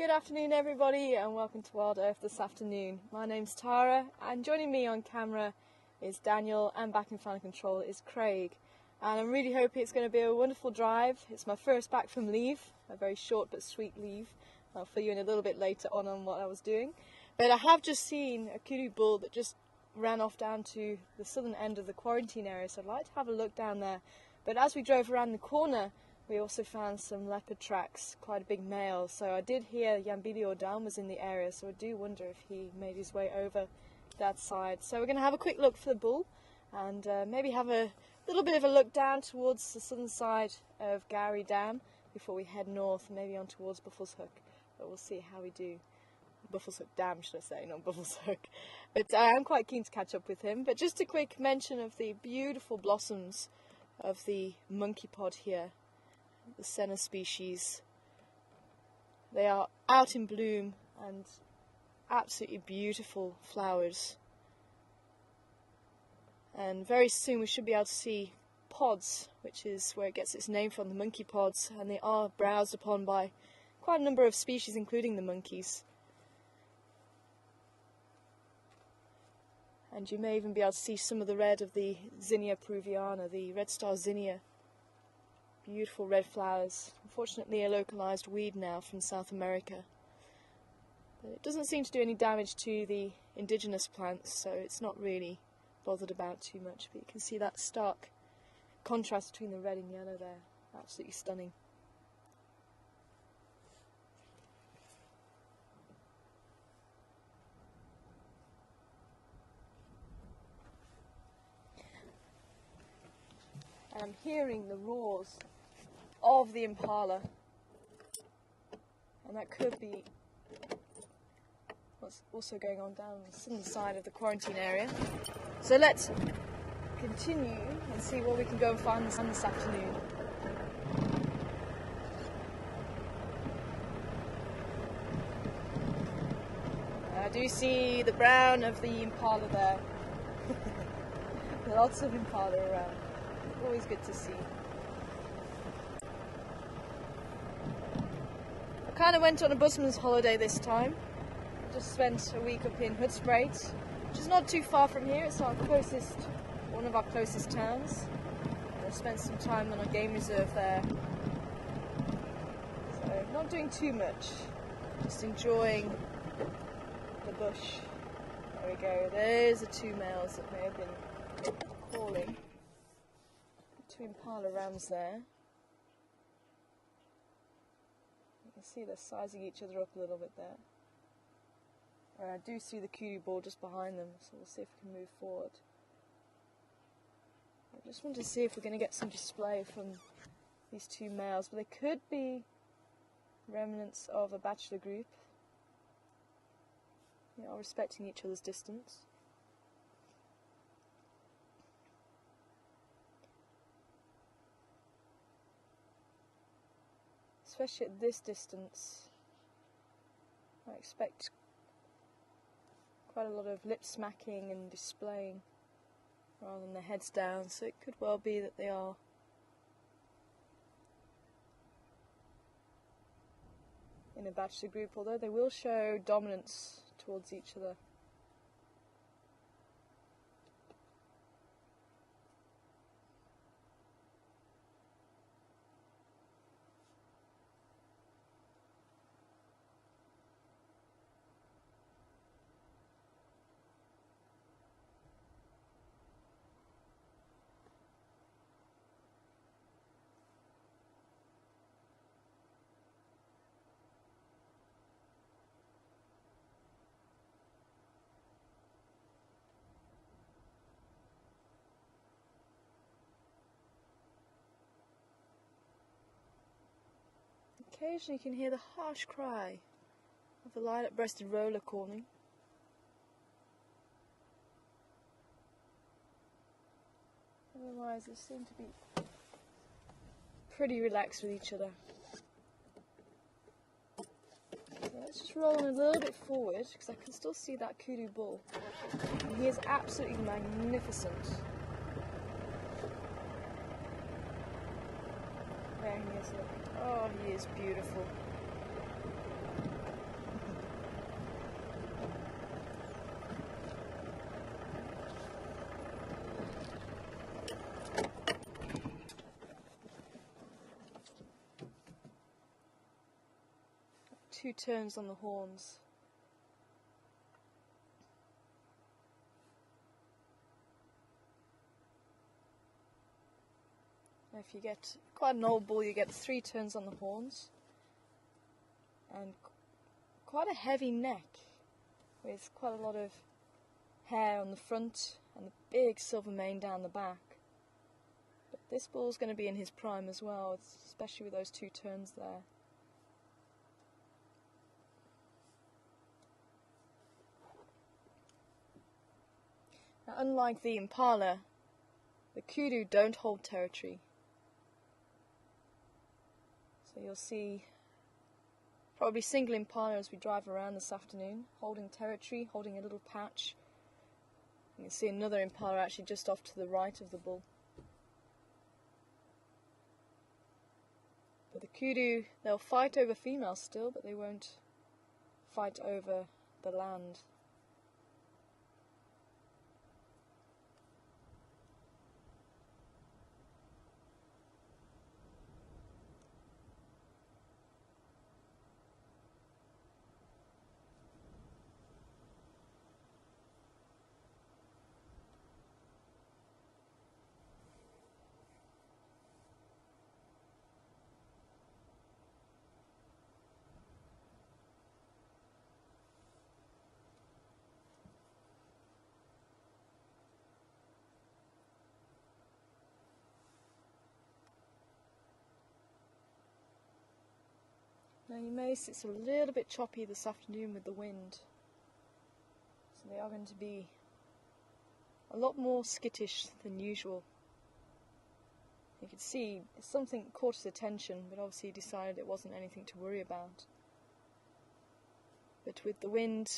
Good afternoon everybody and welcome to Wild Earth this afternoon. My name's Tara and joining me on camera is Daniel and back in final control is Craig. And I'm really hoping it's going to be a wonderful drive. It's my first back from leave, a very short but sweet leave. I'll fill you in a little bit later on what I was doing. But I have just seen a kudu bull that just ran off down to the southern end of the quarantine area, so I'd like to have a look down there. But as we drove around the corner, we also found some leopard tracks, quite a big male. So I did hear Yambili Ordam was in the area, so I do wonder if he made his way over that side. So we're going to have a quick look for the bull and maybe have a little bit of a look down towards the southern side of Gowrie Dam before we head north, maybe on towards Buffles Hook. But we'll see how we do. Buffles Hook Dam, should I say, not Buffles Hook. But I am quite keen to catch up with him. But just a quick mention of the beautiful blossoms of the monkey pod here, the senna species. They are out in bloom and absolutely beautiful flowers. And very soon we should be able to see pods, which is where it gets its name from, the monkey pods, and they are browsed upon by quite a number of species, including the monkeys. And you may even be able to see some of the red of the Zinnia peruviana, the red star zinnia. Beautiful red flowers. Unfortunately a localized weed now from South America. But it doesn't seem to do any damage to the indigenous plants, so it's not really bothered about too much. But you can see that stark contrast between the red and yellow there. Absolutely stunning. And I'm hearing the roars of the impala, and that could be what's also going on down the southern side of the quarantine area. So let's continue and see what we can go and find this afternoon. I do see the brown of the impala there. Lots of impala around. Always good to see. I kind of went on a busman's holiday this time. I just spent a week up in Hoedspruit, which is not too far from here. It's our closest, one of our closest towns. And I spent some time on a game reserve there. So not doing too much, just enjoying the bush. There we go. There's the two males that may have been calling. Two impala rams there. You can see they're sizing each other up a little bit there. I do see the kudu bull just behind them, so we'll see if we can move forward. I just want to see if we're going to get some display from these two males, but they could be remnants of a bachelor group. They are respecting each other's distance. Especially at this distance, I expect quite a lot of lip smacking and displaying rather than their heads down, so it could well be that they are in a bachelor group, although they will show dominance towards each other. Occasionally you can hear the harsh cry of the lilac-breasted roller calling. Otherwise they seem to be pretty relaxed with each other. So let's just roll on a little bit forward because I can still see that kudu bull. And he is absolutely magnificent. There he is, look. Oh, he is beautiful. 2 turns on the horns. Now if you get quite an old bull, you get 3 turns on the horns and quite a heavy neck with quite a lot of hair on the front and the big silver mane down the back. But this bull's going to be in his prime as well, especially with those 2 turns there. Now, unlike the impala, the kudu don't hold territory. So you'll see probably single impala as we drive around this afternoon, holding territory, holding a little patch. You can see another impala actually just off to the right of the bull. But the kudu, they'll fight over females still, but they won't fight over the land. Now you may see it's a little bit choppy this afternoon with the wind, so they are going to be a lot more skittish than usual. You can see something caught his attention, but obviously he decided it wasn't anything to worry about. But with the wind,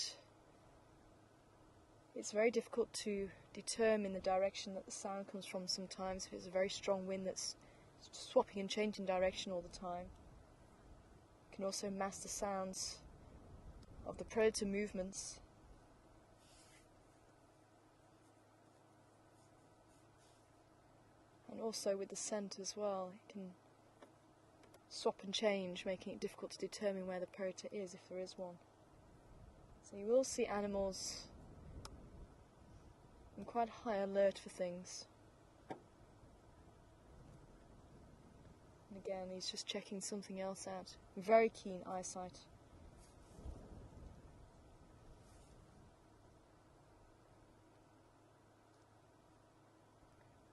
it's very difficult to determine the direction that the sound comes from sometimes if it's a very strong wind that's swapping and changing direction all the time. You can also mask the sounds of the predator movements. And also with the scent as well, it can swap and change, making it difficult to determine where the predator is, if there is one. So you will see animals in quite high alert for things. And again, he's just checking something else out. Very keen eyesight.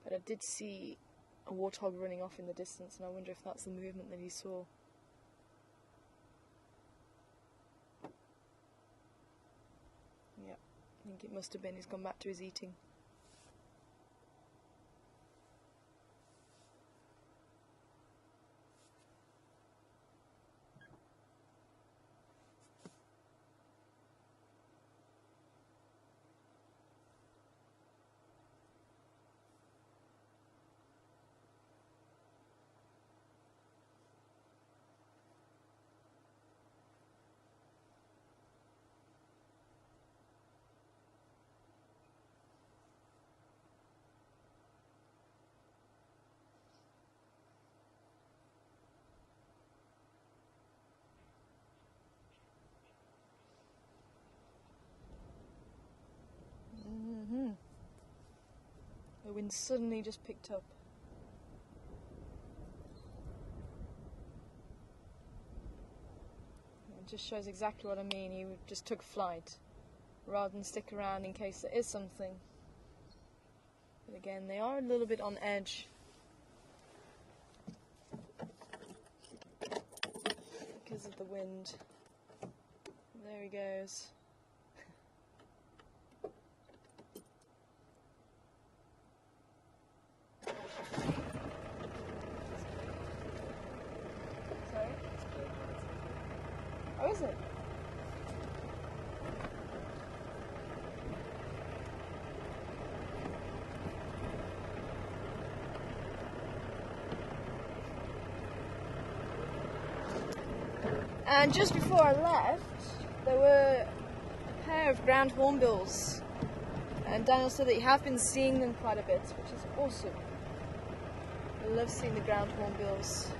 But I did see a warthog running off in the distance, and I wonder if that's the movement that he saw. Yeah, I think it must have been. He's gone back to his eating. The wind suddenly just picked up. It just shows exactly what I mean. He just took flight rather than stick around in case there is something. But again, they are a little bit on edge. Because of the wind. There he goes. Sorry? Oh, is it? And just before I left, there were a pair of ground hornbills, and Daniel said that you have been seeing them quite a bit, which is awesome. I love seeing the ground hornbills.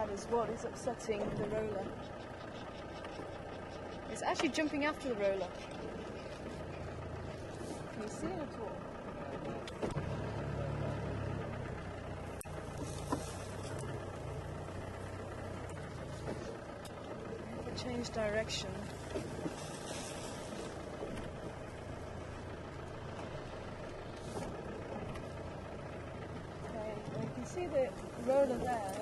that is what is upsetting the roller. It's actually jumping after the roller. Can you see it at all? Change direction. Okay, well, you can see the roller there.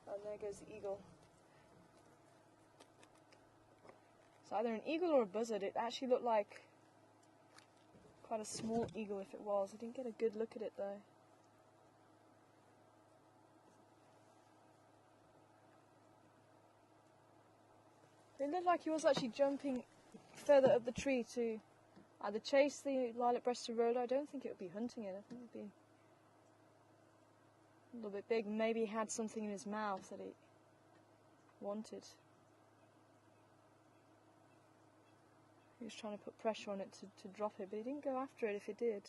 And there goes the eagle. It's either an eagle or a buzzard. It actually looked like quite a small eagle if it was. I didn't get a good look at it though. It looked like he was actually jumping further up the tree to either chase the lilac-breasted roller. I don't think it would be hunting it. I think it would be a little bit big. Maybe he had something in his mouth that he wanted. He was trying to put pressure on it to drop it, but he didn't go after it if it did.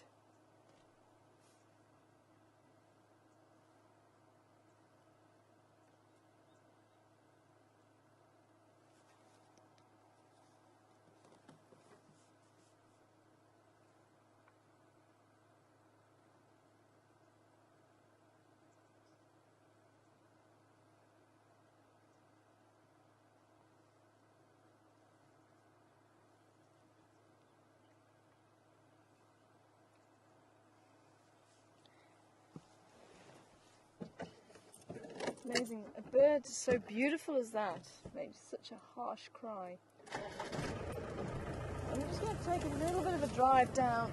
Amazing. A bird so beautiful as that made such a harsh cry. I'm just going to take a little bit of a drive down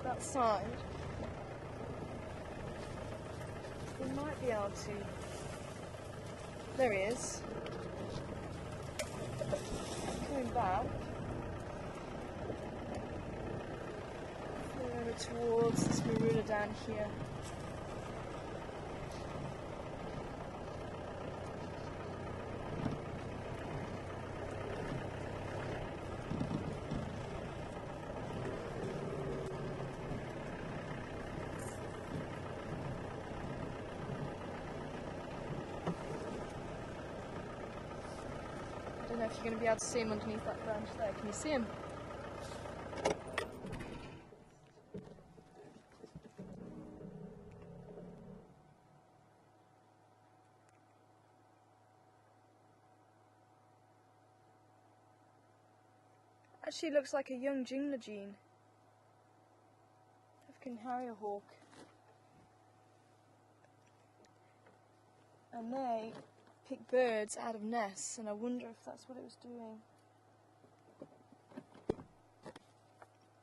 that side. We might be able to... There he is. Coming back. Over towards this marula down here. I don't know if you're going to be able to see him underneath that branch there. Can you see him? Actually looks like a young Jinglagene. African harrier hawk. And they pick birds out of nests, and I wonder if that's what it was doing.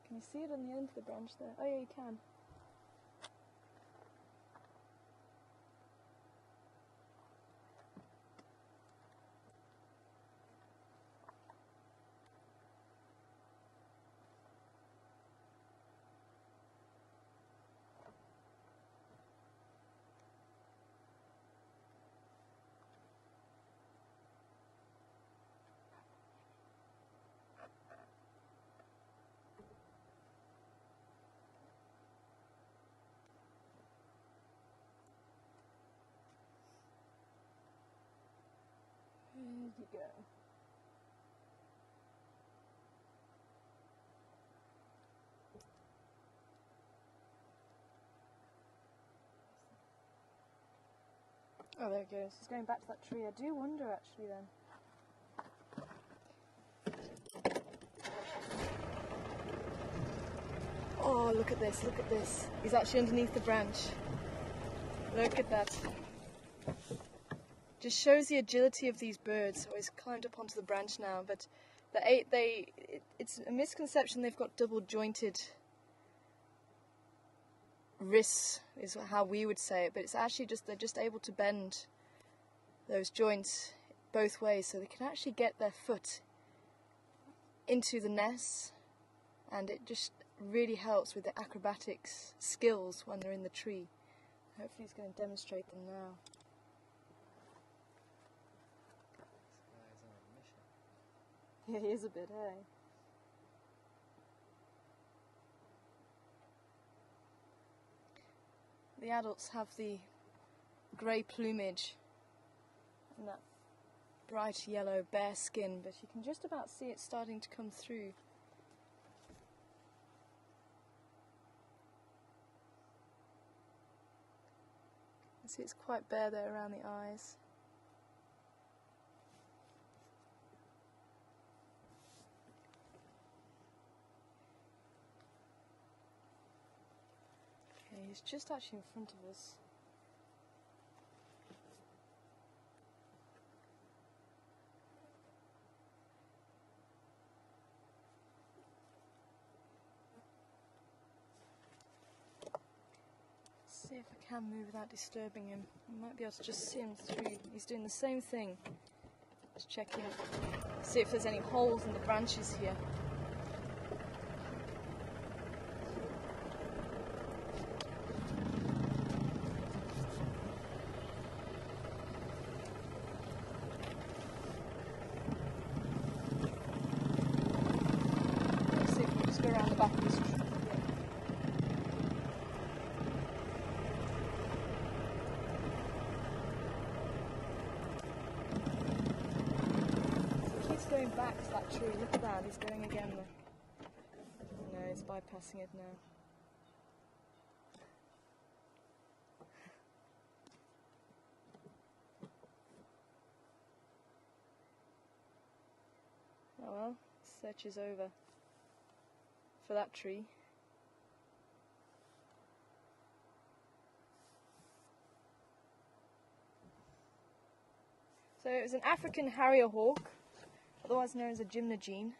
Can you see it on the end of the branch there? Oh yeah, you can. There you go. Oh, there it goes. It's going back to that tree. I do wonder, actually, then. Oh, look at this, look at this. He's actually underneath the branch. Look at that. Just shows the agility of these birds. Oh, he's climbed up onto the branch now, but it's a misconception they've got double jointed wrists, is how we would say it, but it's actually just they're just able to bend those joints both ways, so they can actually get their foot into the nest, and it just really helps with the acrobatics skills when they're in the tree. Hopefully he's going to demonstrate them now. Yeah, he is a bit, eh? the adults have the grey plumage and that bright yellow bare skin, but you can just about see it starting to come through. You see it's quite bare there around the eyes. Okay, he's just actually in front of us. See if I can move without disturbing him. I might be able to just see him through. He's doing the same thing. Just checking, see if there's any holes in the branches here. Let's see if we can just go around the back of this tree. Going back to that tree, look at that, he's going again. No, he's bypassing it now. Oh well, search is over for that tree. So it was an African harrier hawk, otherwise known as a gymnogene.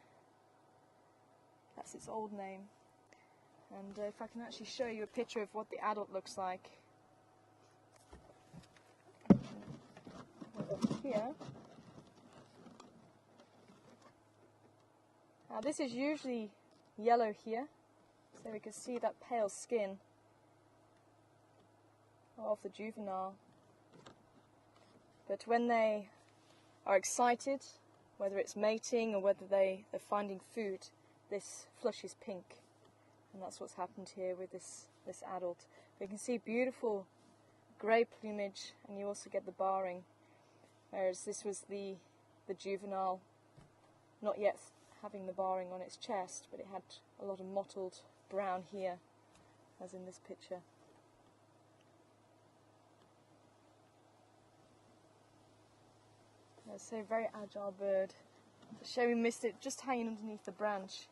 That's its old name. And if I can actually show you a picture of what the adult looks like. Here. Now this is usually yellow here, so we can see that pale skin of the juvenile. But when they are excited, whether it's mating or whether they're finding food, this flush is pink, and that's what's happened here with this adult. But you can see beautiful grey plumage, and you also get the barring, whereas this was the juvenile, not yet having the barring on its chest, but it had a lot of mottled brown here, as in this picture. It's a very agile bird. It's a shame we missed it just hanging underneath the branch.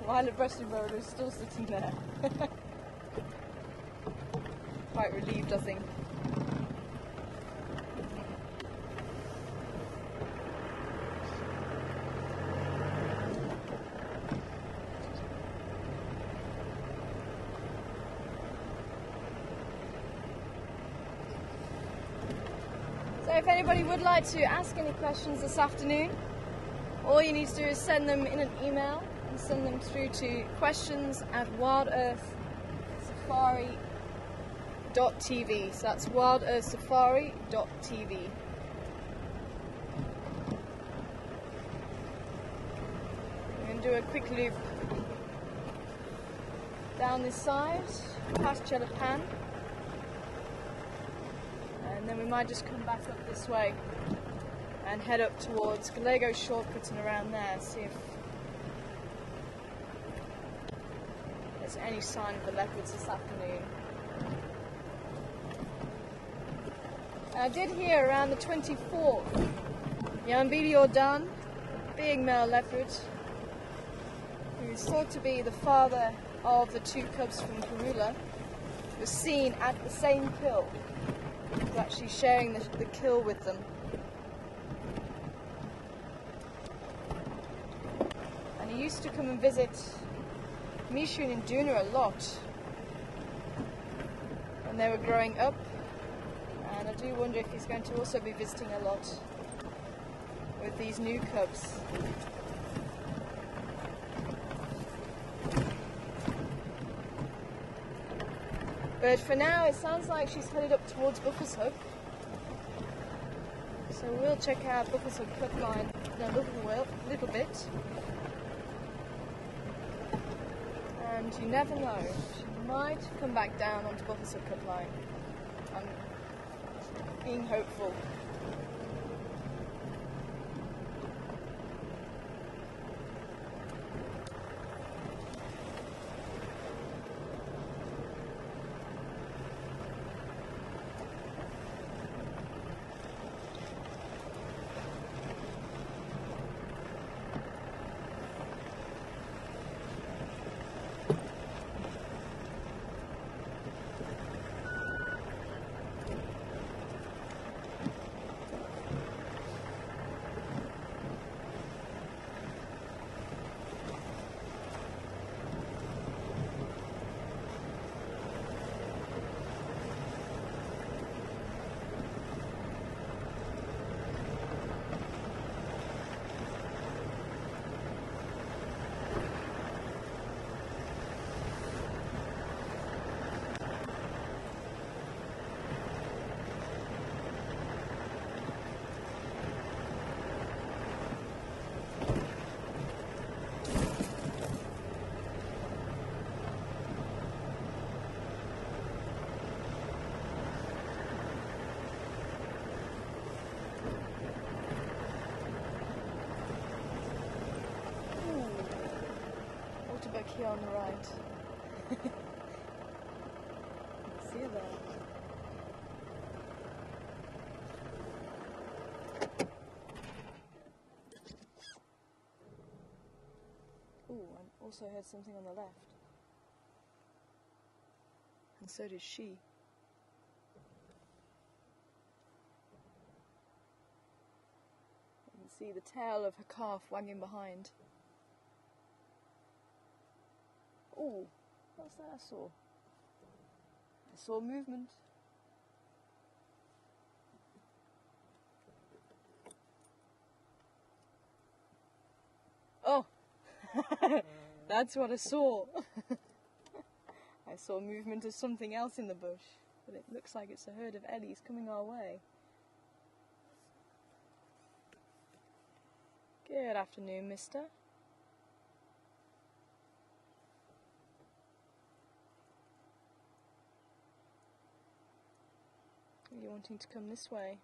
Violet-breasted roller is still sitting there. Quite relieved, I think. So if anybody would like to ask any questions this afternoon, all you need to do is send them in an email and send them through to questions@wildearthsafari.tv. So that's wildearthsafari.tv. We're going to do a quick loop down this side, past Chelapan. And then we might just come back up this way and head up towards Gallego Shortcut and around there, see if there's any sign of the leopards this afternoon. And I did hear around the 24th, Yambili Ordan, big male leopard, who's thought to be the father of the two cubs from Karula, was seen at the same kill. He's actually sharing the kill with them. And he used to come and visit Mishun and Duna a lot when they were growing up, and I do wonder if he's going to also be visiting a lot with these new cubs. But for now, it sounds like she's headed up towards Buffer's Hook. So we'll check out Buffer's Hook Cliff Line in a little bit. And you never know, she might come back down onto Buffer's Hook Cliff Line. I'm being hopeful. Back here on the right. See you there. Ooh, I also heard something on the left. And so did she. You can see the tail of her calf wagging behind. Oh, what's that I saw? I saw movement. Oh, that's what I saw. I saw movement of something else in the bush, but it looks like it's a herd of ellies coming our way. Good afternoon, mister. Are you wanting to come this way?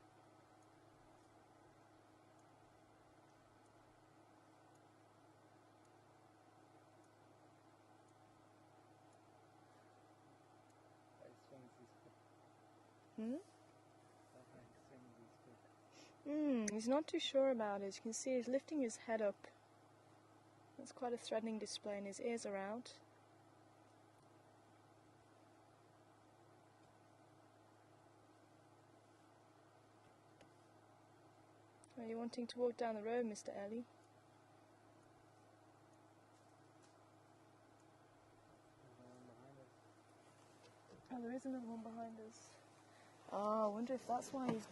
He's not too sure about it. You can see he's lifting his head up. That's quite a threatening display, and his ears are out. Are you wanting to walk down the road, Mr. Ellie? Oh, there is another one behind us. Oh, I wonder if that's why he's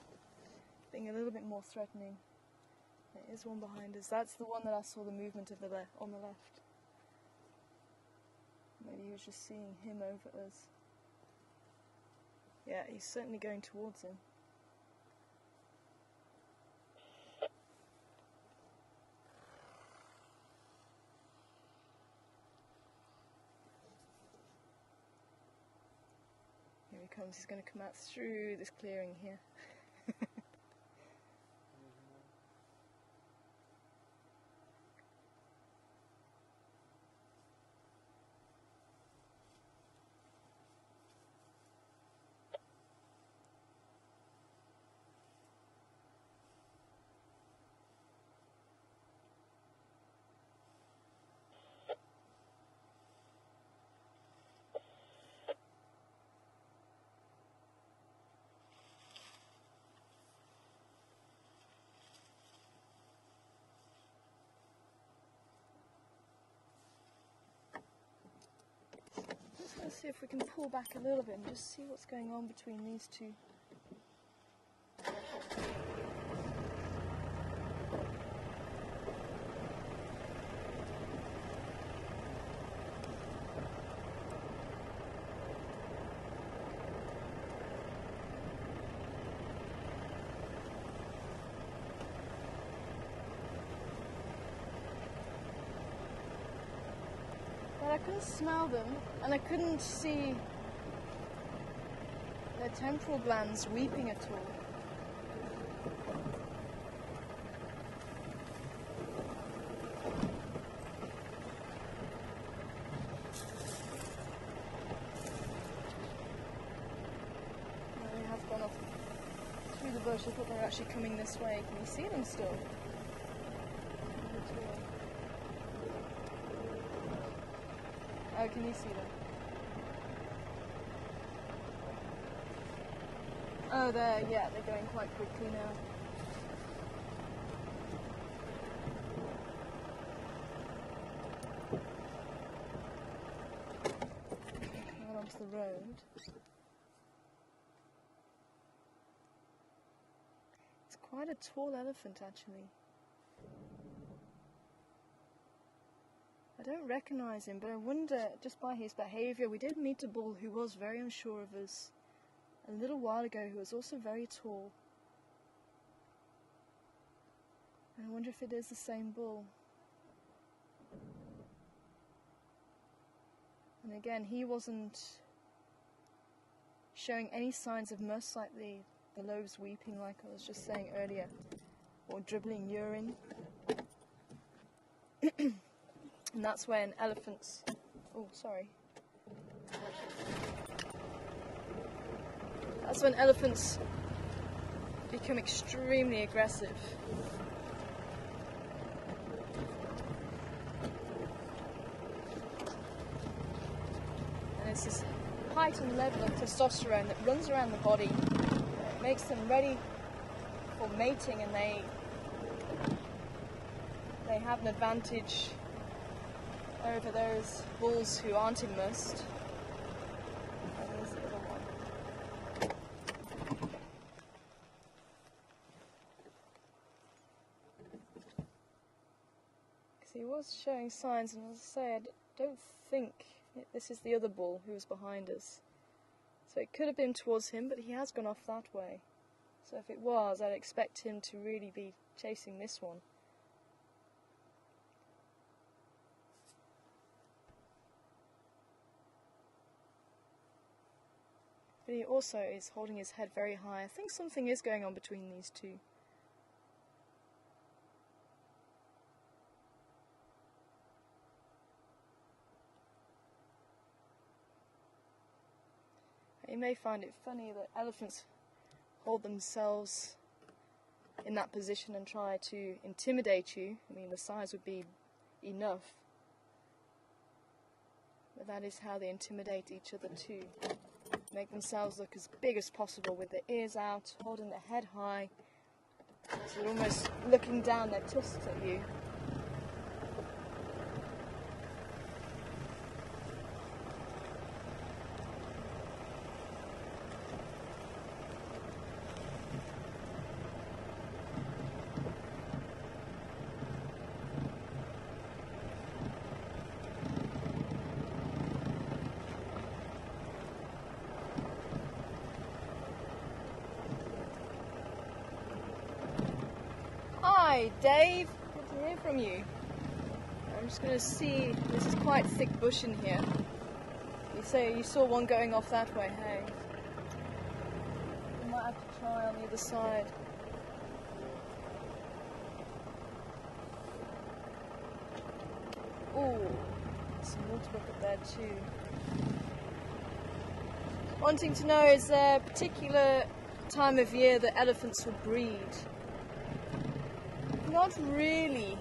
being a little bit more threatening. There is one behind us. That's the one that I saw the movement of on the left. Maybe he was just seeing him over us. Yeah, he's certainly going towards him. Here he comes. He's going to come out through this clearing here. Let's see if we can pull back a little bit and just see what's going on between these two. couldn't smell them, and I couldn't see their temporal glands weeping at all. They have gone off through the bush. I thought they were actually coming this way. Can you see them still? Oh, can you see them? Oh, they're going quite quickly now. Out onto the road. It's quite a tall elephant, actually. I don't recognise him, but I wonder, just by his behaviour, we did meet a bull who was very unsure of us a little while ago, who was also very tall. And I wonder if it is the same bull. And again, he wasn't showing any signs of must, like the lobes weeping, like I was just saying earlier, or dribbling urine. And that's when elephants... Oh, sorry. That's when elephants become extremely aggressive. And it's this heightened level of testosterone that runs around the body. It makes them ready for mating, and they have an advantage over those bulls who aren't in must. And there's the other one. Because he was showing signs, and as I say, I don't think this is the other bull who was behind us. So it could have been towards him, but he has gone off that way. So if it was, I'd expect him to really be chasing this one. But he also is holding his head very high. I think something is going on between these two. You may find it funny that elephants hold themselves in that position and try to intimidate you. I mean, the size would be enough. But that is how they intimidate each other too. Make themselves look as big as possible with their ears out, holding their head high, so they're almost looking down their tusks at you. Hi Dave, good to hear from you. I'm just going to see, this is quite thick bush in here. You say you saw one going off that way, hey? You might have to try on the other side. Ooh, some water up there too. Wanting to know, is there a particular time of year that elephants will breed? Not really.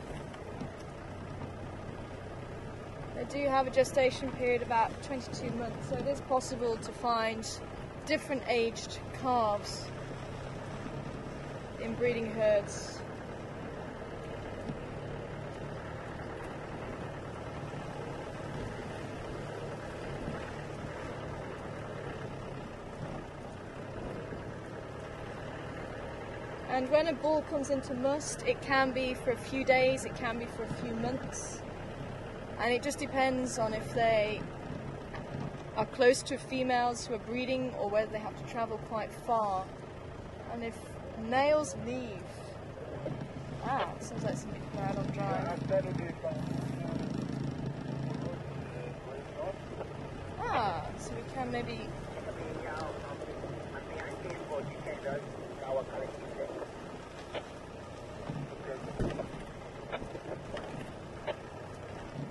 They do have a gestation period about 22 months, so it is possible to find different aged calves in breeding herds. And when a bull comes into must, it can be for a few days, it can be for a few months. And it just depends on if they are close to females who are breeding or whether they have to travel quite far. And if males leave... it sounds like something bad on drive. can maybe...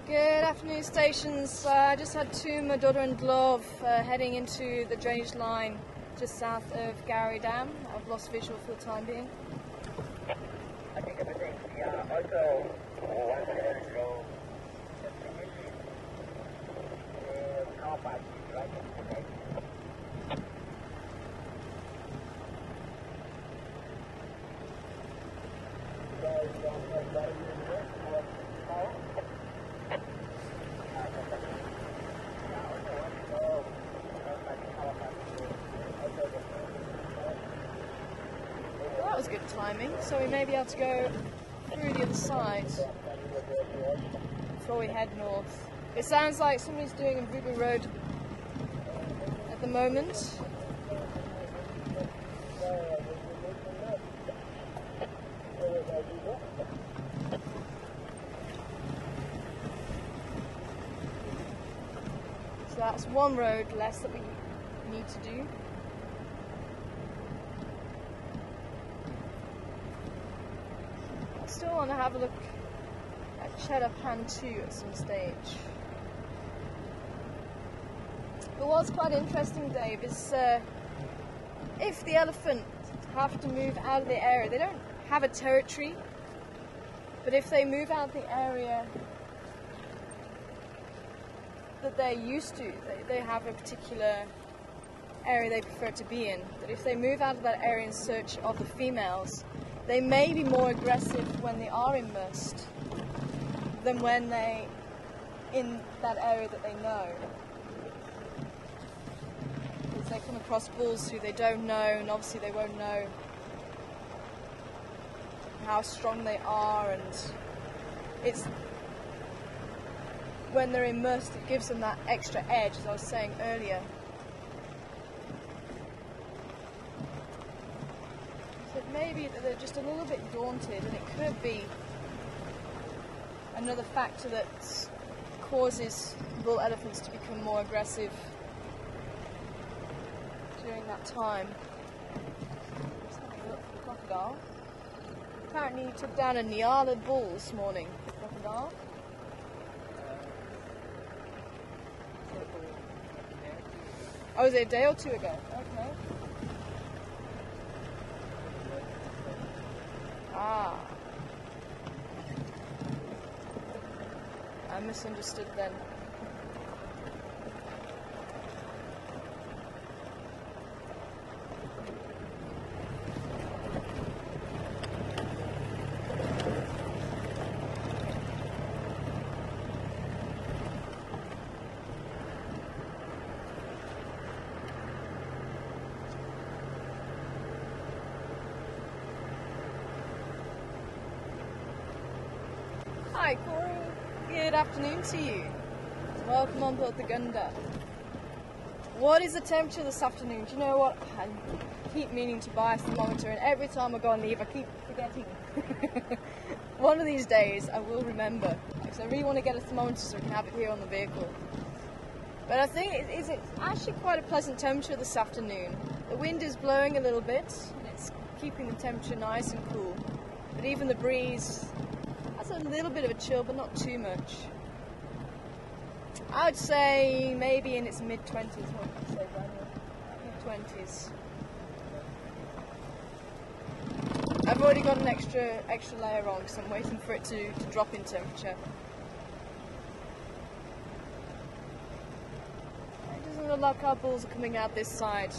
Good afternoon, stations. I just had Tooma, Dodder and Glove heading into the drainage line just south of Gowrie Dam. I've lost visual for the time being. Well, that was good timing, so we may be able to go through the other side before we head north. It sounds like somebody's doing a Ruby Road at the moment. So that's one road less that we need to do. I still want to have a look at Cheddar Pan 2 at some stage. But what's quite interesting, Dave, is if the elephant have to move out of the area, they don't have a territory, but if they move out of the area that they're used to, they have a particular area they prefer to be in, but if they move out of that area in search of the females, they may be more aggressive when they are immersed than when they in that area that they know. Because they come across bulls who they don't know, and obviously they won't know how strong they are, and it's when they're immersed it gives them that extra edge, as I was saying earlier. So maybe they're just a little bit daunted, and it could be another factor that causes bull elephants to become more aggressive during that time. Let's have a look for the crocodile. Apparently he took down a Nyala bull this morning, the crocodile. Oh, was it a day or two ago? Okay. Ah. I misunderstood then. Hi Corey, good afternoon to you. Welcome on board the Gunda. What is the temperature this afternoon? Do you know what? I keep meaning to buy a thermometer, and every time I go on leave I keep forgetting. One of these days I will remember, because I really want to get a thermometer so I can have it here on the vehicle. But I think it's actually quite a pleasant temperature this afternoon. The wind is blowing a little bit and it's keeping the temperature nice and cool. But even the breeze has a little bit of a chill, but not too much. I would say maybe in its mid-20s. What would you say, Daniel? Mid-20s. I've already got an extra layer on because I'm waiting for it to drop in temperature. It doesn't look like our bulls are coming out this side.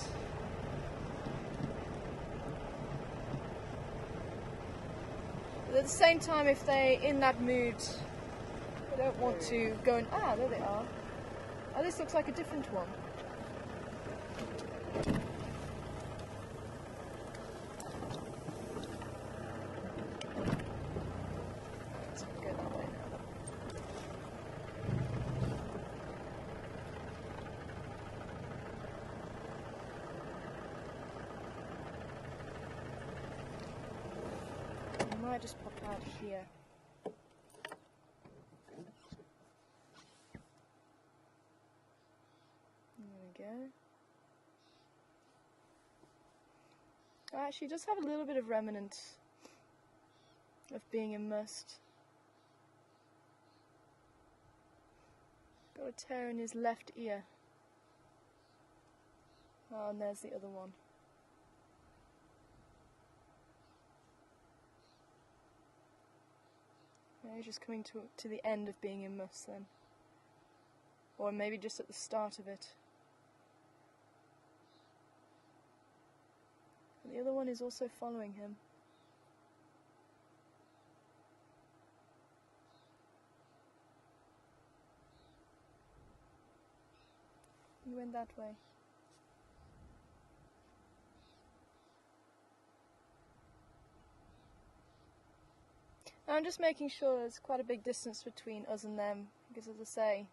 But at the same time, if they're in that mood, they don't want to go and... Ah, there they are. Oh, this looks like a different one. Let's go that way now. I might just pop out here. There we go. Actually, does have a little bit of remnant of being immersed. Got a tear in his left ear. Oh, and there's the other one. He's just coming to the end of being immersed then. Or maybe just at the start of it. And the other one is also following him. He went that way. I'm just making sure there's quite a big distance between us and them, because as I say,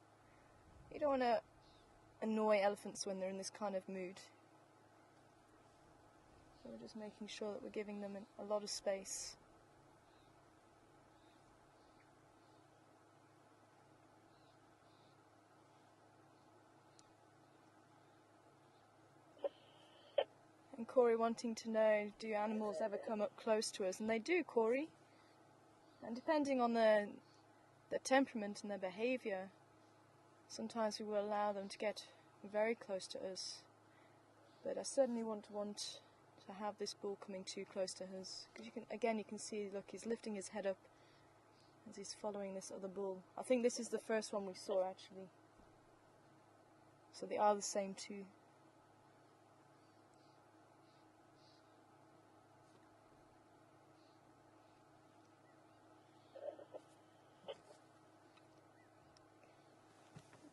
you don't want to annoy elephants when they're in this kind of mood. So we're just making sure that we're giving them a lot of space. And Corey wanting to know, do animals ever come up close to us? And they do, Corey. And depending on their temperament and their behaviour, sometimes we will allow them to get very close to us. But I certainly wouldn't want to have this bull coming too close to us. Because you can see, look, he's lifting his head up as he's following this other bull. I think this is the first one we saw, actually. So they are the same too.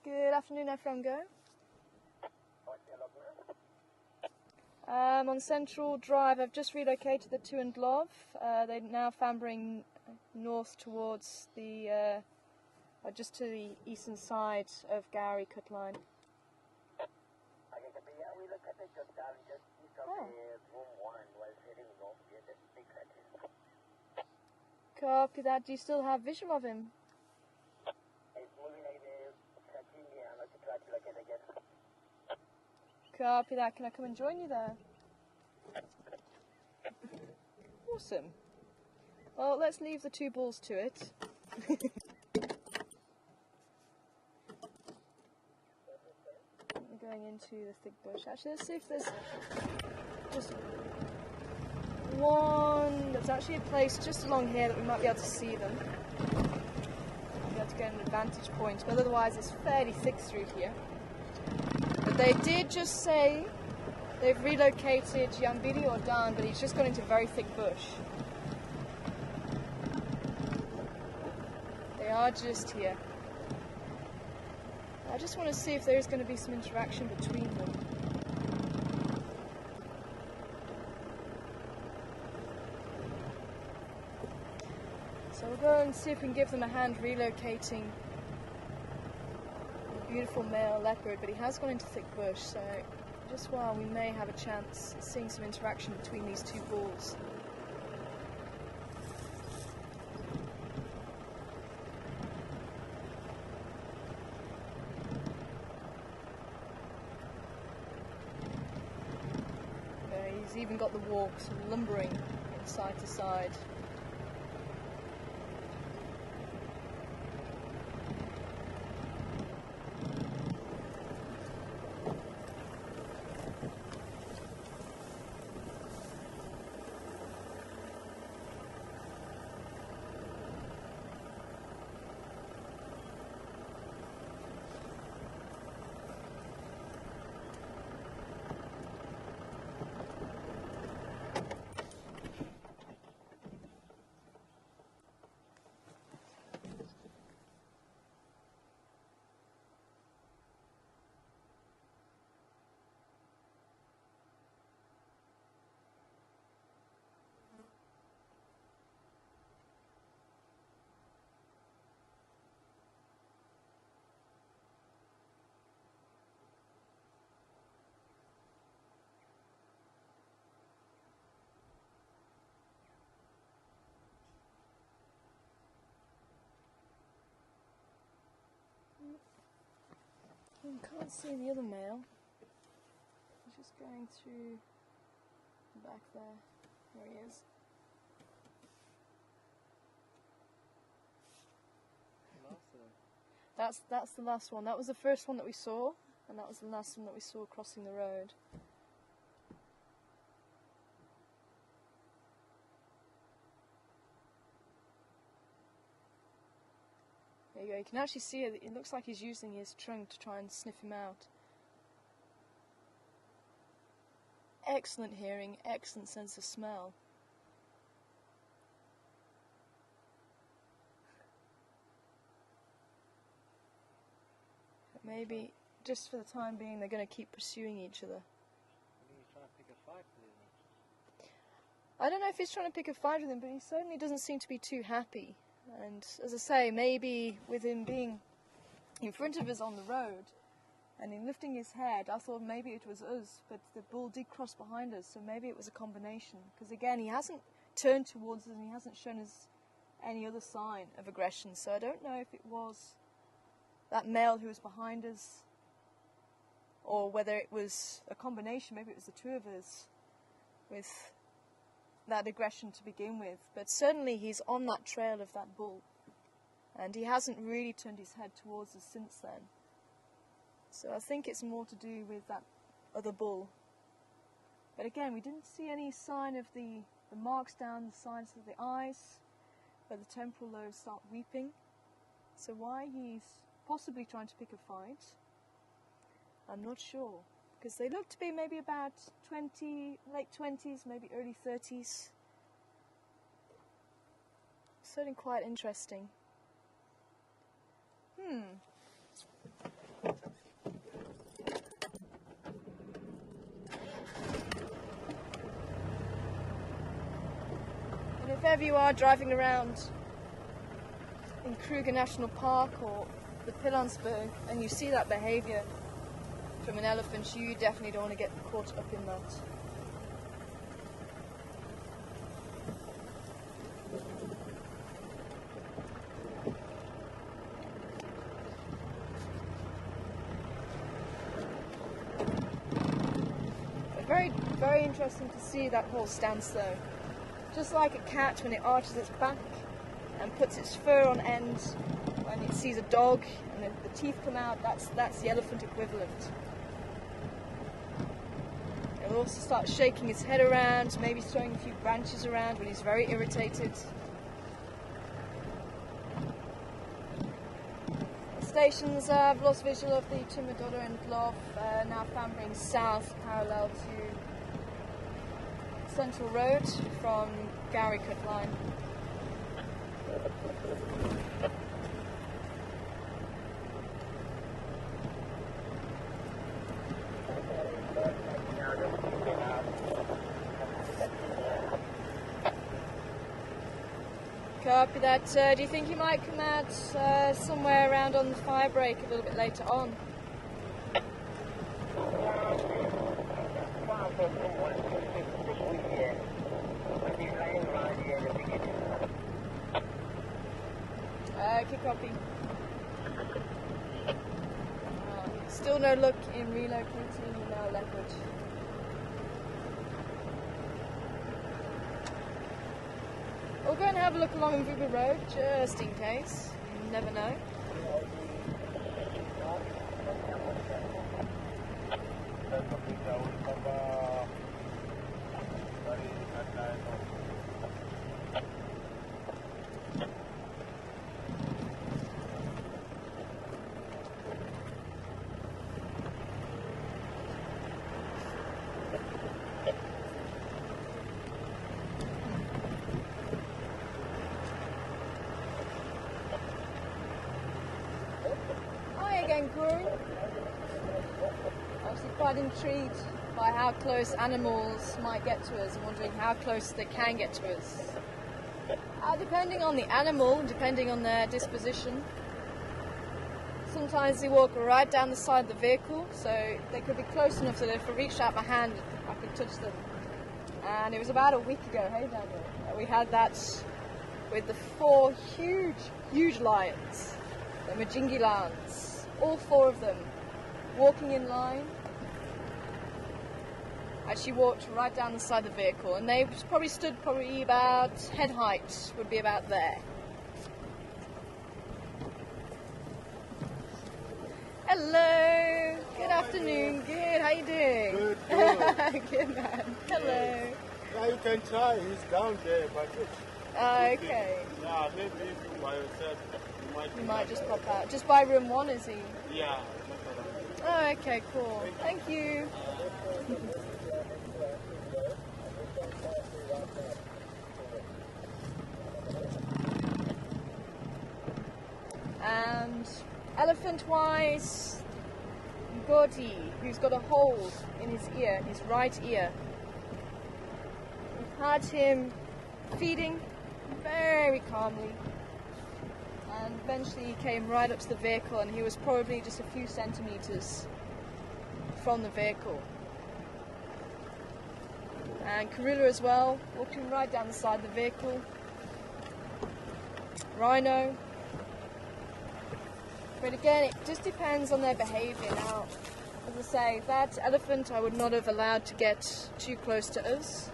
Good afternoon, Efremgo. On Central Drive, I've just relocated the two and Love. They're now fambering north towards just to the eastern side of Gowrie Cut Line. Oh. Copy that. Do you still have visual of him? Copy that. Can I come and join you there? Awesome. Well, let's leave the two bulls to it. We're going into the thick bush. Actually, let's see if there's just one. There's actually a place just along here that we might be able to see them. Might be able to get an advantage point, but otherwise it's fairly thick through here. But they did just say they've relocated Yambiri or Dan, but he's just gone into very thick bush. They are just here. I just want to see if there's going to be some interaction between them. So we'll go and see if we can give them a hand relocating the beautiful male leopard, but he has gone into thick bush, so just while we may have a chance at seeing some interaction between these two bulls. He's even got the walk sort of lumbering from side to side. I can't see the other male. just going through the back there. There he is. That's the last one. That was the first one that we saw, and that was the last one that we saw crossing the road. There you go. You can actually see it. It looks like he's using his trunk to try and sniff him out. Excellent hearing, excellent sense of smell. Maybe, just for the time being, they're going to keep pursuing each other. He's trying to pick a fight with him. I don't know if he's trying to pick a fight with him, but he certainly doesn't seem to be too happy. And as I say, maybe with him being in front of us on the road and him lifting his head, I thought maybe it was us, but the bull did cross behind us, so maybe it was a combination. Because again, he hasn't turned towards us and he hasn't shown us any other sign of aggression, so I don't know if it was that male who was behind us, or whether it was a combination. Maybe it was the two of us with that aggression to begin with. But certainly he's on that trail of that bull, and he hasn't really turned his head towards us since then. So I think it's more to do with that other bull. But again, we didn't see any sign of the marks down the sides of the eyes, where the temporal lobes start weeping. So why he's possibly trying to pick a fight, I'm not sure, because they look to be maybe about 20, late 20s, maybe early 30s. Certainly quite interesting. And if ever you are driving around in Kruger National Park or the Pilanesberg and you see that behaviour from an elephant, you definitely don't want to get caught up in that. But very interesting to see that horse stance though. Just like a cat when it arches its back and puts its fur on end when it sees a dog and the teeth come out, that's the elephant equivalent. It will also start shaking his head around, maybe throwing a few branches around when he's very irritated. The stations have lost visual of the Timodoro and Glove, now clambering south parallel to Central Road from Gowrie Cut Line. Copy that. Do you think he might come out somewhere around on the fire break a little bit later on? Okay, copy. Still no luck in relocating the leopard. We'll go and have a look along Vuga Road, just in case. You never know. Actually quite intrigued by how close animals might get to us and wondering how close they can get to us. Depending on the animal, depending on their disposition. Sometimes they walk right down the side of the vehicle, so they could be close enough that if I reached out my hand, I could touch them. And it was about a week ago, hey Daniel, that we had that with the 4 huge lions, the Majingilans, all 4 of them, walking in line. actually walked right down the side of the vehicle, and they probably stood about head height, would be about there. Hello. Good afternoon. Good. How you doing? Good, good. Good man. Hello. Yeah, you can try. He's down there, but Okay. yeah, maybe if you by yourself, You might just pop out. Just by room 1, is he? Yeah. Oh, okay, cool. Thank you. And elephant-wise, Gordy, who's got a hole in his ear, his right ear. We've had him feeding very calmly, and eventually he came right up to the vehicle, and he was probably just a few centimeters from the vehicle. And Karula as well, walking right down the side of the vehicle. Rhino. But again, it just depends on their behaviour. Now, as I say, that elephant I would not have allowed to get too close to us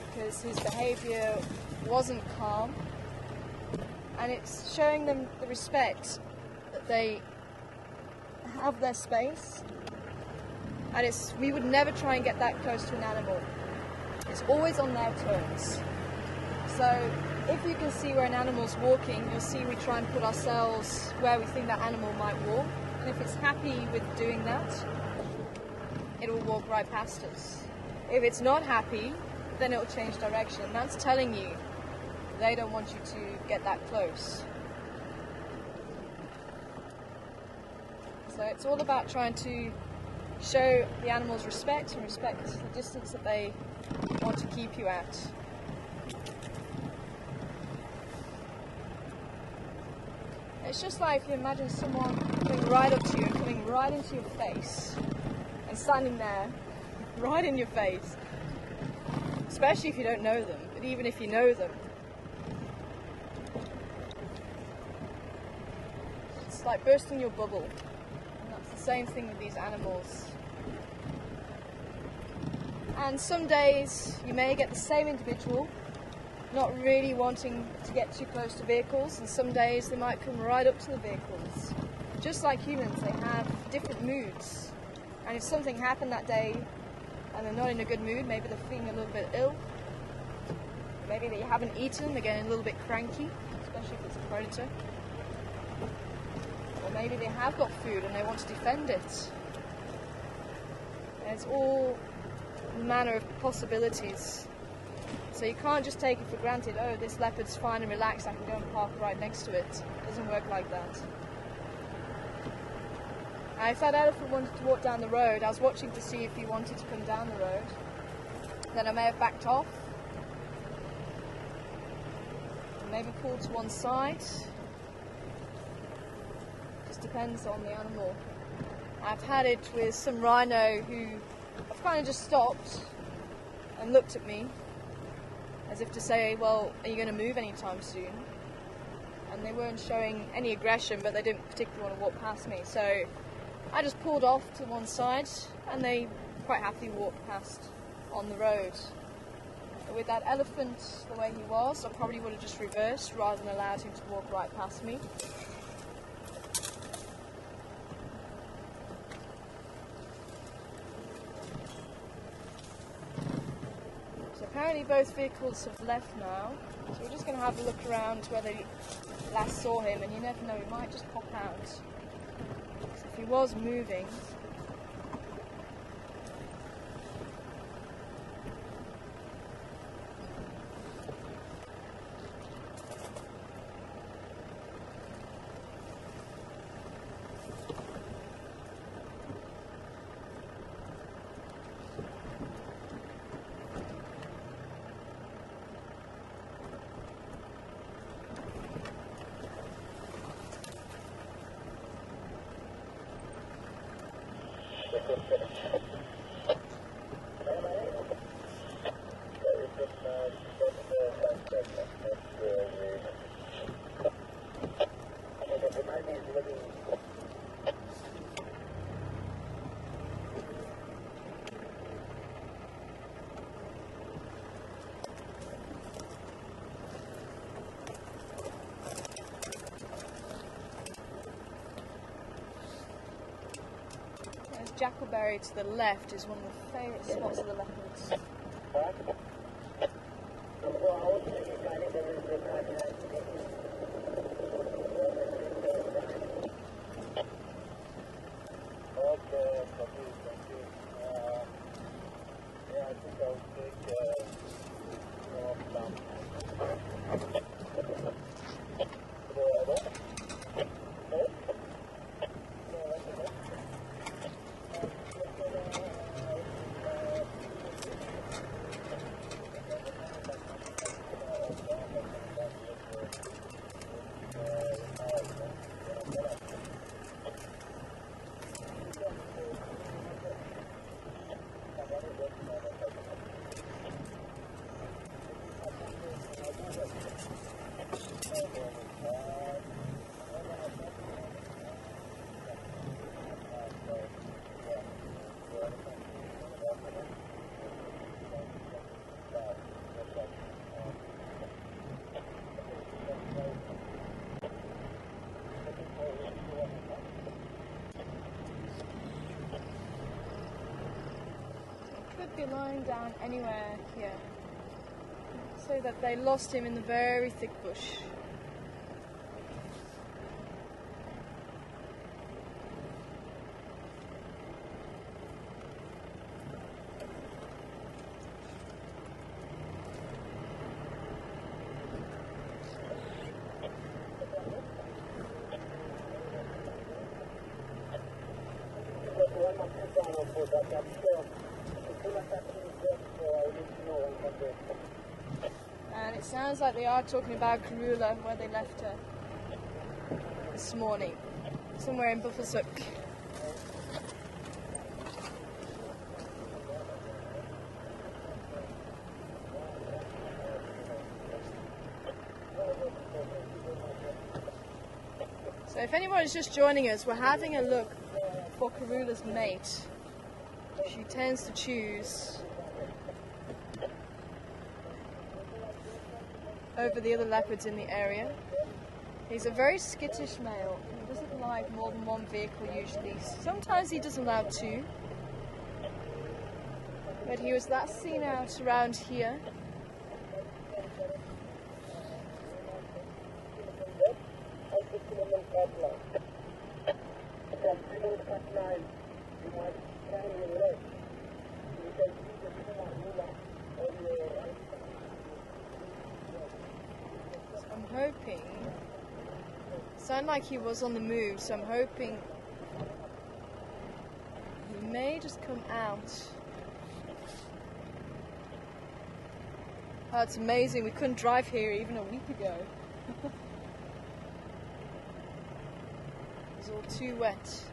because his behaviour wasn't calm, and it's showing them the respect that they have their space, and we would never try and get that close to an animal. It's always on their terms. So if you can see where an animal's walking, you'll see we try and put ourselves where we think that animal might walk, and if it's happy with doing that, it will walk right past us. If it's not happy, then it will change direction. That's telling you they don't want you to get that close. So it's all about trying to show the animals respect and respect the distance that they want to keep you at. It's just like if you imagine someone coming right up to you and coming right into your face and standing there right in your face, especially if you don't know them, but even if you know them. It's like bursting your bubble, and that's the same thing with these animals. And some days you may get the same individual not really wanting to get too close to vehicles, and some days they might come right up to the vehicles. Just like humans, they have different moods, and if something happened that day and they're not in a good mood, maybe they're feeling a little bit ill, maybe they haven't eaten, they're getting a little bit cranky, especially if it's a predator, or maybe they have got food and they want to defend it. And it's all manner of possibilities. So you can't just take it for granted, oh, this leopard's fine and relaxed, I can go and park right next to it. It doesn't work like that. And if that elephant wanted to walk down the road, I was watching to see if he wanted to come down the road. Then I may have backed off. Maybe pulled to one side. Just depends on the animal. I've had it with some rhino who have kind of just stopped and looked at me, as if to say, well, are you going to move anytime soon? And they weren't showing any aggression, but they didn't particularly want to walk past me. So I just pulled off to one side, and they quite happily walked past on the road. But with that elephant the way he was, I probably would have just reversed rather than allowed him to walk right past me. Apparently both vehicles have left now, so we're just going to have a look around where they last saw him, and you never know, he might just pop out. So if he was moving, Jackleberry to the left is one of the favourite spots of the leopards. Okay, copy, thank you. Yeah, I think I'll take Could be lying down anywhere here. So that they lost him in the very thick bush. And it sounds like they are talking about Karula, where they left her this morning, somewhere in Buffelshoek. So if anybody's just joining us, we're having a look for Karula's mate. She tends to choose over the other leopards in the area. He's a very skittish male. He doesn't like more than one vehicle usually. Sometimes he does allow two. But he was last seen out around here. Hoping, sounded like he was on the move, so I'm hoping he may just come out. Oh, it's amazing, we couldn't drive here even a week ago. It was all too wet.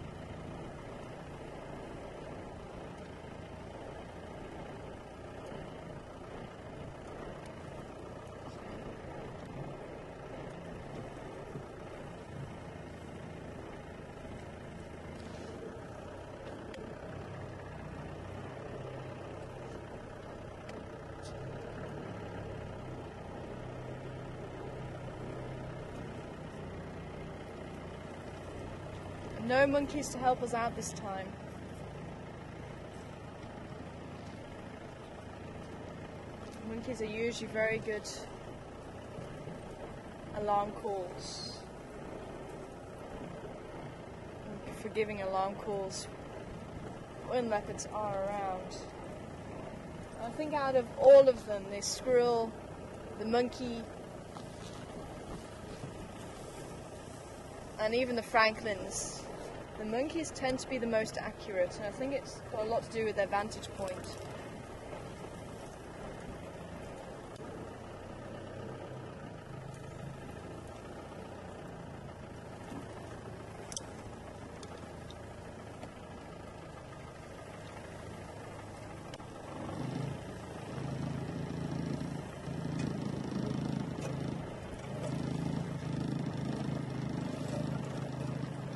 No monkeys to help us out this time. Monkeys are usually very good alarm calls. For giving alarm calls when leopards are around. I think out of all of them, the squirrel, the monkey, and even the francolins, the monkeys tend to be the most accurate, and I think it's got a lot to do with their vantage point.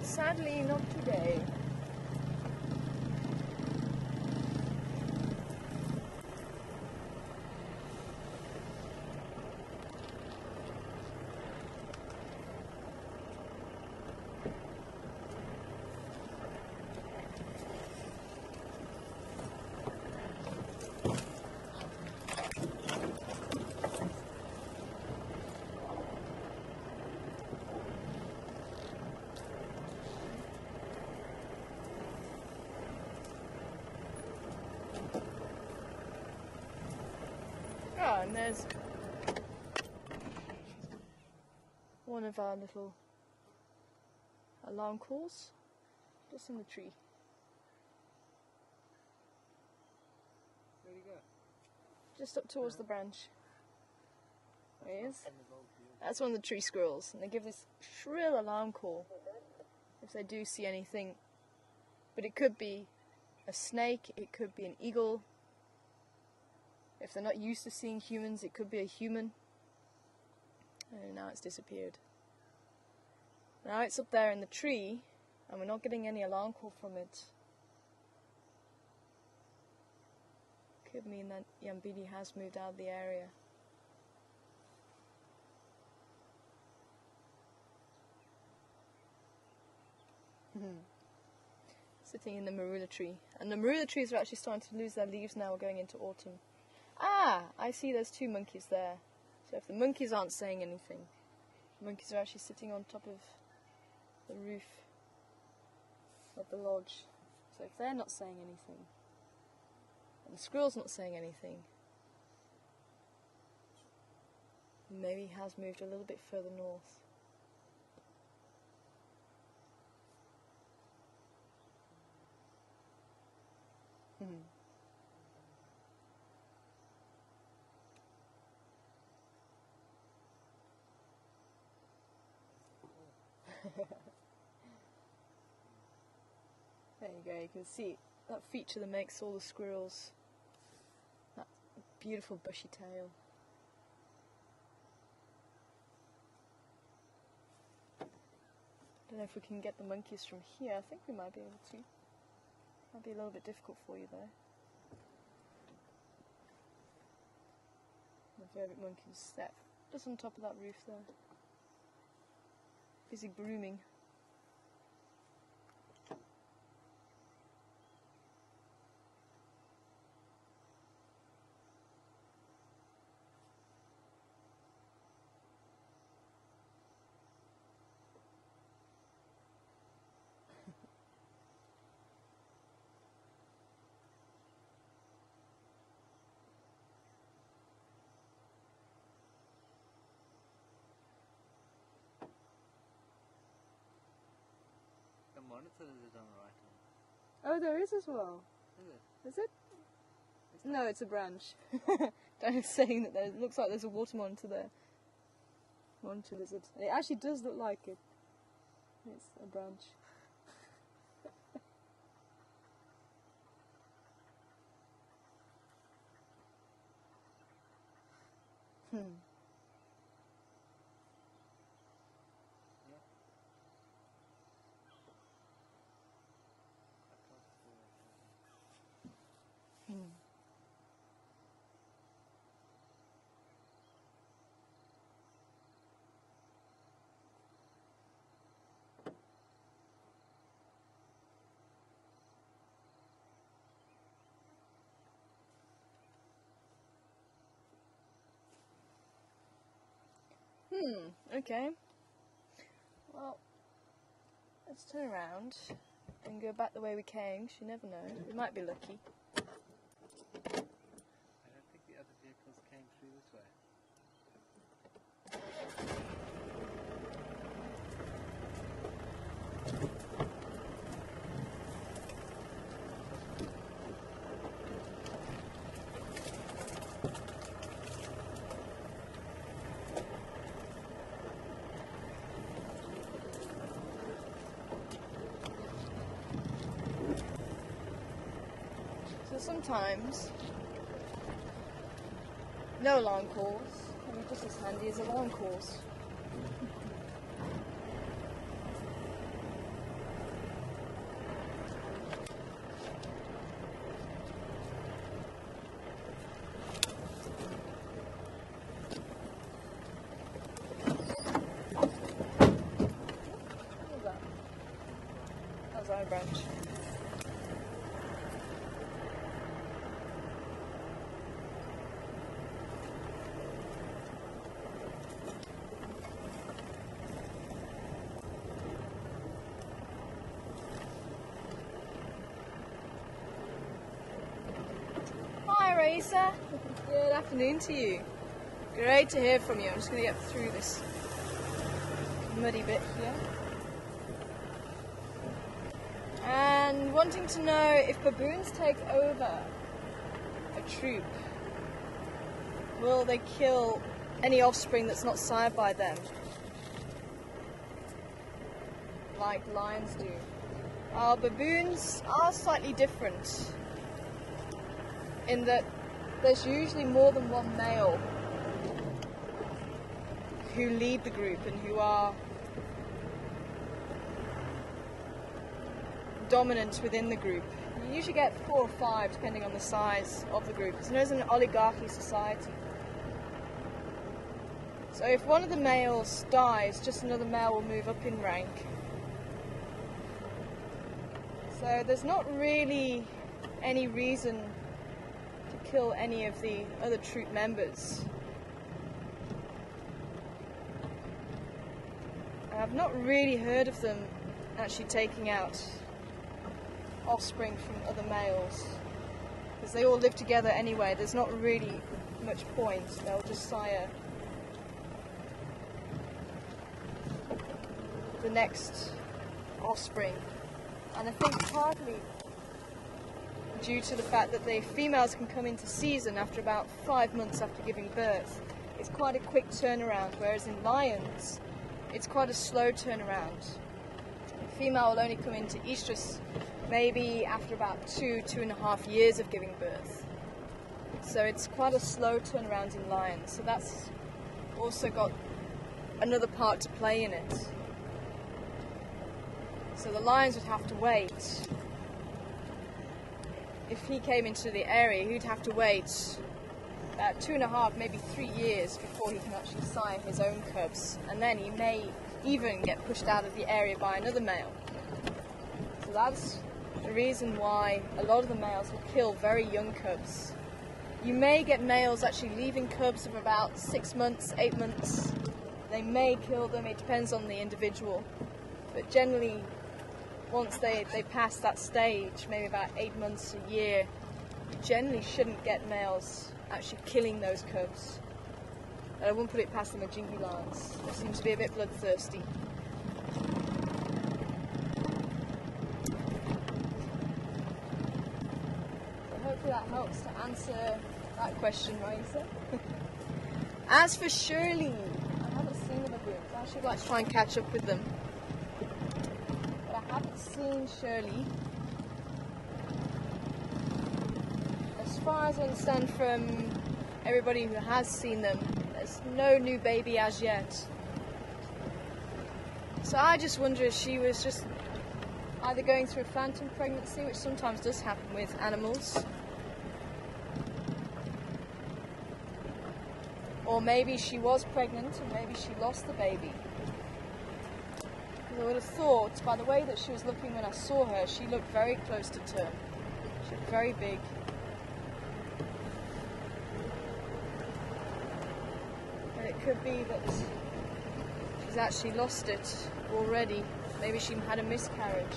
Sadly, not today. there's one of our little alarm calls just in the tree. Where'd he go? Just up towards the branch. There he is. On the road to you. That's one of the tree squirrels, and they give this shrill alarm call if they do see anything. But it could be a snake, it could be an eagle. If they're not used to seeing humans, it could be a human. And now it's disappeared. Now it's up there in the tree, and we're not getting any alarm call from it. Could mean that Yambidi has moved out of the area. Sitting in the marula tree. And the marula trees are actually starting to lose their leaves now, we're going into autumn. Ah! I see there's two monkeys there. So if the monkeys aren't saying anything, the monkeys are actually sitting on top of the roof of the lodge. So if they're not saying anything, and the squirrel's not saying anything, maybe he has moved a little bit further north. There you go, you can see that feature that makes all the squirrels, that beautiful bushy tail. Don't know if we can get the monkeys from here. I think we might be able to. Might be a little bit difficult for you though. The velvet monkey's step just on top of that roof there. Busy brooming. The monitor is on the right hand. Oh, there is as well. Is it? Is it? No, it's a branch. I'm saying that there looks like there's a water monitor there. Monitor lizard. It actually does look like it. It's a branch. Okay. Well, let's turn around and go back the way we came, 'cause you never know. We might be lucky. I don't think the other vehicles came through this way. So sometimes, no alarm calls can be just as handy as alarm calls. What was that? That was our branch. Hi, Raisa. Good afternoon to you. Great to hear from you. I'm just going to get through this muddy bit here. And wanting to know if baboons take over a troop, will they kill any offspring that's not sired by them, like lions do? Baboons are slightly different in that there's usually more than one male who lead the group and who are dominant within the group. You usually get 4 or 5 depending on the size of the group. It's known as an oligarchy society. So if one of the males dies, just another male will move up in rank. So there's not really any reason to kill any of the other troop members. I've not really heard of them actually taking out offspring from other males, because they all live together anyway. There's not really much point. They'll just sire the next offspring. And I think partly due to the fact that the females can come into season after about 5 months after giving birth. It's quite a quick turnaround, whereas in lions it's quite a slow turnaround. The female will only come into estrus maybe after about 2.5 years of giving birth. So it's quite a slow turnaround in lions. So that's also got another part to play in it. So the lions would have to wait. If he came into the area, he'd have to wait about 2.5, maybe 3 years before he can actually sire his own cubs. And then he may even get pushed out of the area by another male. So that's the reason why a lot of the males will kill very young cubs. You may get males actually leaving cubs of about 6 months, 8 months. They may kill them, it depends on the individual. But generally, once they pass that stage, maybe about 8 months, a year, you generally shouldn't get males actually killing those cubs. I wouldn't put it past the Majingi lions. They seem to be a bit bloodthirsty. So hopefully that helps to answer that question, Raisa. As for Shirley, I haven't seen the baboons. I actually like to try and catch up with them. But I haven't seen Shirley. As far as I understand from everybody who has seen them, there's no new baby as yet. So I just wonder if she was just either going through a phantom pregnancy, which sometimes does happen with animals, or maybe she was pregnant and maybe she lost the baby. Because I would have thought, by the way that she was looking when I saw her, she looked very close to term. She looked very big. And it could be that she's actually lost it already. Maybe she had a miscarriage,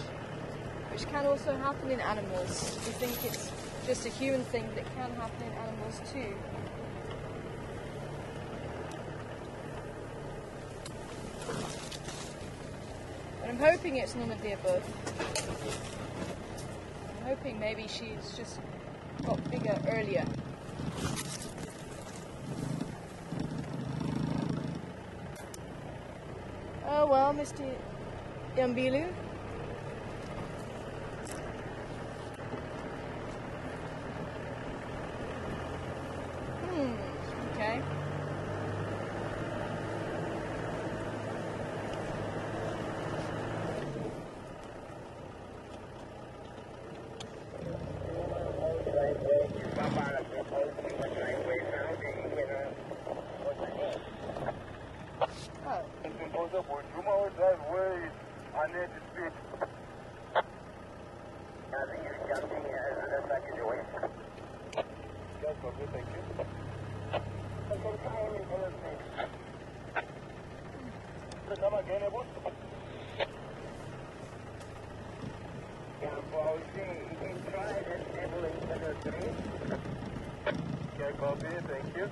which can also happen in animals. We think it's just a human thing, but it can happen in animals too. But I'm hoping it's none of the above. I'm hoping maybe she's just got bigger earlier. Oh well, Mr. Yambilu. Okay. Copy, thank you.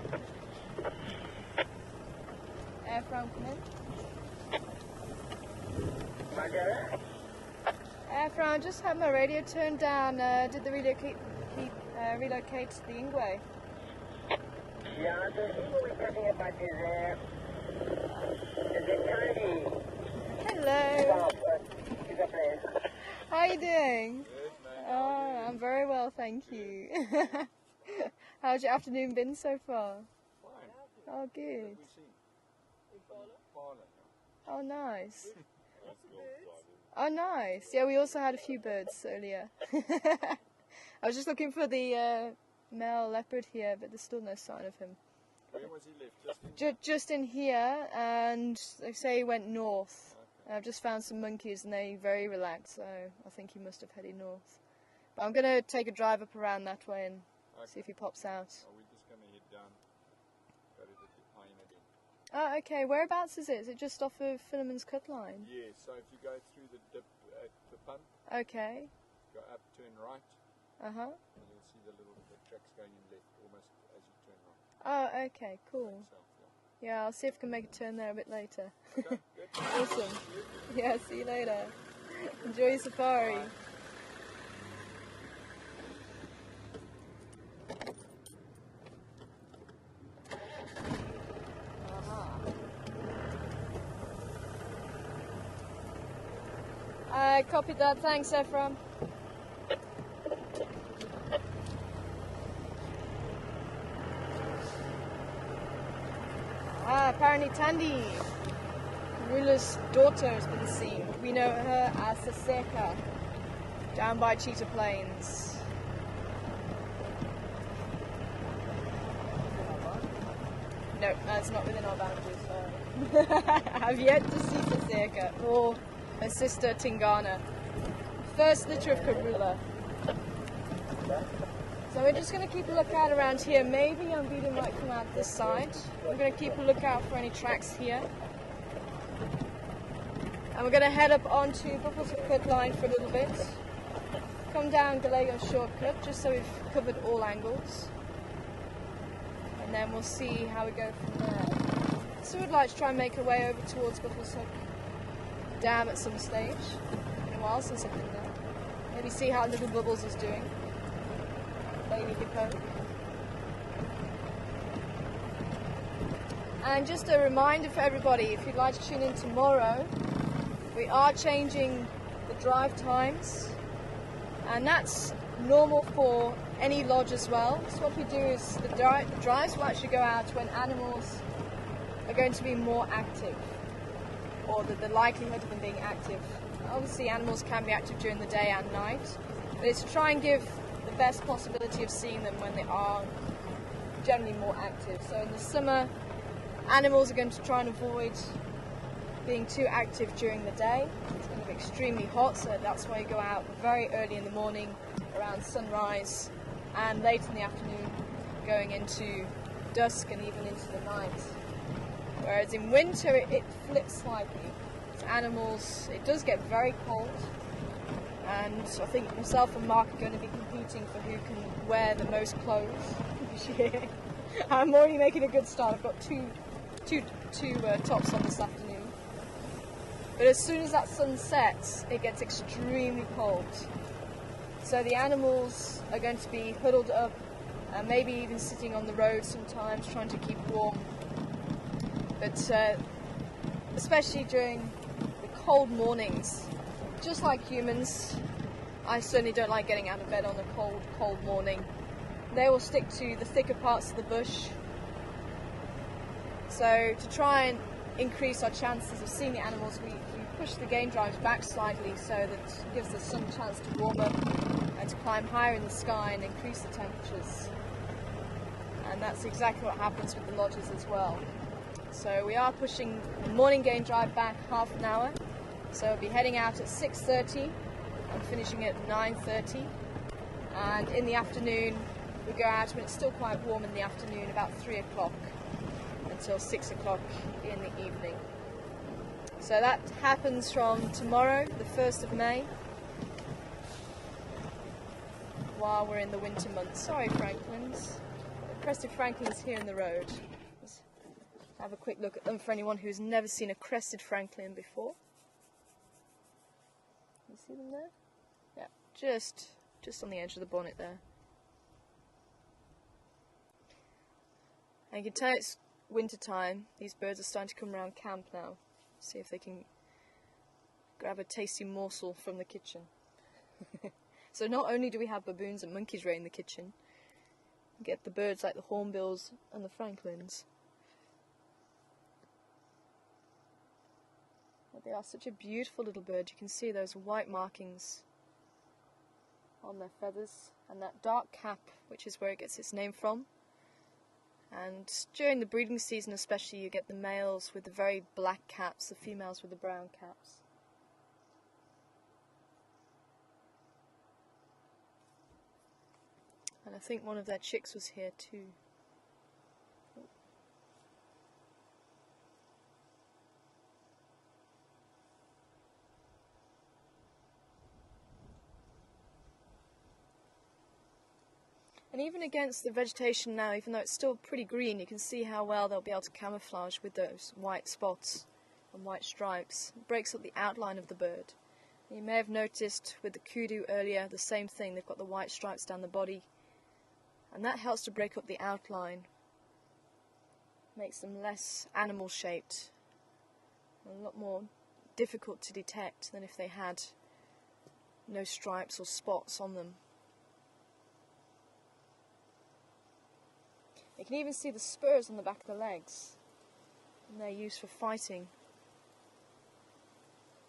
Air Franklin. Air Fran, just had my radio turned down. Did the relocate to the Ingwe? Yeah, the people we're talking about is tiny. Hello. Is a place. How are you doing? Oh, I'm very well, thank you. How's your afternoon been so far? Fine. Oh, good. Oh, nice. Oh, nice. Yeah, we also had a few birds earlier. I was just looking for the male leopard here, but there's still no sign of him. Where was he left? Just in here, and they say he went north. I've just found some monkeys, and they're very relaxed, so I think he must have headed north. But I'm going to take a drive up around that way and see if he pops out. Oh, we're just going to head down. Go to the Pine again. Oh, okay. Whereabouts is it? Is it just off of Finneman's Cut line? Yeah, so if you go through the dip at the pump, Okay. go up, turn right, Uh-huh. and you'll see the tracks going in left almost as you turn right. Oh, okay. Cool. So, Yeah, I'll see if I can make a turn there a bit later. yeah. Okay, good. Awesome. Yeah, see you later. Enjoy your safari. Bye. I copied that. Thanks, Ephraim. Apparently Tandy, ruler's daughter, has been seen. We know her as Saseka, down by Cheetah Plains. No, that's not within our boundaries. I've yet to see Saseka or her sister Tingana. First litter of Karula. So we're just going to keep a lookout around here. Maybe Umbido might come out this side. We're going to keep a lookout for any tracks here. And we're going to head up onto Buffalo's Cut line for a little bit. Come down Gallego shortcut, just so we've covered all angles. And then we'll see how we go from there. So we'd like to try and make our way over towards Buffalo's Hook Dam at some stage. It's been a while since I've been there. Maybe see how Little Bubbles is doing. Baby hippo. And just a reminder for everybody, if you'd like to tune in tomorrow, we are changing the drive times, and that's normal for any lodge as well. So what we do is the drives will actually go out when animals are going to be more active, or the likelihood of them being active. Obviously animals can be active during the day and night, but it's to try and give the best possibility of seeing them when they are generally more active. So in the summer, animals are going to try and avoid being too active during the day. It's going to be extremely hot, so that's why you go out very early in the morning, around sunrise, and late in the afternoon, going into dusk and even into the night. Whereas in winter, it flips slightly. So animals, it does get very cold, and I think myself and Mark are going to be competing for who can wear the most clothes this year. I'm already making a good start. I've got two tops on this afternoon. But as soon as that sun sets, it gets extremely cold. So the animals are going to be huddled up, and maybe even sitting on the road sometimes, trying to keep warm. But especially during the cold mornings, just like humans, I certainly don't like getting out of bed on a cold morning. They will stick to the thicker parts of the bush. So to try and increase our chances of seeing the animals, we push the game drives back slightly, so that it gives the sun a chance to warm up and to climb higher in the sky and increase the temperatures. And that's exactly what happens with the lodges as well. So we are pushing the morning game drive back half an hour. So we'll be heading out at 6:30 and finishing at 9:30. And in the afternoon, we go out when it's still quite warm in the afternoon, about 3 o'clock, until 6 o'clock in the evening. So that happens from tomorrow, the 1st of May, while we're in the winter months. Sorry, Franklin's. Crested Franklin's here in the road. Have a quick look at them for anyone who's never seen a crested francolin before. You see them there? Yeah, just on the edge of the bonnet there. And you can tell it's winter time. These birds are starting to come around camp now. See if they can grab a tasty morsel from the kitchen. So not only do we have baboons and monkeys raid in the kitchen, you get the birds like the hornbills and the francolins. But they are such a beautiful little bird. You can see those white markings on their feathers and that dark cap, which is where it gets its name from. And during the breeding season especially, you get the males with the very black caps, the females with the brown caps. And I think one of their chicks was here too. And even against the vegetation now, even though it's still pretty green, you can see how well they'll be able to camouflage with those white spots and white stripes. It breaks up the outline of the bird. You may have noticed with the kudu earlier, the same thing. They've got the white stripes down the body, and that helps to break up the outline. Makes them less animal-shaped, and a lot more difficult to detect than if they had no stripes or spots on them. You can even see the spurs on the back of the legs, and they're used for fighting.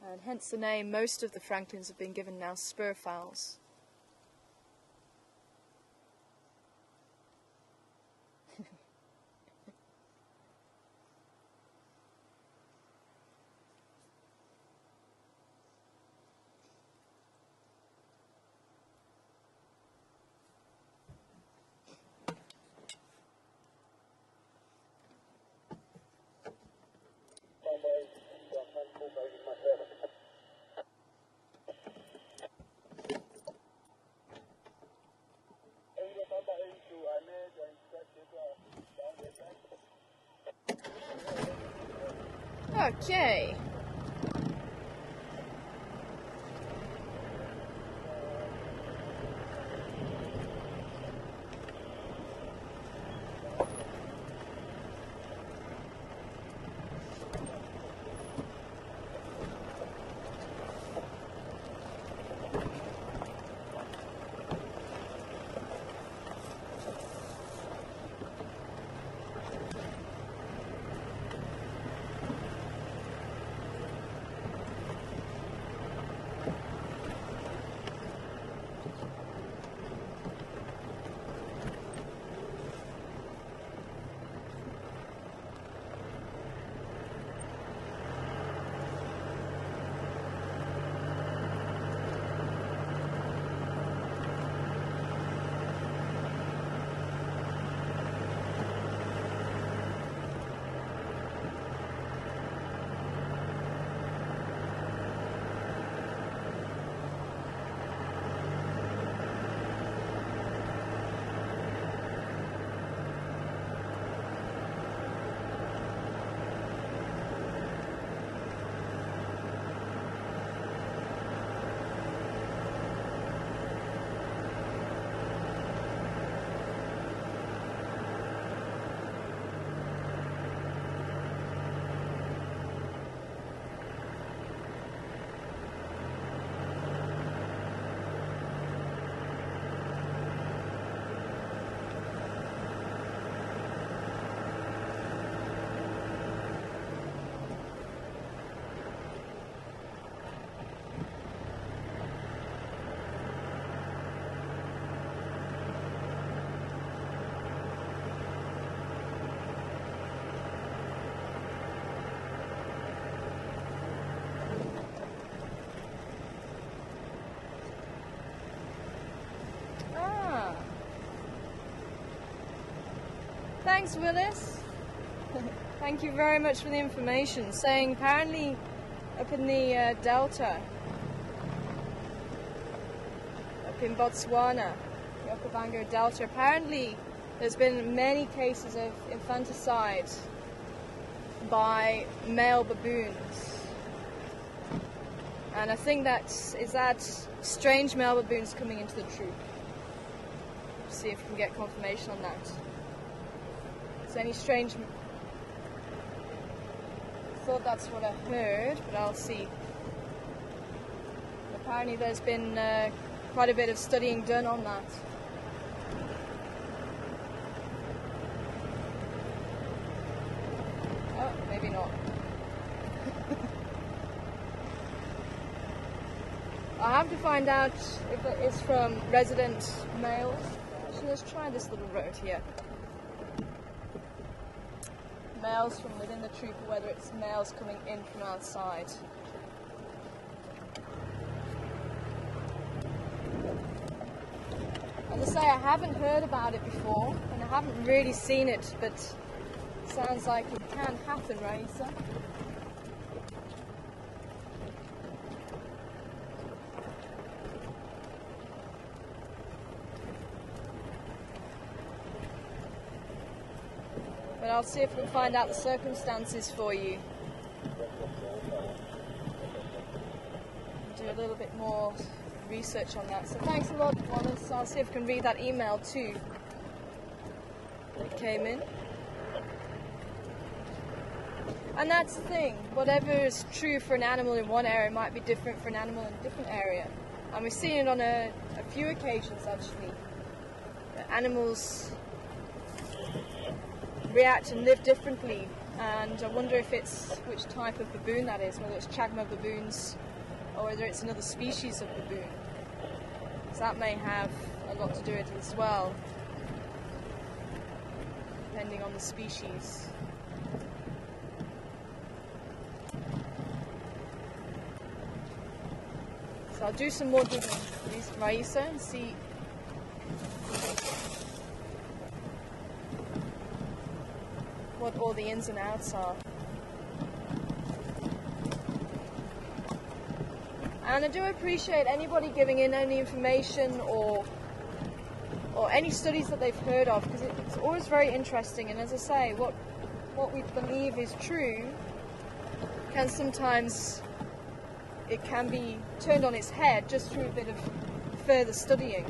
And hence the name most of the francolins have been given now, spur fowls. Okay. Thanks, Willis. Thank you very much for the information. Saying apparently up in the delta, up in Botswana, the Okavango Delta, apparently there's been many cases of infanticide by male baboons. And I think that strange male baboons coming into the troop. See if we can get confirmation on that. Is there any strange... I thought that's what I heard, but I'll see. Apparently there's been quite a bit of studying done on that. Oh, maybe not. I have to find out if it is from resident males. Actually, let's try this little road here. Males from within the troop, or whether it's males coming in from outside. As I say, I haven't heard about it before, and I haven't really seen it, but it sounds like it can happen, Raisa. But I'll see if we can find out the circumstances for you. Do a little bit more research on that. So thanks a lot, Wallace. I'll see if I can read that email too that came in. And that's the thing, whatever is true for an animal in one area might be different for an animal in a different area. And we've seen it on a few occasions actually. Animals react and live differently, and I wonder if it's which type of baboon that is, whether it's Chagma baboons or whether it's another species of baboon. So that may have a lot to do with it as well, depending on the species. So I'll do some more digging, Raisa, and see what all the ins and outs are. And I do appreciate anybody giving in any information or any studies that they've heard of, because it's always very interesting. And as I say, what we believe is true can sometimes, it can be turned on its head just through a bit of further studying.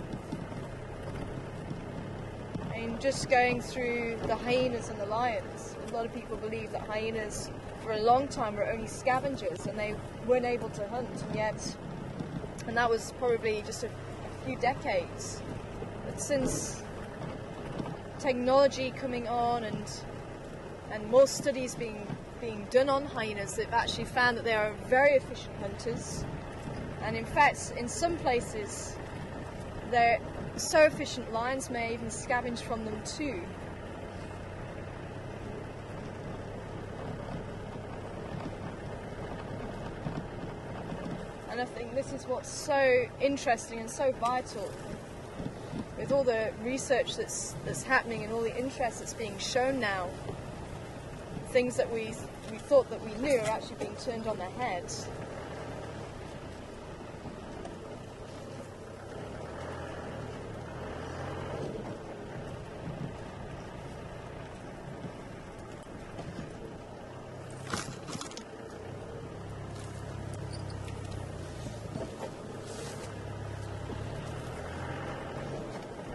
I mean, just going through the hyenas and the lions, a lot of people believe that hyenas for a long time were only scavengers and they weren't able to hunt, and that was probably just a few decades. But since technology coming on and more studies being done on hyenas, they've actually found that they are very efficient hunters, and in fact in some places they're so efficient lions may even scavenge from them too. And I think this is what's so interesting and so vital with all the research that's happening and all the interest that's being shown now. Things that we thought that we knew are actually being turned on their heads.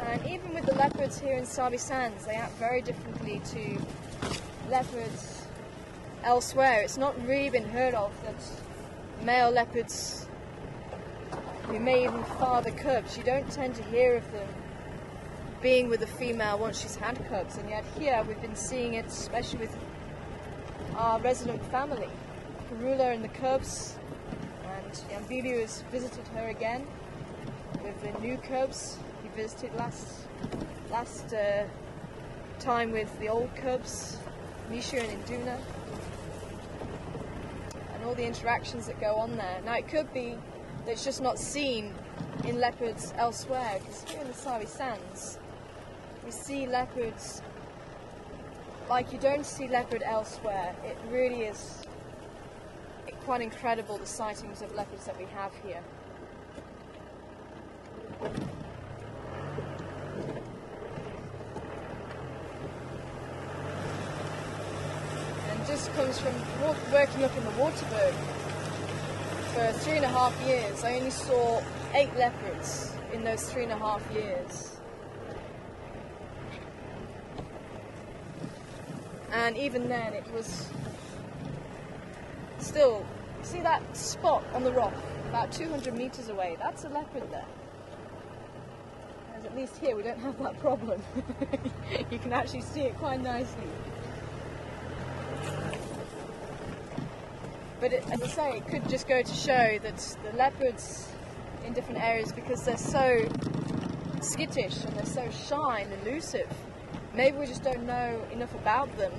And even with the leopards here in Sabi Sands, they act very differently to leopards elsewhere. It's not really been heard of that male leopards who may even father cubs, you don't tend to hear of them being with a female once she's had cubs, and yet here we've been seeing it, especially with our resident family, Karula and the cubs, and Yambilu has visited her again with the new cubs. He visited last time with the old cubs, Misha and Induna, and all the interactions that go on there. Now it could be that it's just not seen in leopards elsewhere, because here in the Sabi Sands we see leopards like you don't see leopard elsewhere. It really is quite incredible, the sightings of leopards that we have here. experience comes from working up in the Waterberg. For 3.5 years, I only saw 8 leopards in those 3.5 years. And even then, it was still, see that spot on the rock, about 200 meters away, that's a leopard there. Whereas at least here we don't have that problem. You can actually see it quite nicely. But as I say, it could just go to show that the leopards in different areas, because they're so skittish and they're so shy and elusive, maybe we just don't know enough about them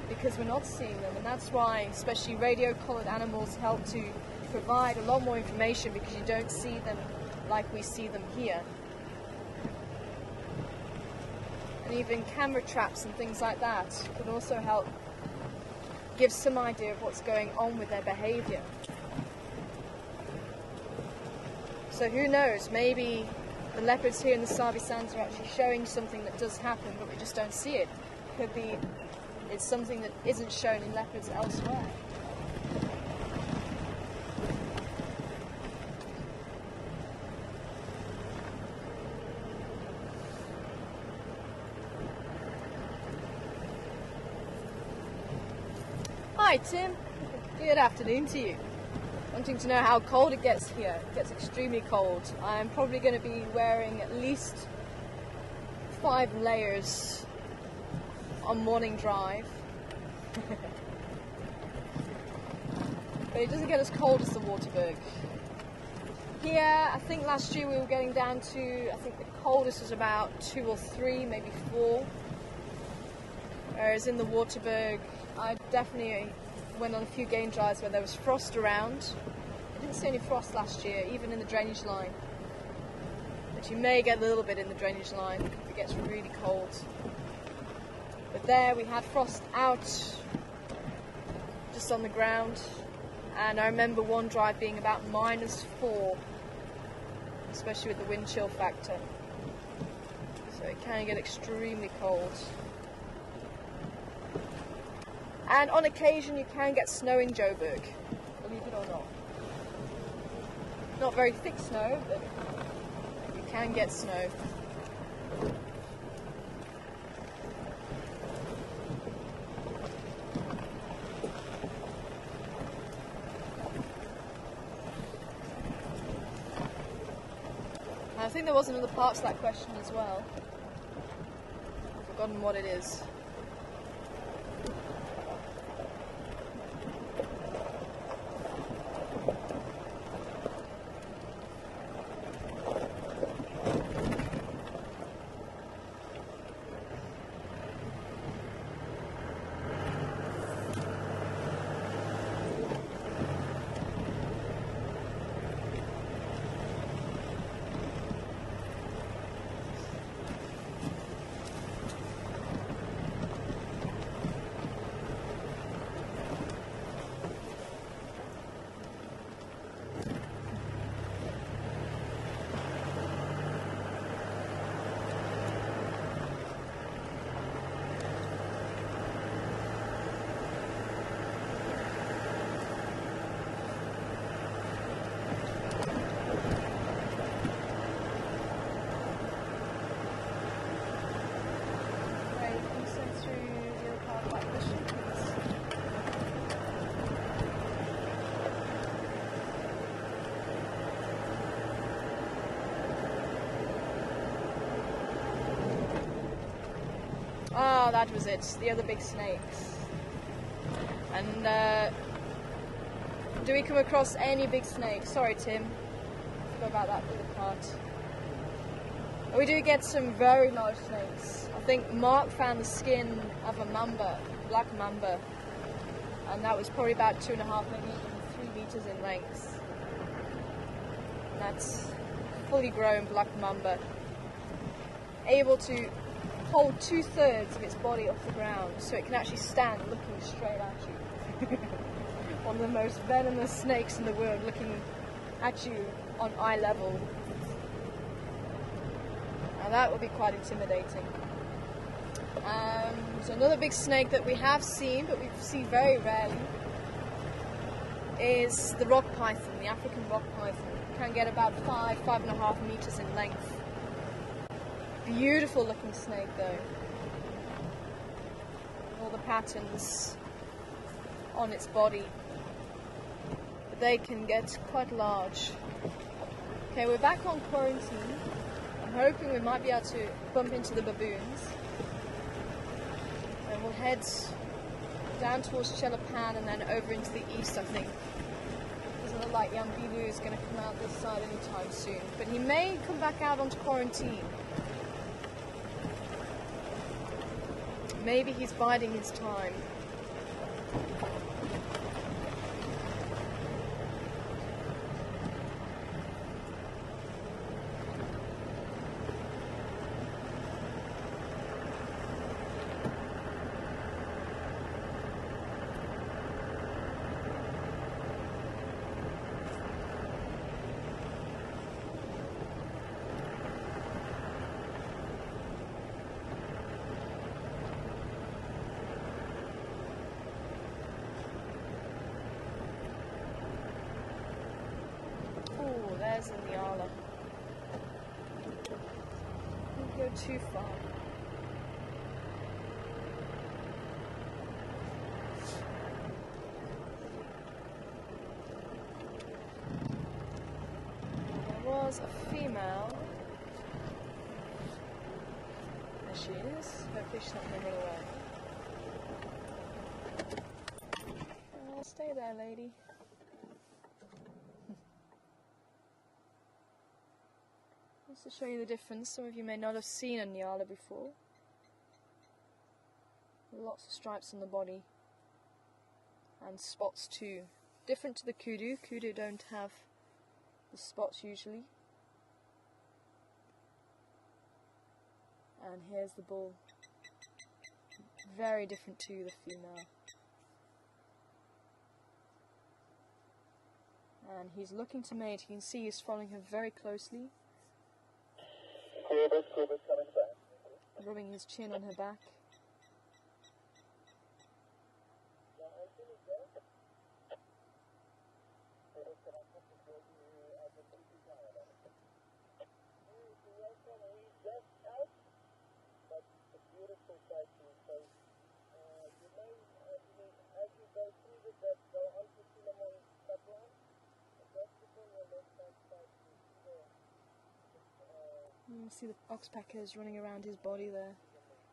because we're not seeing them, and that's why especially radio-collared animals help to provide a lot more information, because you don't see them like we see them here. And even camera traps and things like that could also help give some idea of what's going on with their behaviour. So who knows, maybe the leopards here in the Sabi Sands are actually showing something that does happen, but we just don't see it. Could be it's something that isn't shown in leopards elsewhere. Hi Tim, good afternoon to you. Wanting to know how cold it gets here. It gets extremely cold. I'm probably going to be wearing at least 5 layers on morning drive. But it doesn't get as cold as the Waterberg. Here, I think last year we were getting down to, I think the coldest was about 2 or 3, maybe 4. Whereas in the Waterberg, I definitely went on a few game drives where there was frost around. I didn't see any frost last year, even in the drainage line. But you may get a little bit in the drainage line if it gets really cold. But there we had frost out, just on the ground. And I remember one drive being about -4, especially with the wind chill factor. So it can get extremely cold. And on occasion you can get snow in Joburg, believe it or not. Not very thick snow, but you can get snow. I think there was another part to that question as well. I've forgotten what it is. Oh, that was it, the other big snakes. And do we come across any big snakes? Sorry Tim, I forgot about that little part. We do get some very large snakes. I think Mark found the skin of a mamba, black mamba, and that was probably about 2.5, maybe even 3 meters in length. And that's fully grown black mamba, able to hold 2/3 of its body off the ground, so it can actually stand looking straight at you. One of the most venomous snakes in the world, looking at you on eye level. Now that would be quite intimidating. So another big snake that we have seen, but we see very rarely, is the rock python, the African rock python. It can get about 5.5 meters in length. Beautiful looking snake though. All the patterns on its body. But they can get quite large. Okay, we're back on quarantine. I'm hoping we might be able to bump into the baboons. And we'll head down towards Chelapan and then over into the east, I think. Doesn't look like Yambilu is going to come out this side anytime soon. But he may come back out onto quarantine. Maybe he's biding his time. There's a Nyala. Don't go too far. There was a female. There she is. Hopefully she's not going to run away. Oh, stay there, lady. Just to show you the difference, some of you may not have seen a Nyala before. Lots of stripes on the body and spots too. Different to the kudu. Kudu don't have the spots usually. And here's the bull. Very different to the female. And he's looking to mate. You can see he's following her very closely. Scuba's coming back. Rubbing his chin on her back. You see the oxpeckers running around his body there.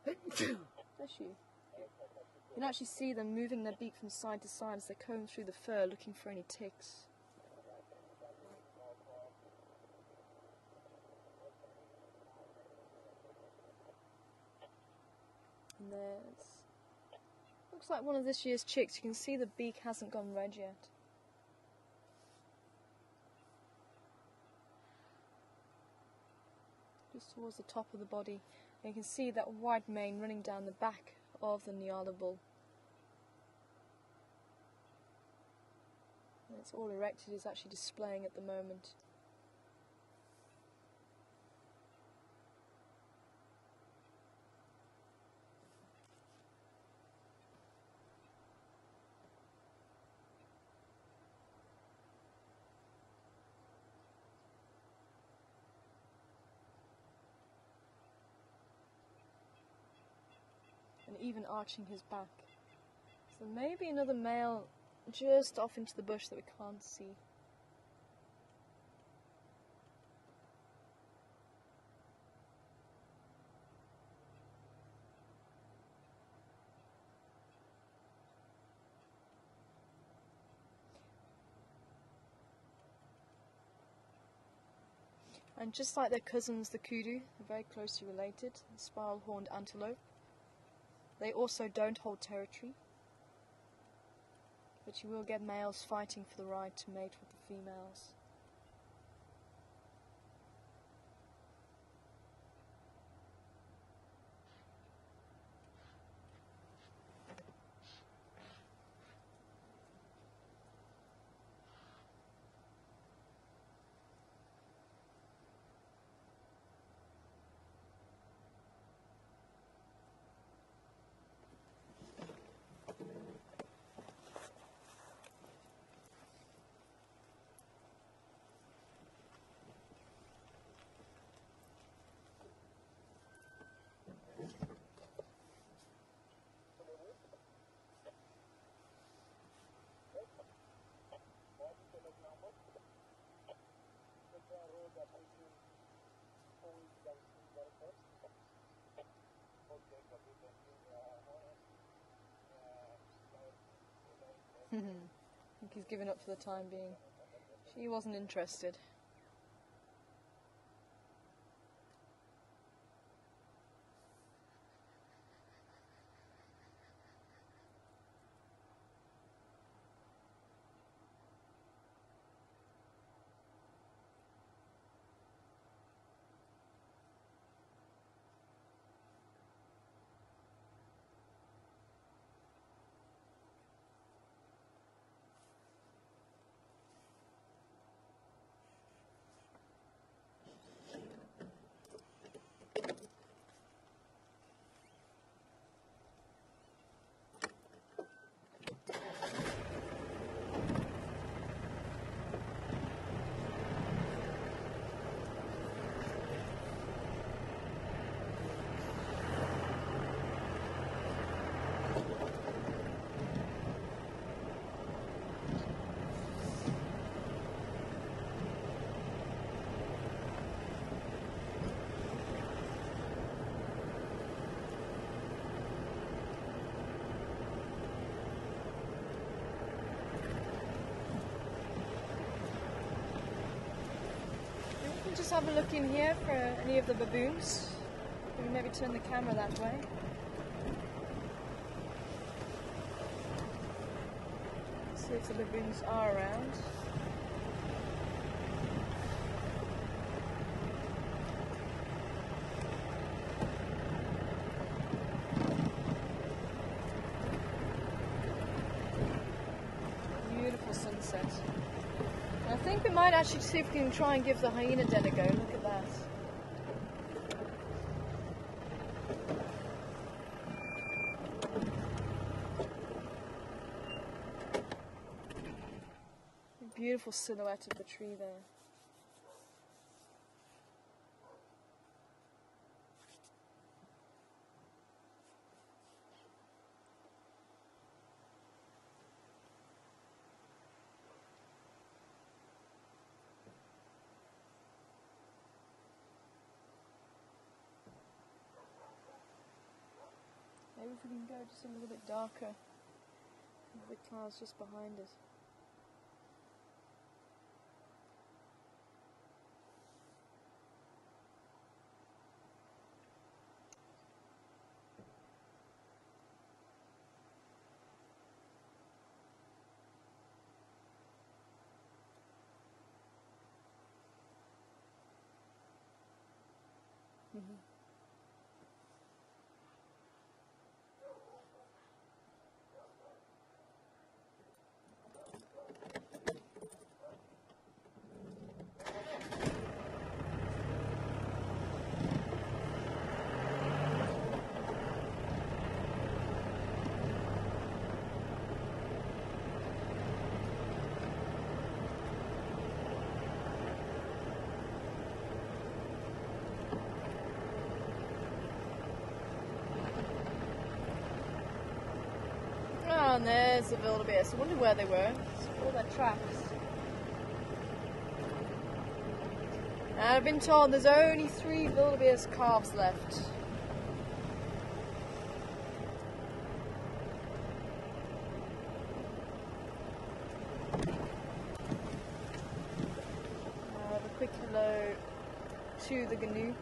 Bless you. You can actually see them moving their beak from side to side as they comb through the fur looking for any ticks. And there's... looks like one of this year's chicks. You can see the beak hasn't gone red yet. Just towards the top of the body. And you can see that white mane running down the back of the Nyala bull. And it's all erected, it's actually displaying at the moment. And even arching his back. So maybe another male just off into the bush that we can't see. And just like their cousins, the kudu, they're very closely related, the spiral-horned antelope. They also don't hold territory, but you will get males fighting for the right to mate with the females. think he's given up for the time being. She wasn't interested. Just have a look in here for any of the baboons. Maybe turn the camera that way. See if the baboons are around. Beautiful sunset. I think we might actually see if we can try and give the hyena den a go. Look at that. A beautiful silhouette of the tree there. Maybe if we can go just a little bit darker, the clouds just behind us. Oh, and there's the wildebeest. I wonder where they were. All their tracks. And I've been told there's only 3 wildebeest calves left. Have a quick hello to the gnu.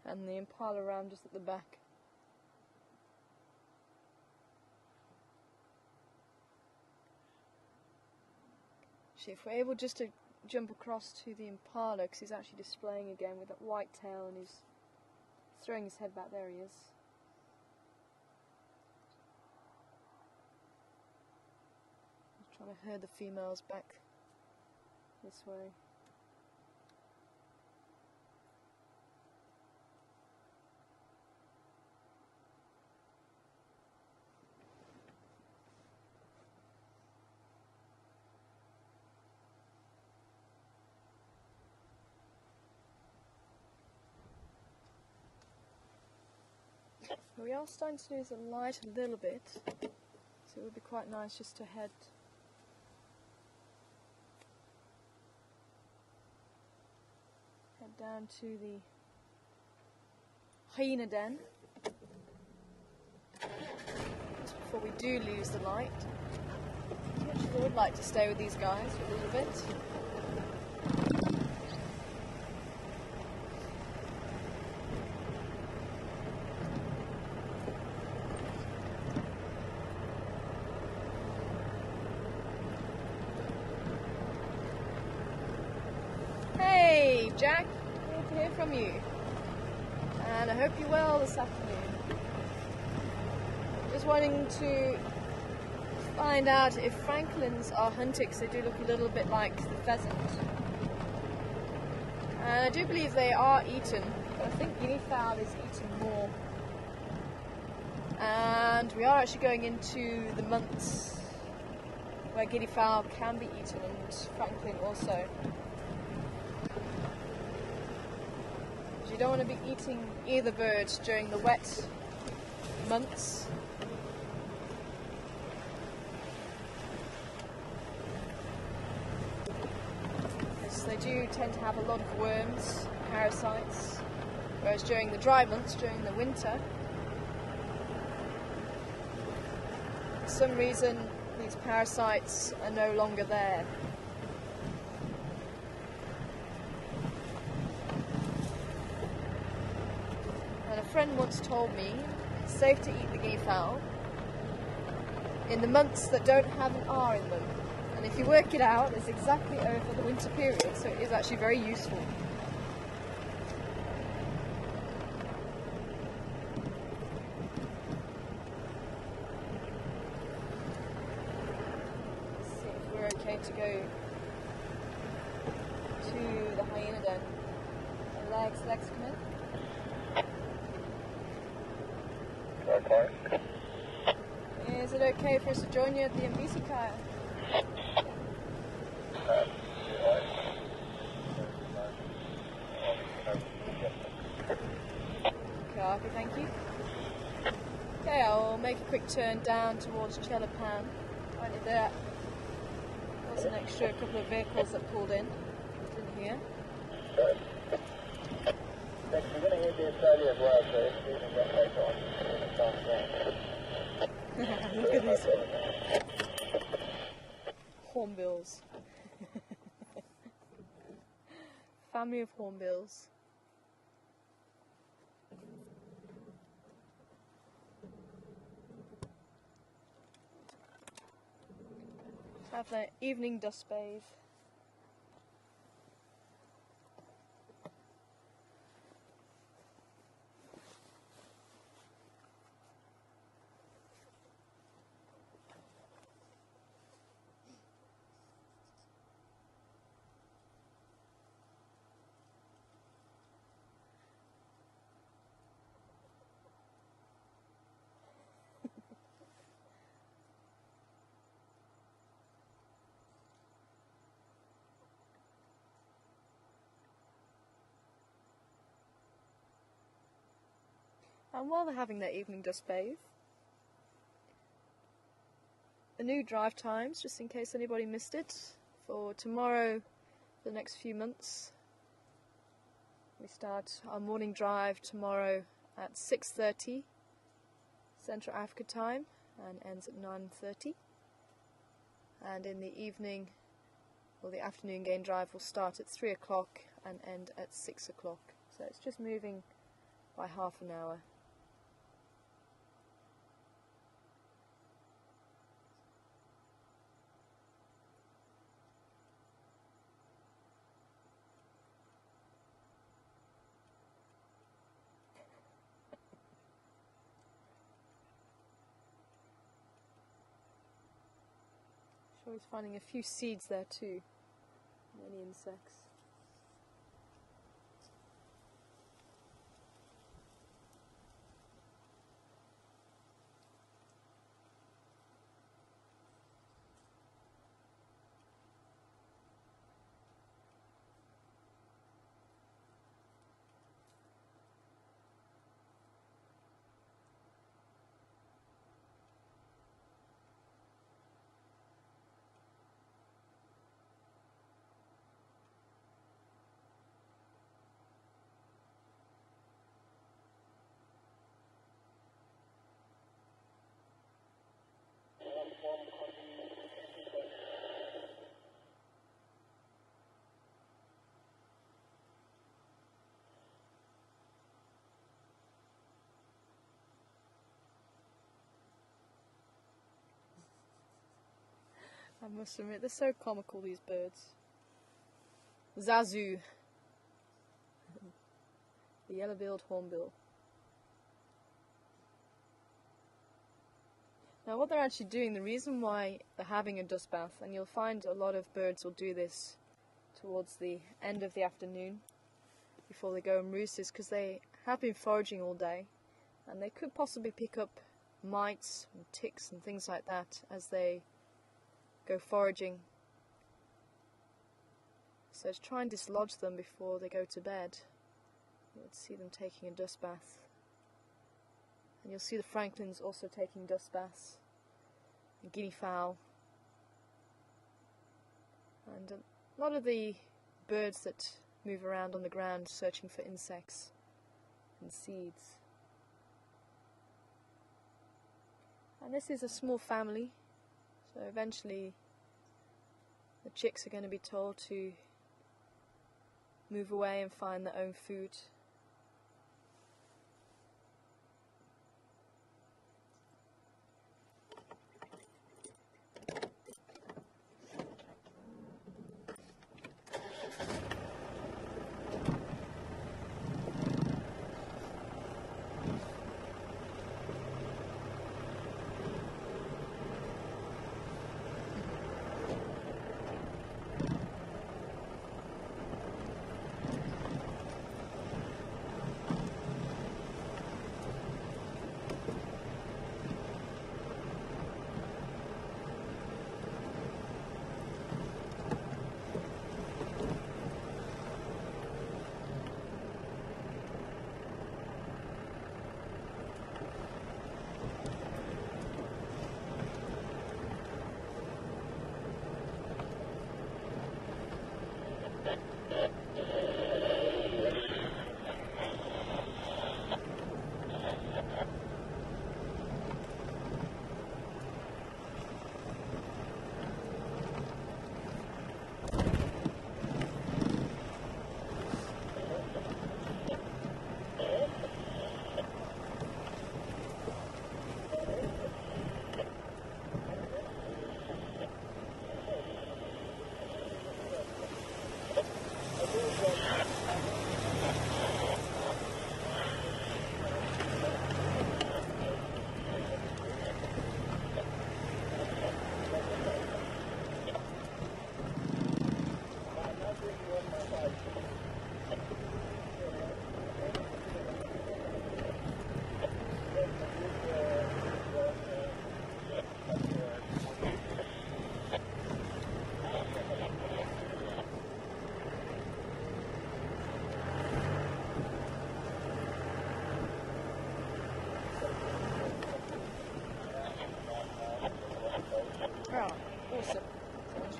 And the impala ram just at the back. Actually, if we're able just to jump across to the impala, because he's actually displaying again with that white tail and he's throwing his head back. There he is. He's trying to herd the females back this way. We are starting to lose the light a little bit, so it would be quite nice just to head down to the hyena den. Just before we do lose the light. Actually, I would like to stay with these guys for a little bit. Hey, Jack, good to hear from you. And I hope you're well this afternoon. Just wanting to find out if francolins are hunted, because they do look a little bit like the pheasant. And I do believe they are eaten, but I think guinea fowl is eaten more. And we are actually going into the months where guinea fowl can be eaten, and francolin also. You don't want to be eating either bird during the wet months. Because they do tend to have a lot of worms, parasites, whereas during the dry months, during the winter, for some reason these parasites are no longer there. And a friend once told me it's safe to eat the guinea fowl in the months that don't have an R in them. And if you work it out, it's exactly over the winter period, so it is actually very useful. Let's see if we're okay to go to the hyena den. Legs come in. Okay. Is it okay for us to join you at the Mbisi Kaya? Copy, thank you. Okay, I'll make a quick turn down towards Chelapan. Right there. There's an extra couple of vehicles that pulled in here. We're going to hit the Australia as well, so if you can get back on. Look at these hornbills. Family of hornbills. Have their evening dust bathe. And while they're having their evening dust bathe, the new drive times, just in case anybody missed it, for tomorrow, for the next few months. We start our morning drive tomorrow at 6:30 Central Africa time and ends at 9:30. And in the evening, or the afternoon gain drive will start at 3 o'clock and end at 6 o'clock. So it's just moving by half an hour. Sure, he's finding a few seeds there too. Many insects. I must admit, they're so comical, these birds. Zazu. The yellow-billed hornbill. Now what they're actually doing, the reason why they're having a dust bath, and you'll find a lot of birds will do this towards the end of the afternoon before they go and roost, is because they have been foraging all day and they could possibly pick up mites and ticks and things like that as they go foraging. So to try and dislodge them before they go to bed, you'll see them taking a dust bath. And you'll see the francolins also taking dust baths, and guinea fowl. And a lot of the birds that move around on the ground searching for insects and seeds. And this is a small family, so eventually the chicks are going to be told to move away and find their own food.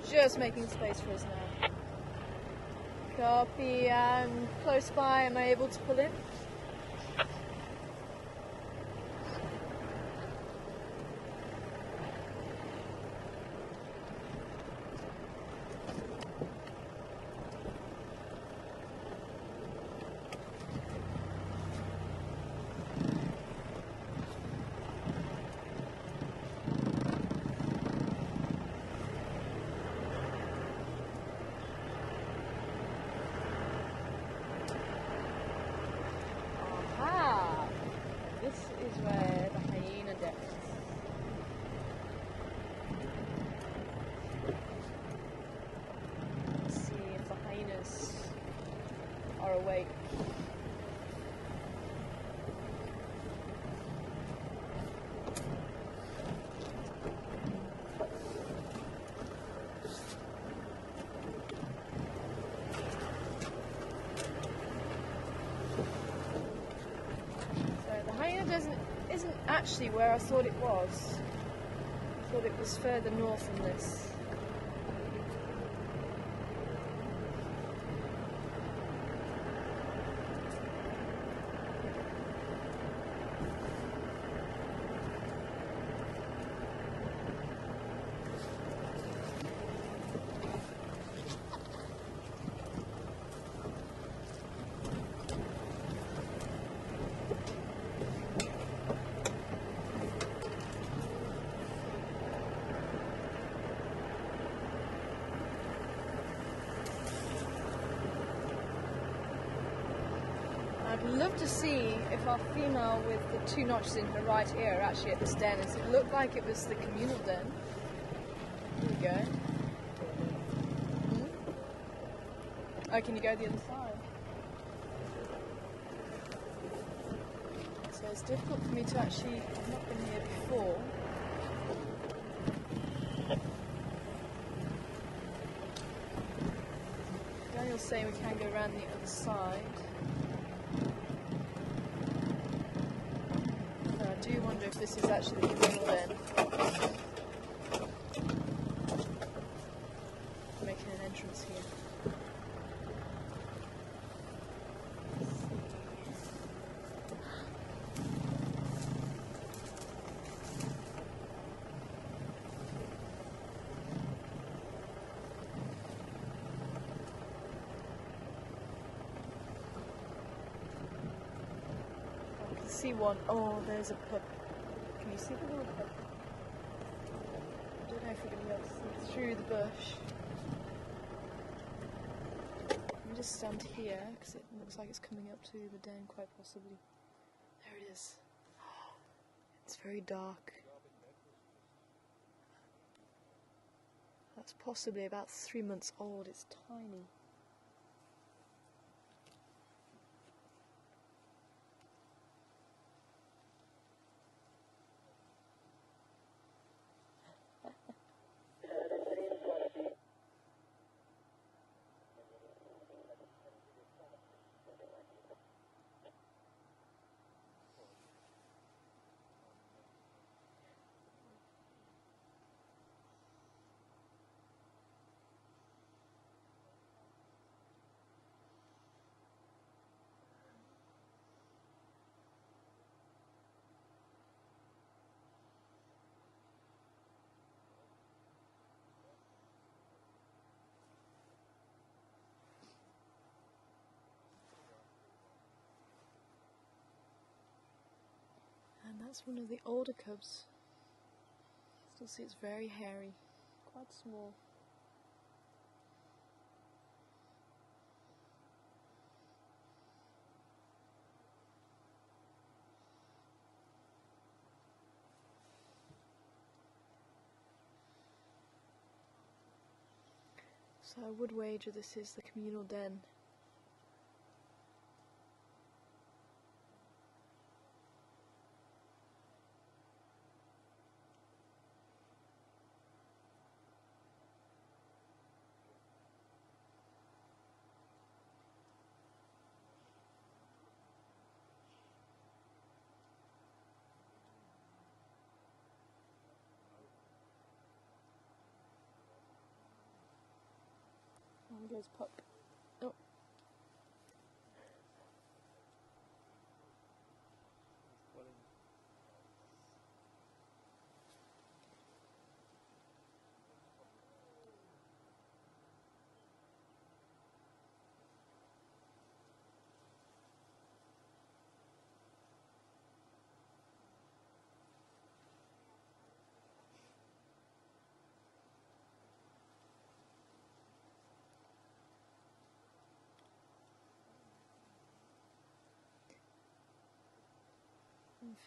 Just making space for us now. Copy, I'm close by. Am I able to pull in? This is where the hyena den is. Let's see if the hyenas are awake. Isn't actually where I thought it was. I thought it was further north than this. I'd love to see if our female with the 2 notches in her right ear are actually at this den, as it looked like it was the communal den. Here we go. Oh, can you go the other side? So it's difficult for me to actually, I've not been here before. Daniel's saying we can go around the other side. But I do wonder if this is actually the communal den. Making an entrance here. See one. Oh, there's a pup. Can you see the little pup? I don't know if we're going to be able to see through the bush. Let me just stand here because it looks like it's coming up to the den quite possibly. There it is. It's very dark. That's possibly about 3 months old. It's tiny. And that's one of the older cubs. Still see it's very hairy, quite small. So I would wager this is the communal den. There goes Pup. Oh.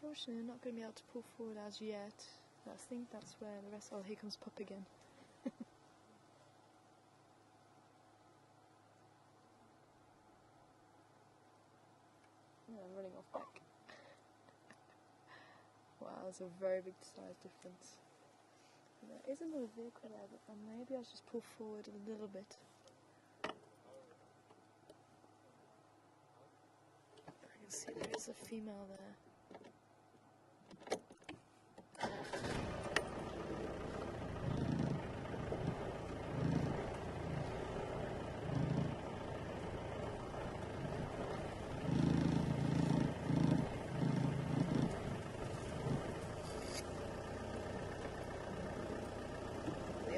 Unfortunately, I'm not going to be able to pull forward as yet. I think that's where the rest. Oh, here comes Pup again. Yeah, I'm running off back. Wow, there's a very big size difference. And there is another vehicle there, but maybe I'll just pull forward a little bit. I can see there is a female there.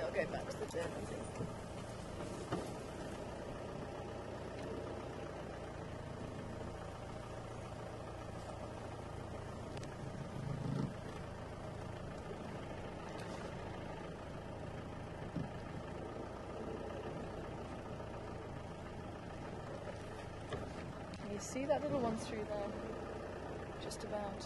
I'll go back to the den, I think. you see that little one through there? Just about.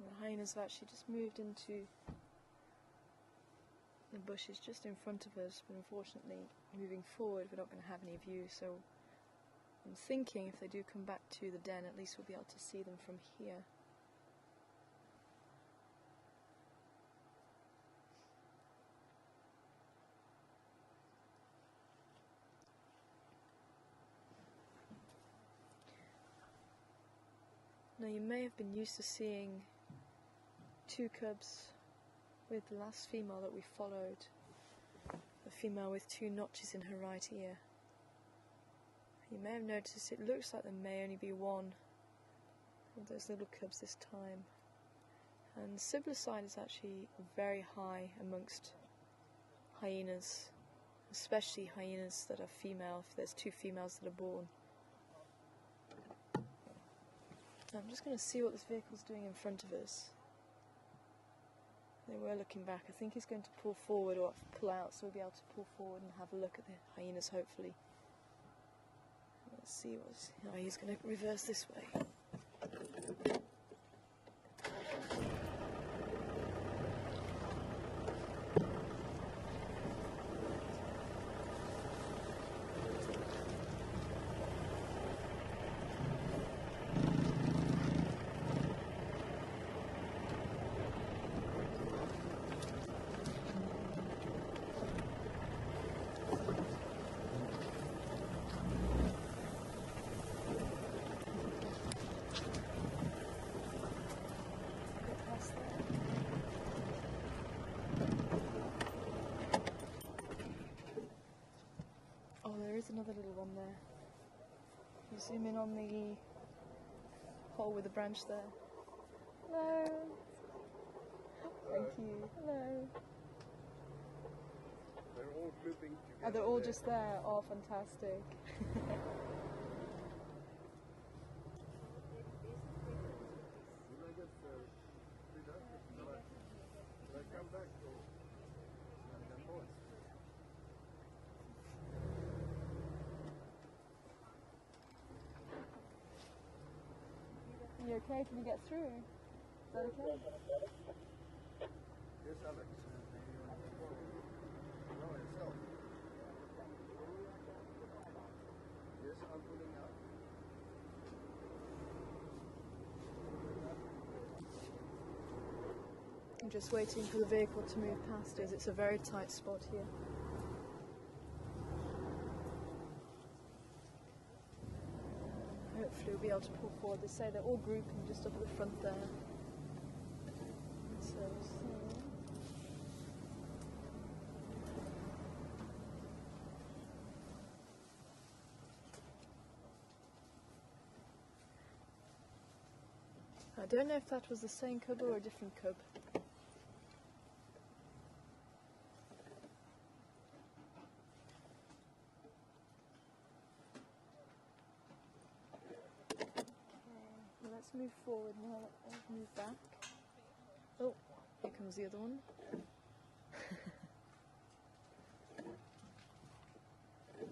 The hyenas have actually just moved into the bushes just in front of us, but unfortunately moving forward we're not going to have any view, so I'm thinking if they do come back to the den, at least we'll be able to see them from here. Now you may have been used to seeing two cubs with the last female that we followed, a female with two notches in her right ear. You may have noticed it looks like there may only be one of those little cubs this time. And siblicide is actually very high amongst hyenas, especially hyenas that are female, if there's two females that are born. I'm just going to see what this vehicle's doing in front of us. They were looking back. I think he's going to pull forward or pull out, so we'll be able to pull forward and have a look at the hyenas, hopefully. Let's see what's... Oh, he's going to reverse this way. There is another little one there. You zoom in on the hole with the branch there. Hello. Thank you. Hello. They're all grouping together. Oh, they're all just there. Oh, fantastic. Will I come back or You okay? Can you get through? Is that okay? Yes, Alex. No, yourself. Yes, I'm pulling out. I'm just waiting for the vehicle to move past us. It's a very tight spot here. Hopefully we'll be able to pull forward. They say they're all grouping just up at the front there. So, I don't know if that was the same cub or a different cub. Let's move forward now. Let's move back. Oh, here comes the other one.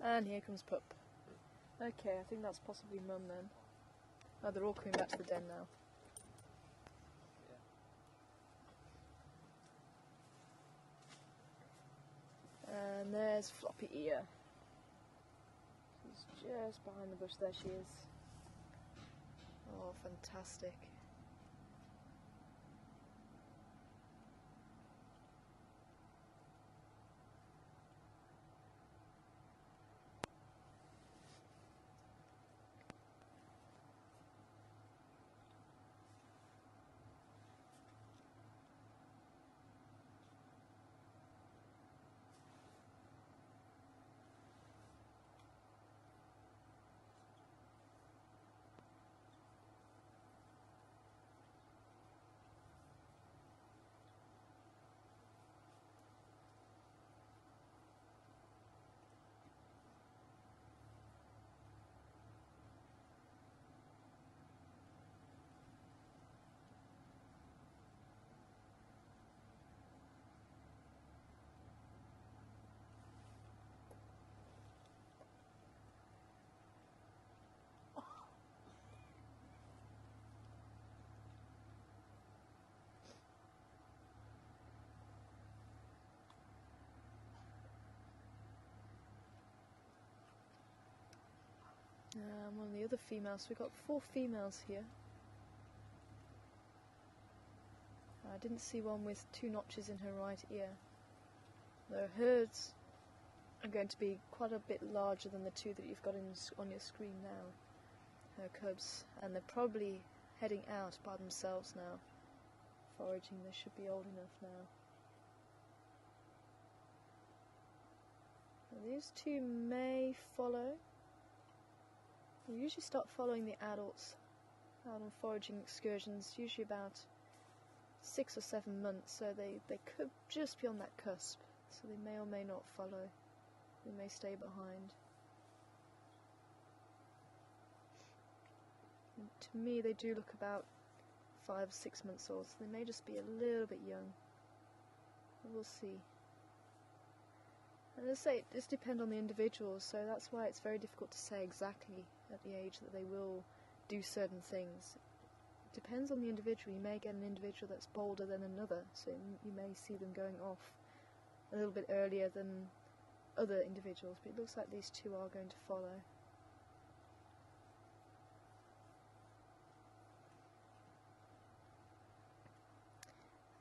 And here comes Pup. Okay, I think that's possibly Mum then. Oh, they're all coming back to the den now. And there's Floppy Ear. She's just behind the bush. There she is. Oh, fantastic. One of the other females. We've got 4 females here. I didn't see one with 2 notches in her right ear. The herds are going to be quite a bit larger than the 2 that you've got on your screen now. Her cubs, and they're probably heading out by themselves now. Foraging, they should be old enough now. Now these 2 may follow. They usually start following the adults out on foraging excursions, usually about 6 or 7 months, so they could just be on that cusp, so they may or may not follow, they may stay behind. And to me they do look about 5 or 6 months old, so they may just be a little bit young. We'll see. And as I say, it does depend on the individuals, so that's why it's very difficult to say exactly at the age that they will do certain things. Depends on the individual. You may get an individual that's bolder than another, so you may see them going off a little bit earlier than other individuals, but it looks like these 2 are going to follow.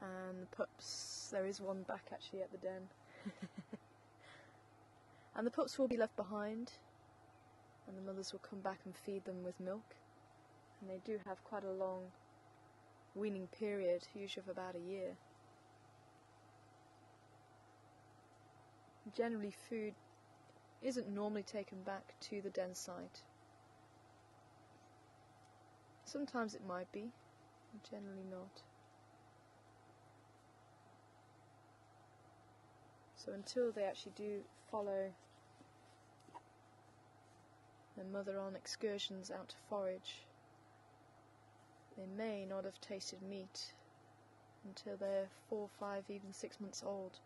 And the pups, there is one back actually at the den. And the pups will be left behind, and the mothers will come back and feed them with milk. And they do have quite a long weaning period, usually of about a year. Generally food isn't normally taken back to the den site. Sometimes it might be, generally not. So until they actually do follow their mother on excursions out to forage, they may not have tasted meat until they're 4, 5, even 6 months old.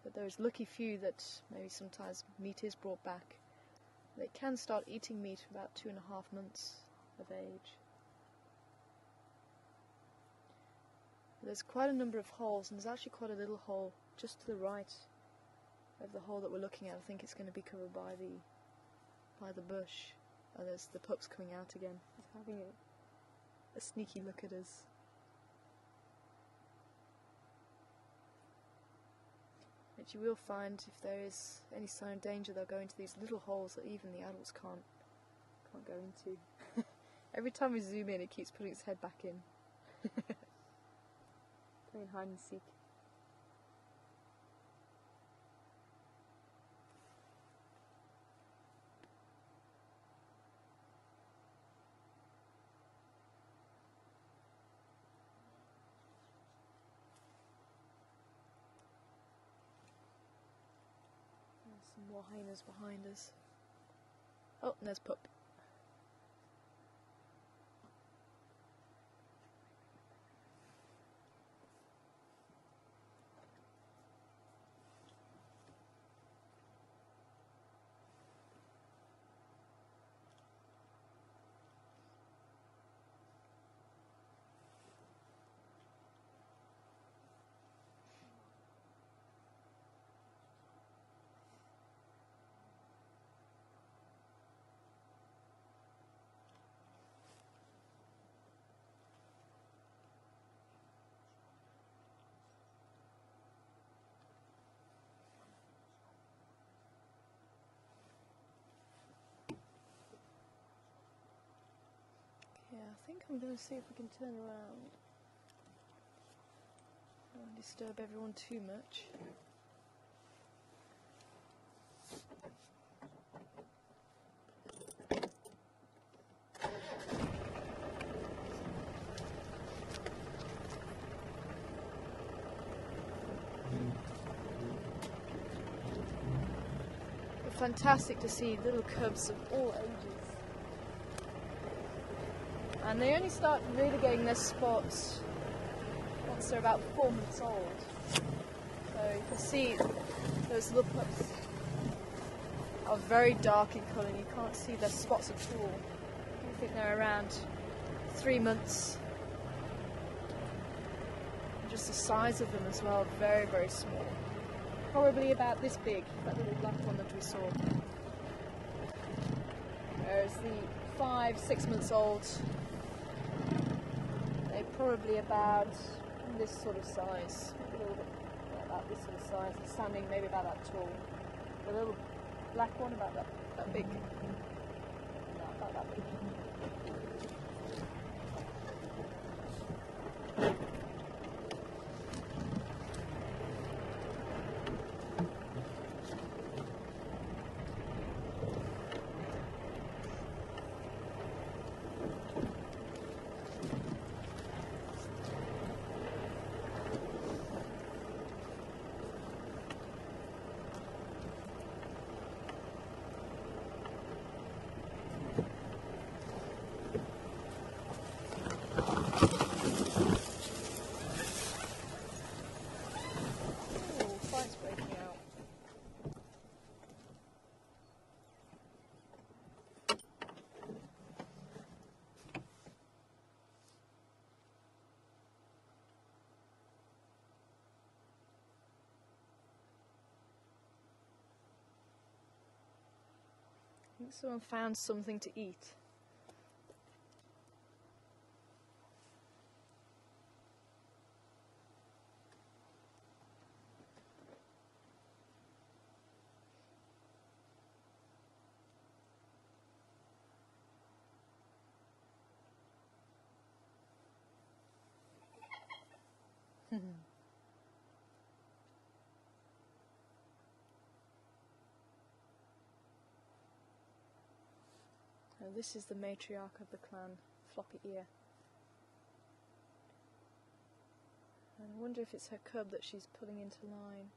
But there's lucky few that maybe sometimes meat is brought back. They can start eating meat about 2.5 months of age. There's quite a number of holes, and there's actually quite a little hole just to the right of the hole that we're looking at. I think it's going to be covered by the bush. Oh, there's the pups coming out again. It's having a sneaky look at us. But you will find if there is any sign of danger, they'll go into these little holes that even the adults can't go into. Every time we zoom in, it keeps putting its head back in. Playing hide and seek. Some more hyenas behind us. Oh, and there's pup. Yeah, I think I'm going to see if we can turn around. I don't disturb everyone too much. It's fantastic to see little cubs of all ages. And they only start really getting their spots once they're about 4 months old. So you can see those little pups are very dark in colour, and you can't see their spots at all. I think they're around 3 months. And just the size of them as well, very, very small. Probably about this big, that little black one that we saw. Whereas the 5-6 months old, they're probably about this sort of size, maybe a little bit like that, this sort of size, and standing maybe about that tall. The little black one about that big. No, about that big. I think someone found something to eat. Now this is the matriarch of the clan, Floppy Ear. And I wonder if it's her cub that she's pulling into line.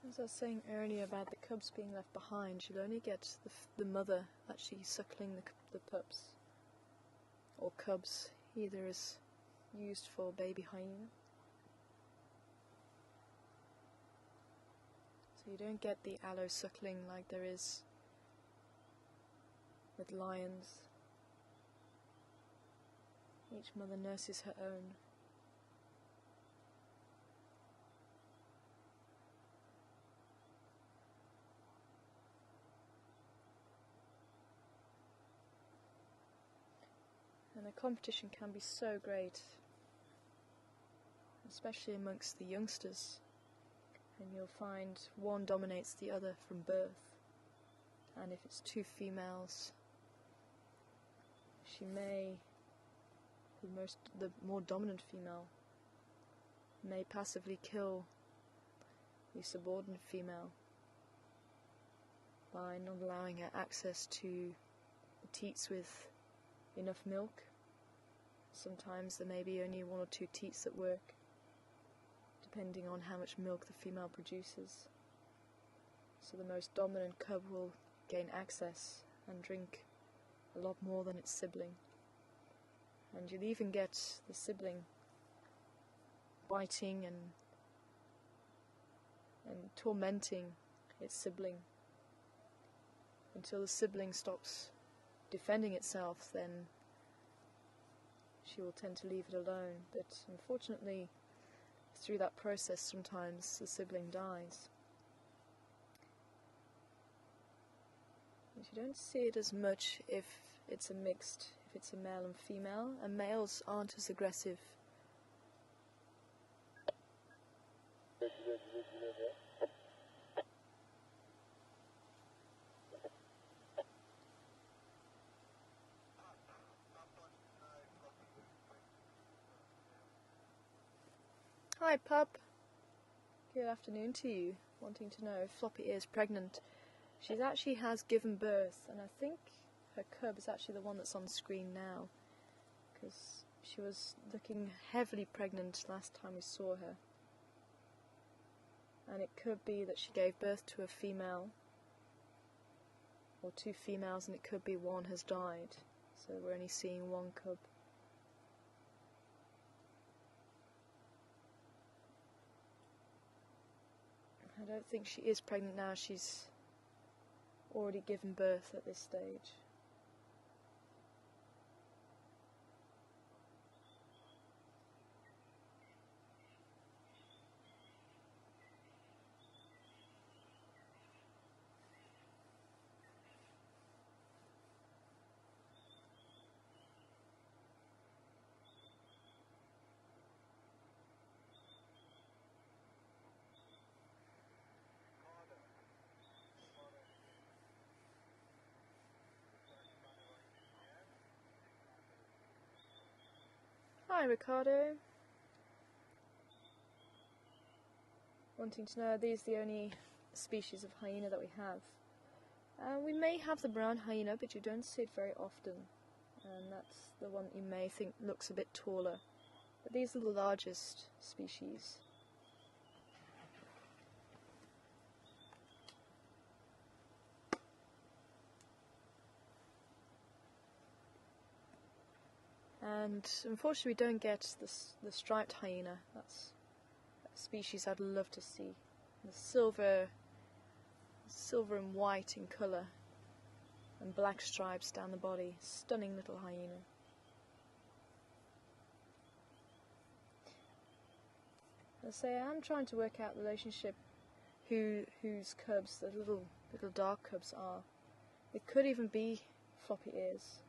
As I was saying earlier about the cubs being left behind, you'll only get the mother actually suckling the pups, or cubs. Either is used for baby hyena. So you don't get the allo suckling like there is with lions. Each mother nurses her own. And the competition can be so great, especially amongst the youngsters. And you'll find one dominates the other from birth. And if it's two females, she may, the more dominant female, may passively kill the subordinate female by not allowing her access to the teats with enough milk. Sometimes there may be only one or two teats that work, depending on how much milk the female produces. So the most dominant cub will gain access and drink a lot more than its sibling. And you'll even get the sibling biting and tormenting its sibling until the sibling stops defending itself. Then she will tend to leave it alone, but unfortunately through that process sometimes the sibling dies. And you don't see it as much if it's a mixed, if it's a male and female, and males aren't as aggressive. Hi pup, good afternoon to you. Wanting to know if Floppy is pregnant. She actually has given birth, and I think her cub is actually the one that's on screen now, because she was looking heavily pregnant last time we saw her. And it could be that she gave birth to a female, or two females, and it could be one has died, so we're only seeing one cub. I don't think she is pregnant now, she's already given birth at this stage. Hi Ricardo. Wanting to know, are these the only species of hyena that we have? We may have the brown hyena, but you don't see it very often. And that's the one that you may think looks a bit taller. But these are the largest species. And unfortunately we don't get the striped hyena. That's a species I'd love to see. The silver and white in colour, and black stripes down the body. Stunning little hyena. I say I'm trying to work out the relationship whose cubs the little dark cubs are. It could even be Floppy Ears.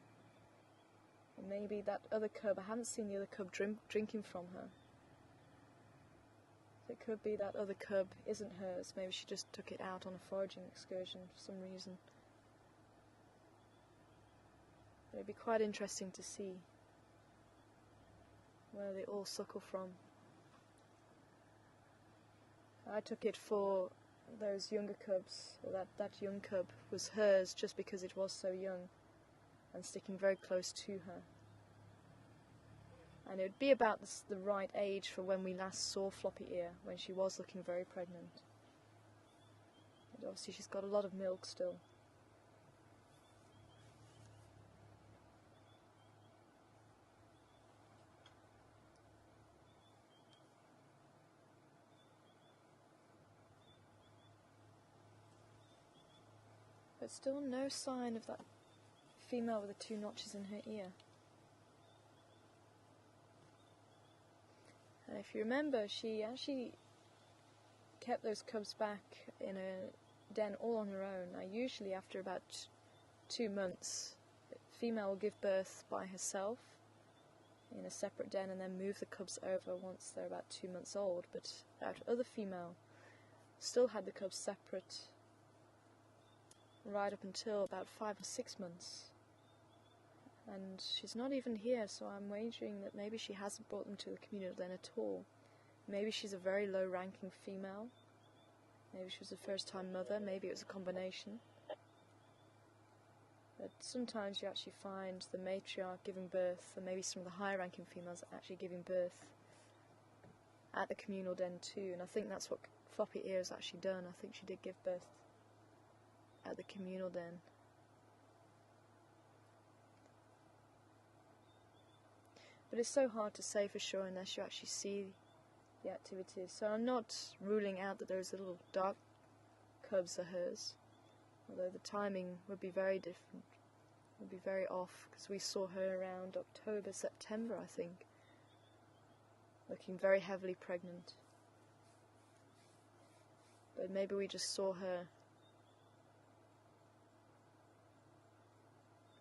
Or maybe that other cub, I haven't seen the other cub drinking from her. So it could be that other cub isn't hers, maybe she just took it out on a foraging excursion for some reason. It'd be quite interesting to see where they all suckle from. I took it for those younger cubs, or that young cub was hers just because it was so young and sticking very close to her. And it would be about the right age for when we last saw Floppy Ear, when she was looking very pregnant. But obviously she's got a lot of milk still. But still no sign of that female with the 2 notches in her ear. And if you remember, she actually kept those cubs back in a den all on her own. Now usually after about 2 months, the female will give birth by herself in a separate den and then move the cubs over once they're about 2 months old. But that other female still had the cubs separate right up until about 5 or 6 months. And she's not even here, so I'm wagering that maybe she hasn't brought them to the communal den at all. Maybe she's a very low-ranking female. Maybe she was a first-time mother. Maybe it was a combination. But sometimes you actually find the matriarch giving birth, and maybe some of the higher-ranking females actually giving birth at the communal den too. And I think that's what Floppy Ear has actually done. I think she did give birth at the communal den. But it's so hard to say for sure unless you actually see the activities. So I'm not ruling out that those little dark cubs are hers, although the timing would be very different, would be very off, because we saw her around October, September I think, looking very heavily pregnant. But maybe we just saw her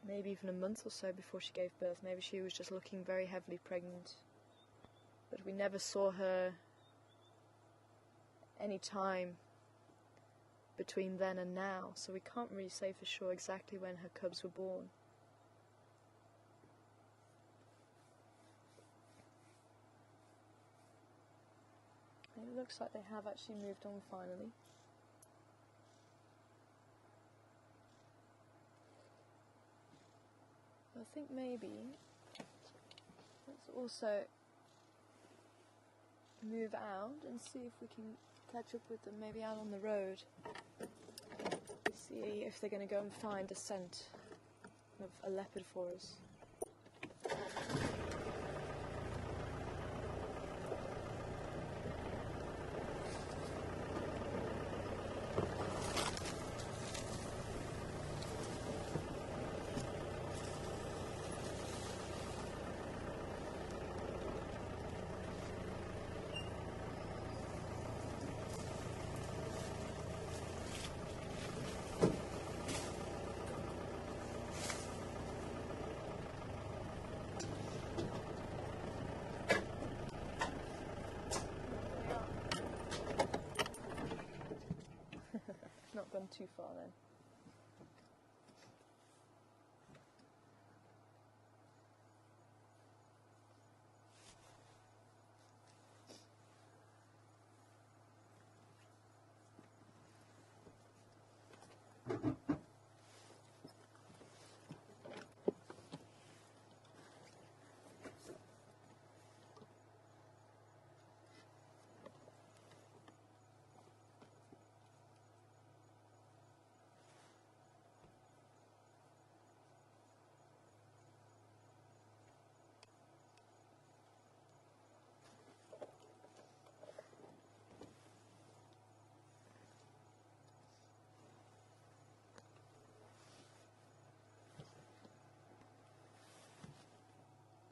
maybe even a month or so before she gave birth. Maybe she was just looking very heavily pregnant. But we never saw her any time between then and now, so we can't really say for sure exactly when her cubs were born. And it looks like they have actually moved on finally. I think maybe let's also move out and see if we can catch up with them, maybe out on the road. See if they're going to go and find a scent of a leopard for us. Not gone too far then.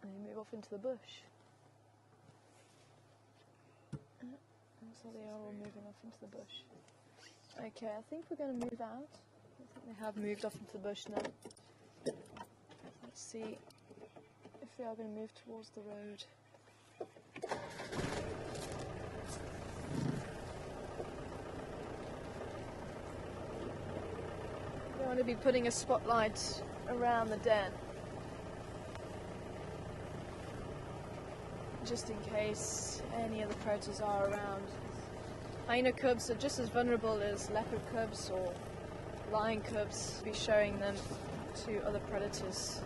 And you move off into the bush. So they are all moving off into the bush. Okay, I think we're going to move out. I think they have moved off into the bush now. Let's see if they are going to move towards the road. We want to be putting a spotlight around the den, just in case any of the predators are around. Hyena cubs are just as vulnerable as leopard cubs or lion cubs. Be showing them to other predators.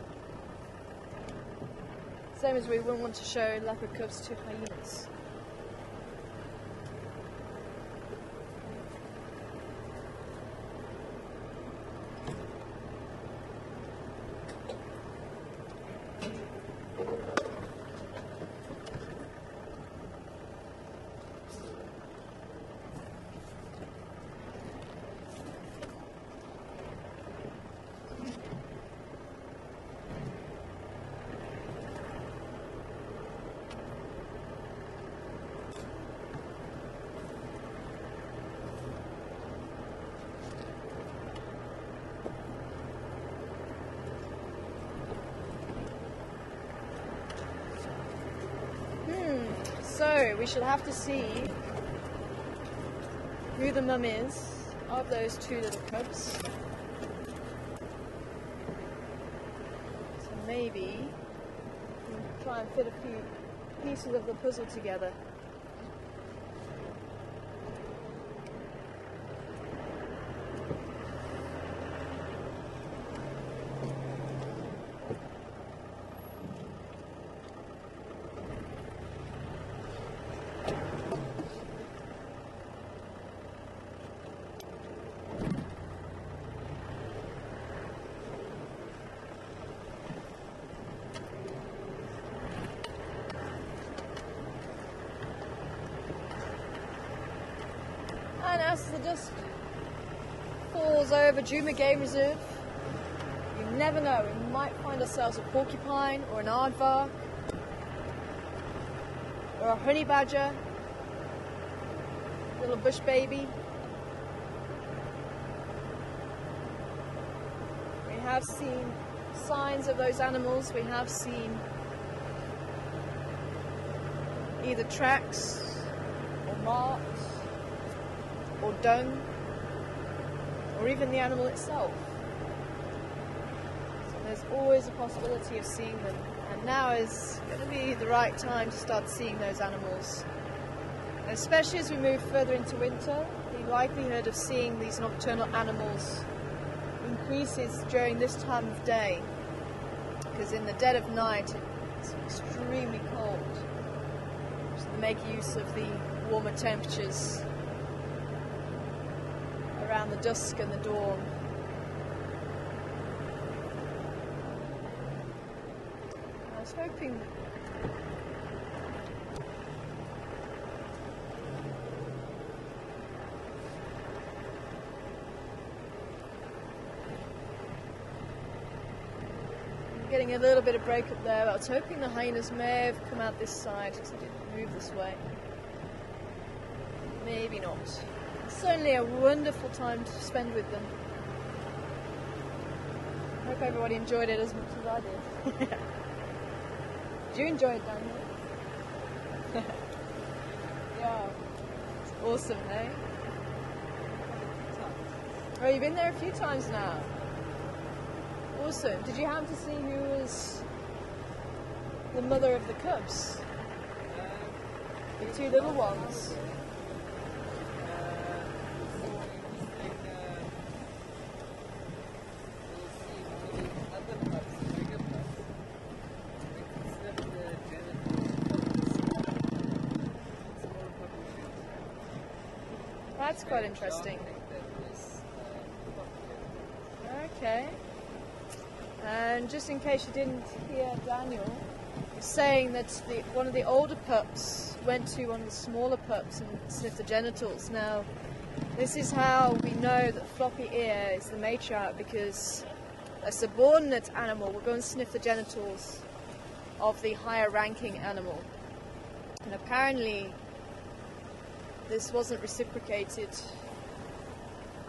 Same as we wouldn't want to show leopard cubs to hyenas. So we shall have to see who the mum is of those two little cubs. So maybe we can try and fit a few pieces of the puzzle together. And as the dusk falls over Juma Game Reserve, you never know, we might find ourselves a porcupine or an aardvark or a honey badger, little bush baby. We have seen signs of those animals. We have seen either tracks or marks or dung, or even the animal itself. So there's always a possibility of seeing them, and now is going to be the right time to start seeing those animals. And especially as we move further into winter, the likelihood of seeing these nocturnal animals increases during this time of day, because in the dead of night it's extremely cold, so they make use of the warmer temperatures around the dusk and the dawn. I was hoping I'm getting a little bit of break up there, but I was hoping the hyenas may have come out this side because I didn't move this way. Maybe not. Certainly a wonderful time to spend with them. I hope everybody enjoyed it as much as I did. Did you enjoy it, Daniel? Yeah, it's awesome, eh? Oh, you've been there a few times now. Awesome. Did you happen to see who was the mother of the cubs? The two little ones? That's quite interesting. Okay. And just in case you didn't hear Daniel, he's saying that one of the older pups went to one of the smaller pups and sniffed the genitals. Now, this is how we know that floppy ear is the matriarch, because a subordinate animal will go and sniff the genitals of the higher ranking animal. And apparently this wasn't reciprocated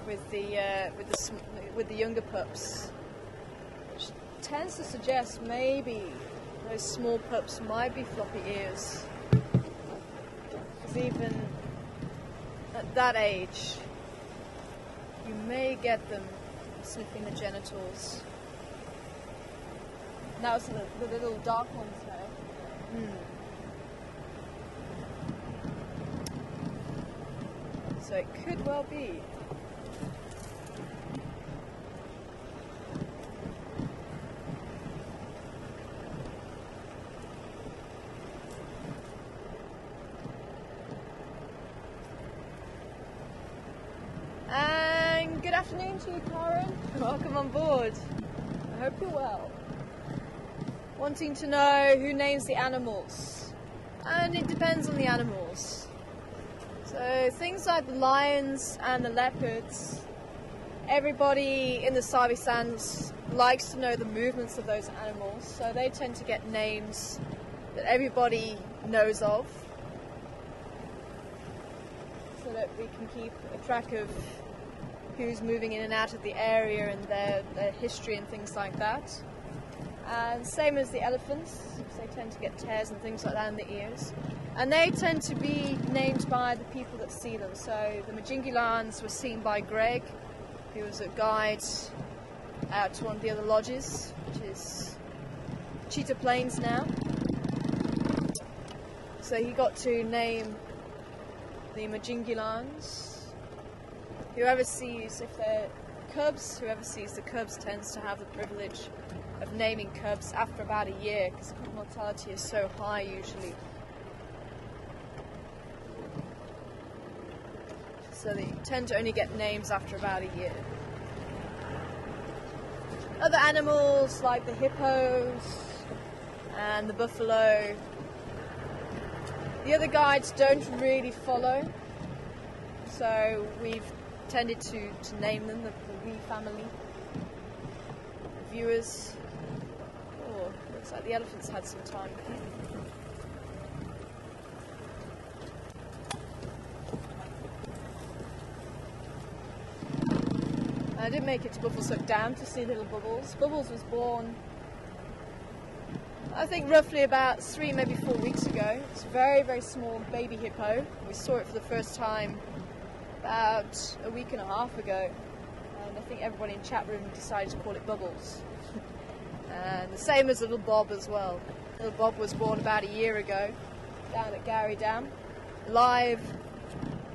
with the younger pups, which tends to suggest maybe those small pups might be floppy ears, because even at that age you may get them sniffing the genitals. And that was the little dark ones there. So it could well be. And good afternoon to you, Karen. Welcome on board. I hope you're well. Wanting to know who names the animals. And it depends on the animals. So things like the lions and the leopards, everybody in the Sabi Sands likes to know the movements of those animals, so they tend to get names that everybody knows of, so that we can keep a track of who's moving in and out of the area and their history and things like that. and same as the elephants, they tend to get tears and things like that in the ears. And they tend to be named by the people that see them. So the Majingilans were seen by Greg, who was a guide out to one of the other lodges, which is Cheetah Plains now. So he got to name the Majingilans. Whoever sees, if they're cubs, whoever sees the cubs tends to have the privilege of naming cubs after about a year, because cub mortality is so high usually. So they tend to only get names after about a year. Other animals like the hippos and the buffalo, the other guides don't really follow, so we've tended to name them, the we family. The viewers. Oh, looks like the elephants had some time. I did make it to Buffelshoek Dam to see little Bubbles. Bubbles was born, I think, roughly about 3, maybe 4 weeks ago. It's a very, very small baby hippo. We saw it for the first time about a week and a half ago, and I think everybody in chat room decided to call it Bubbles. And the same as little Bob as well. Little Bob was born about a year ago down at Gowrie Dam, live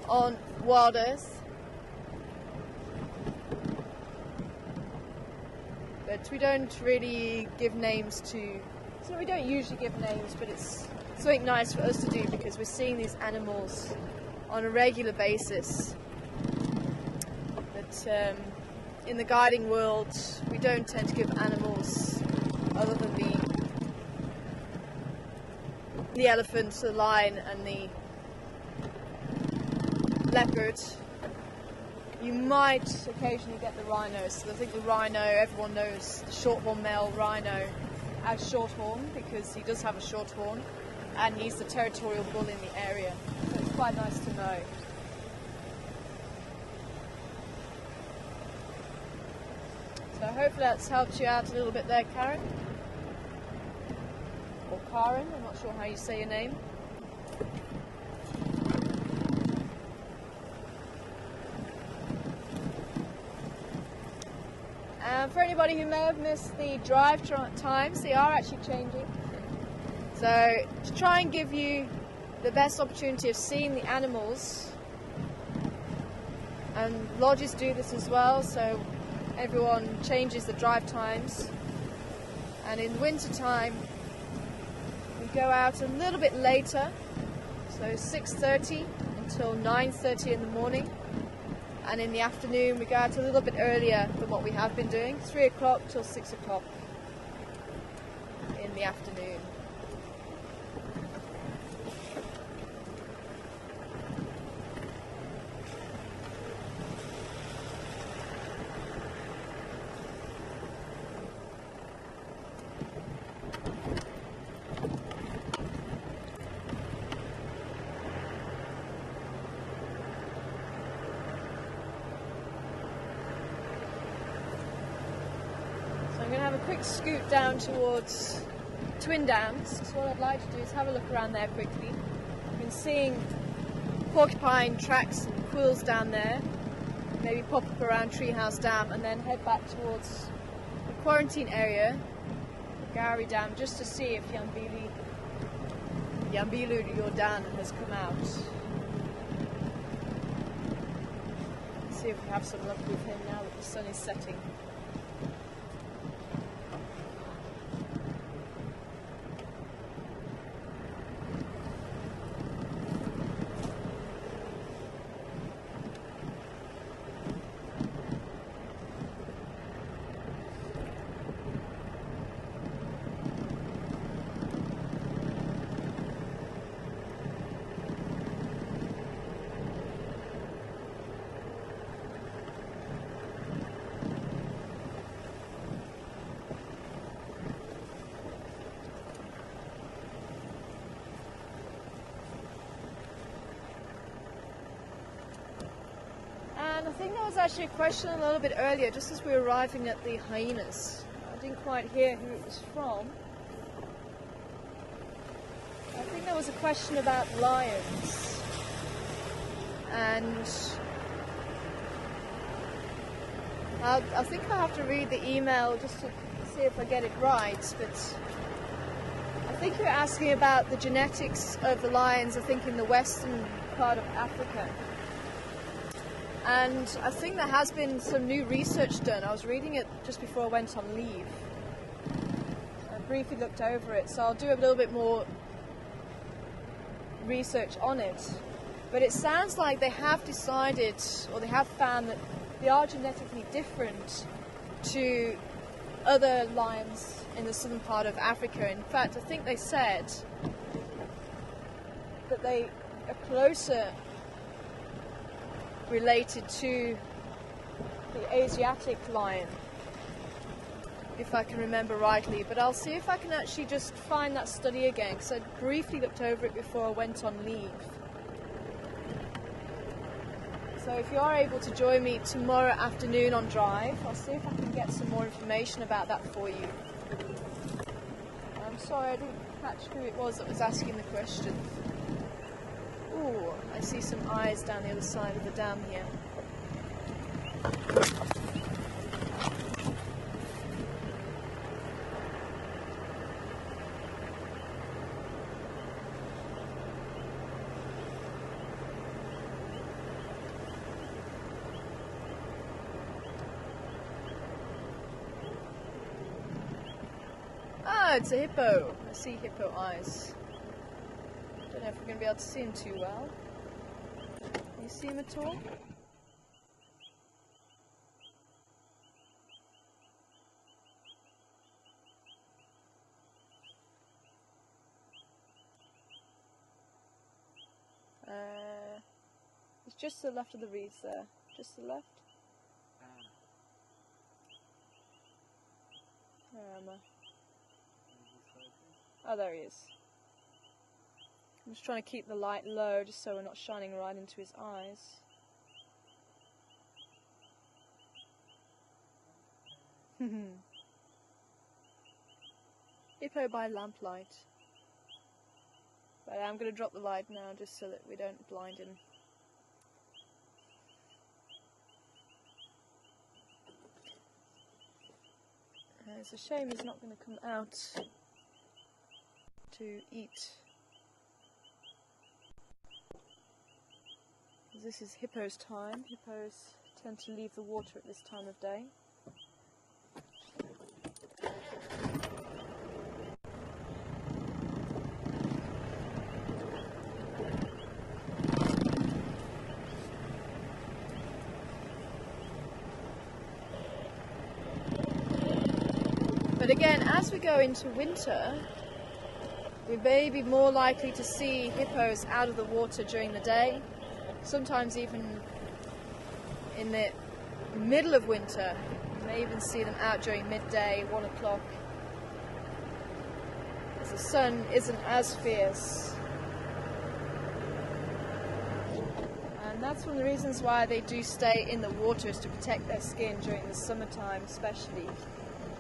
on Wild Earth. But we don't really give names to, so we don't usually give names, but it's something nice for us to do because we're seeing these animals on a regular basis. But in the guiding world, we don't tend to give animals other than the elephant, the lion and the leopard. You might occasionally get the rhinos. So I think the rhino, everyone knows the shorthorn male rhino as Shorthorn because he does have a short horn and he's the territorial bull in the area. So it's quite nice to know. So hopefully that's helped you out a little bit there, Karen. Or Karen, I'm not sure how you say your name. For anybody who may have missed the drive times, they are actually changing. So to try and give you the best opportunity of seeing the animals, and lodges do this as well, so everyone changes the drive times. And in winter time, we go out a little bit later, so 6:30 until 9:30 in the morning. And in the afternoon we go out a little bit earlier than what we have been doing, 3 o'clock till 6 o'clock in the afternoon. I'm going to have a quick scoot down towards Twin Dams. So what I'd like to do is have a look around there quickly. I've been seeing porcupine tracks and quills down there. Maybe pop up around Treehouse Dam and then head back towards the quarantine area, Gowrie Dam, just to see if Yambilu Yordan has come out. Let's see if we have some luck with him now that the sun is setting. I think there was actually a question a little bit earlier, just as we were arriving at the hyenas. I didn't quite hear who it was from. I think there was a question about lions, and I think I'll have to read the email just to see if I get it right, but I think you're asking about the genetics of the lions, I think in the western part of Africa. And I think there has been some new research done. I was reading it just before I went on leave. I briefly looked over it, so I'll do a little bit more research on it. But it sounds like they have decided, or they have found, that they are genetically different to other lions in the southern part of Africa. In fact, I think they said that they are closer related to the Asiatic lion, if I can remember rightly. But I'll see if I can actually just find that study again, because I briefly looked over it before I went on leave. So if you are able to join me tomorrow afternoon on Drive, I'll see if I can get some more information about that for you. I'm sorry I didn't catch who it was that was asking the question. Ooh, I see some eyes down the other side of the dam here. Ah, it's a hippo. I see hippo eyes. Don't know if we're going to be able to see him too well. Can you see him at all? It's just to the left of the reeds there. Just to the left. Where am I? Oh, there he is. I'm just trying to keep the light low just so we're not shining right into his eyes. Hippo by lamplight. But I'm going to drop the light now just so that we don't blind him. It's a shame he's not going to come out to eat. This is hippo's time. Hippos tend to leave the water at this time of day. But again, as we go into winter, we may be more likely to see hippos out of the water during the day. Sometimes even in the middle of winter, you may even see them out during midday, 1 o'clock, as the sun isn't as fierce. And that's one of the reasons why they do stay in the water, is to protect their skin during the summertime especially.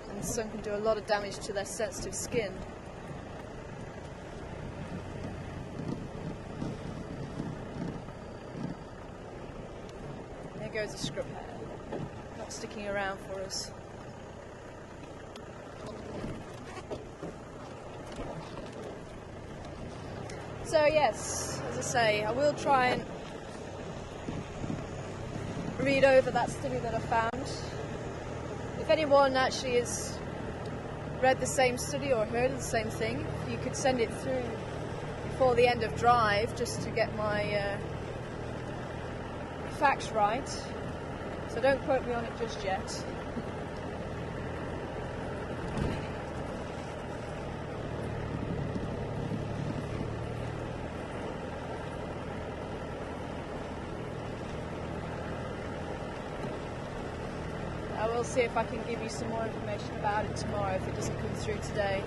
And the sun can do a lot of damage to their sensitive skin. Goes a scrub hare, not sticking around for us. So yes, as I say, I will try and read over that study that I found. If anyone actually has read the same study or heard of the same thing, if you could send it through before the end of Drive, just to get my facts right, so don't quote me on it just yet. I will see if I can give you some more information about it tomorrow if it doesn't come through today.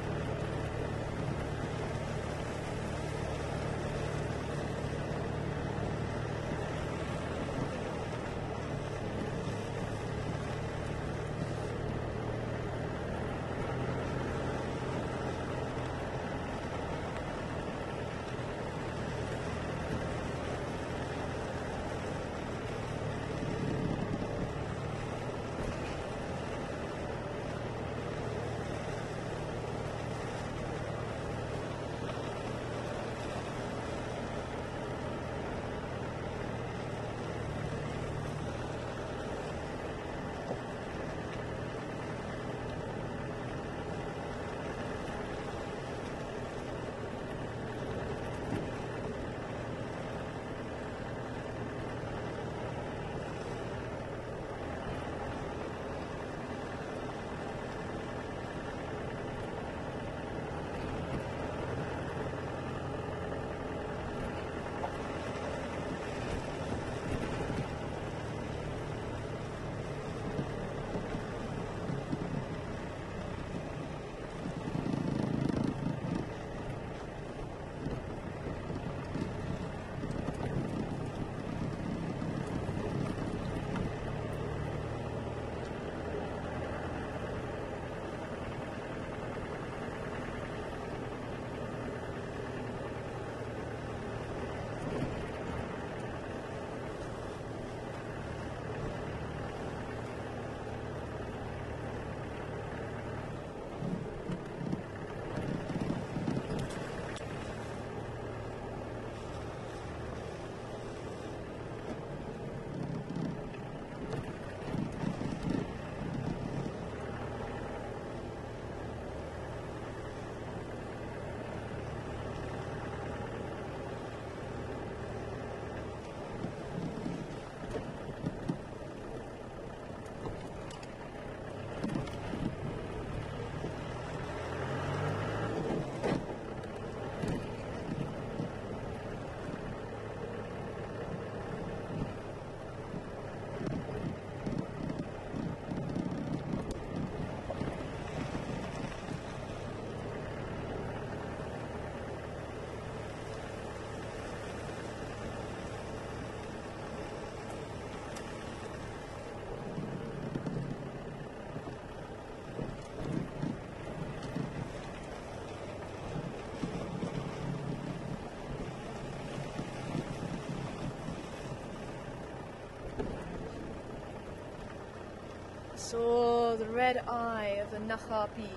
saw the red eye of the Nahapi.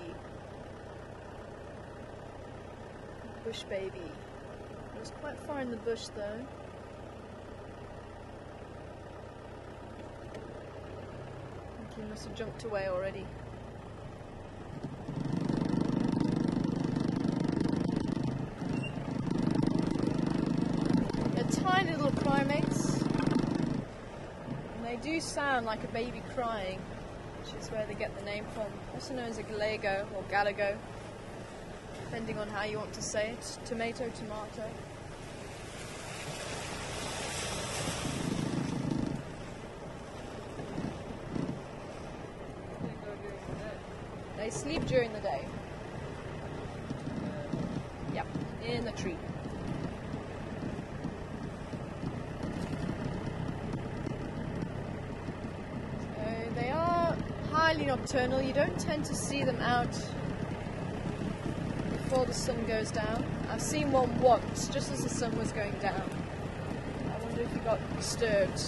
Bush baby. It was quite far in the bush though. I think he must have jumped away already. They're tiny little primates. And they do sound like a baby crying, which is where they get the name from. Also known as a galego or galago, depending on how you want to say it. Tomato, tomato. They sleep during the day. Yep, in the tree. So they are highly nocturnal. You don't tend to see them out before the sun goes down. I've seen one once, just as the sun was going down. I wonder if he got disturbed.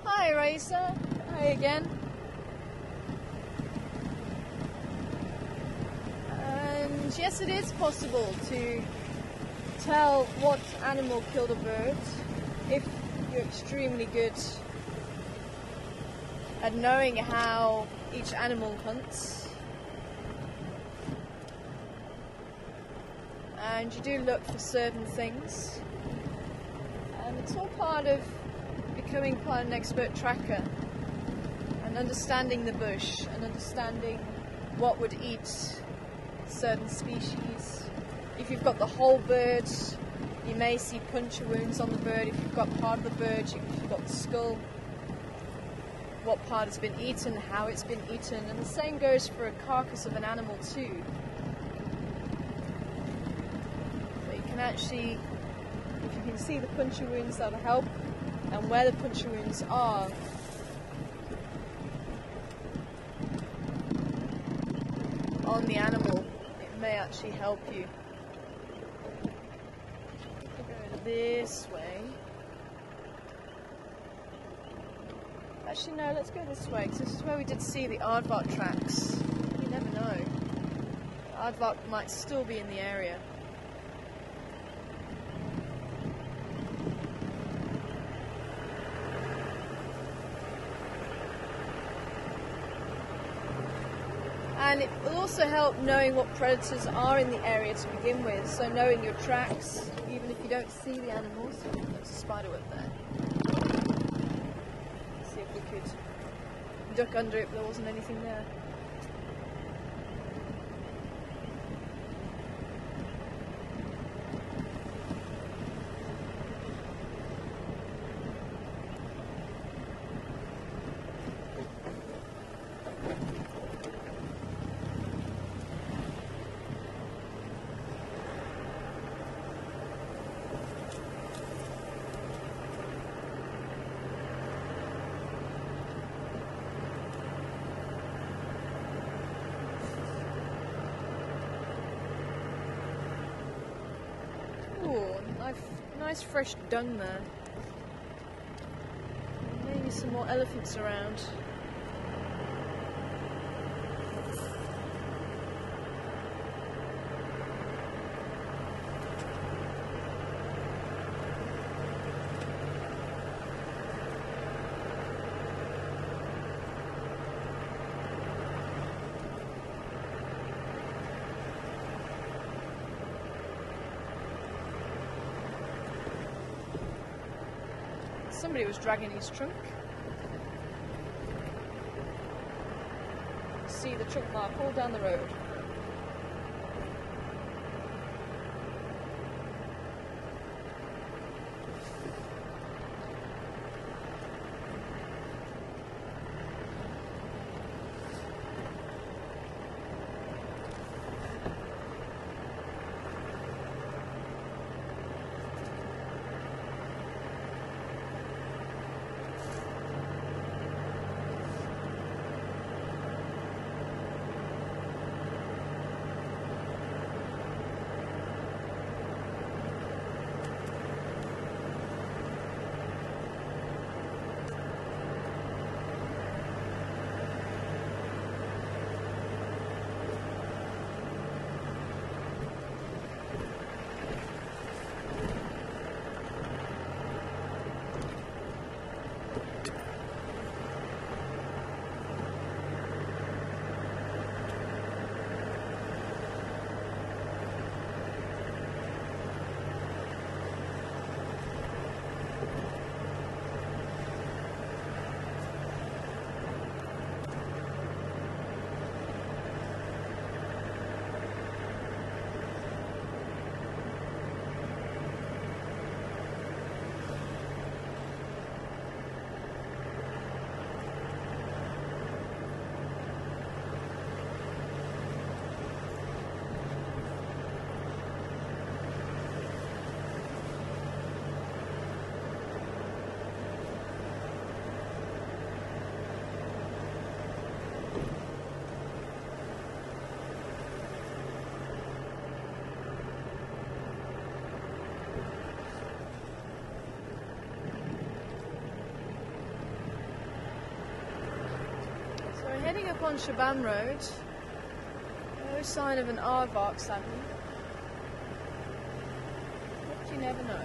Hi Raisa, hi again. Yes, it is possible to tell what animal killed a bird if you're extremely good at knowing how each animal hunts. And you do look for certain things. And it's all part of becoming quite an expert tracker and understanding the bush and understanding what would eat certain species. If you've got the whole bird, you may see puncture wounds on the bird. If you've got part of the bird, if you've got the skull, what part has been eaten, how it's been eaten, and the same goes for a carcass of an animal too. So you can actually, if you can see the puncture wounds, that'll help, and where the puncture wounds are. On the animal, it may actually help you. Go this way. Actually no, let's go this way, because this is where we did see the aardvark tracks. You never know. The aardvark might still be in the area. And it will also help knowing what predators are in the area to begin with, so knowing your tracks, even if you don't see the animals. There's a spider web there. Let's see if we could duck under it, but there wasn't anything there. Nice fresh dung there. Maybe some more elephants around. Somebody was dragging his trunk. See the trunk mark all down the road. up on Shaban Road. No sign of an aardvark, sadly. But you never know.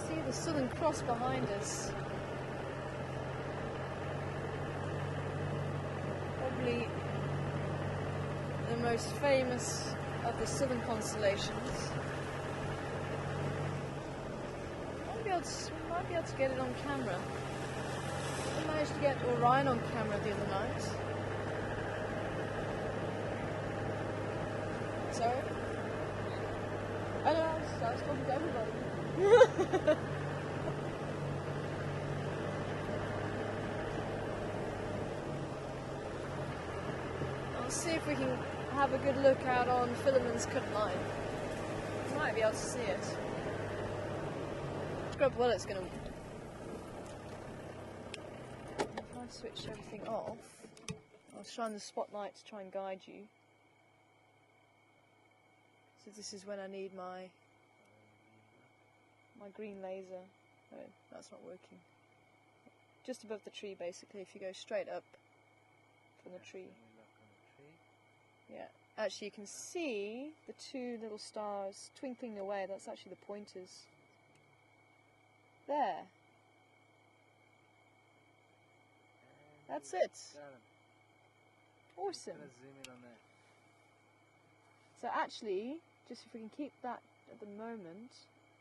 See the Southern Cross behind us. Probably the most famous of the southern constellations. We might be able to get it on camera. I managed to get Orion on camera the other night. Sorry? I know, I was talking to everybody. I'll see if we can have a good look out on Philemon's Cut Line. We might be able to see it. Scrub well, it's going to. If I switch everything off, I'll shine the spotlight to try and guide you. So this is when I need my green laser. No, that's not working. Just above the tree, basically, if you go straight up from the tree. Yeah, actually you can see the two little stars twinkling away. That's actually the pointers. There. That's it. Awesome. So actually, just if we can keep that at the moment,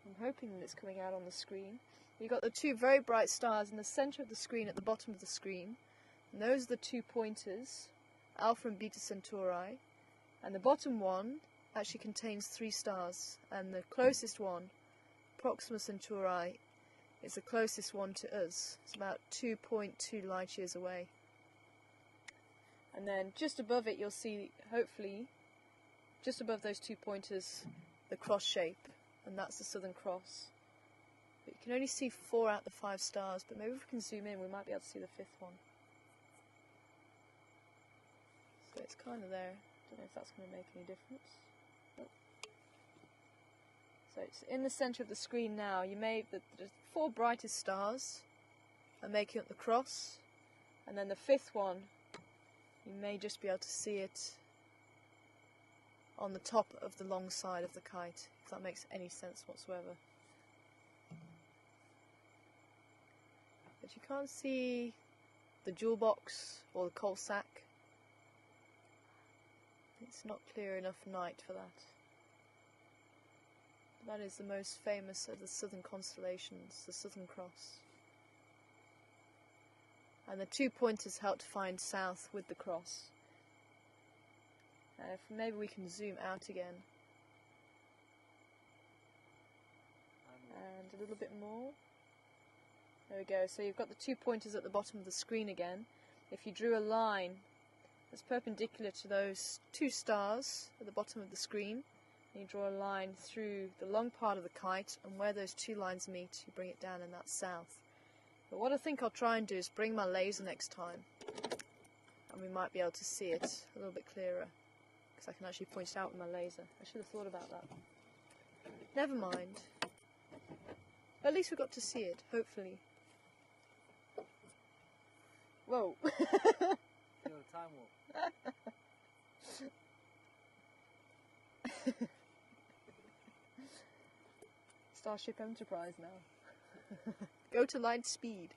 I'm hoping that it's coming out on the screen. You've got the two very bright stars in the centre of the screen, at the bottom of the screen. And those are the 2 pointers, Alpha and Beta Centauri. And the bottom one actually contains 3 stars. And the closest one, Proxima Centauri, is the closest one to us. It's about 2.2 light years away. And then just above it you'll see, hopefully, just above those 2 pointers, the cross shape. And that's the Southern Cross. But you can only see 4 out of the 5 stars, but maybe if we can zoom in we might be able to see the 5th one. So it's kind of there. Don't know if that's going to make any difference. Nope. So it's in the centre of the screen now. The 4 brightest stars are making up the cross, and then the 5th one, you may just be able to see it on the top of the long side of the kite, if that makes any sense whatsoever. But you can't see the jewel box or the coal sack. It's not clear enough night for that. That is the most famous of the southern constellations, the Southern Cross. And the 2 pointers help to find south with the cross. If maybe we can zoom out again. And a little bit more. There we go. So you've got the 2 pointers at the bottom of the screen again. If you drew a line that's perpendicular to those 2 stars at the bottom of the screen, and you draw a line through the long part of the kite, and where those 2 lines meet, you bring it down, and that's south. But what I think I'll try and do is bring my laser next time, and we might be able to see it a little bit clearer, because I can actually point it out with my laser. I should have thought about that. Never mind. At least we got to see it, hopefully. Whoa. Feel the time warp. Starship Enterprise now. Go to light speed.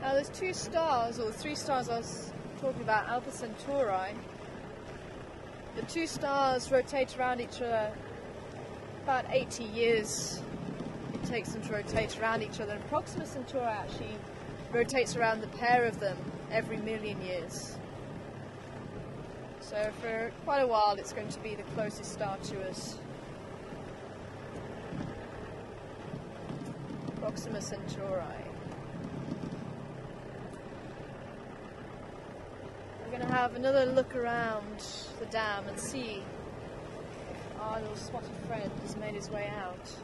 Now there's 2 stars, or 3 stars I was talking about, Alpha Centauri. The 2 stars rotate around each other about 80 years. It takes them to rotate around each other. And Proxima Centauri actually rotates around the pair of them every 1,000,000 years. So for quite a while it's going to be the closest star to us. Proxima Centauri. We're going to have another look around the dam and see if our little spotted friend has made his way out.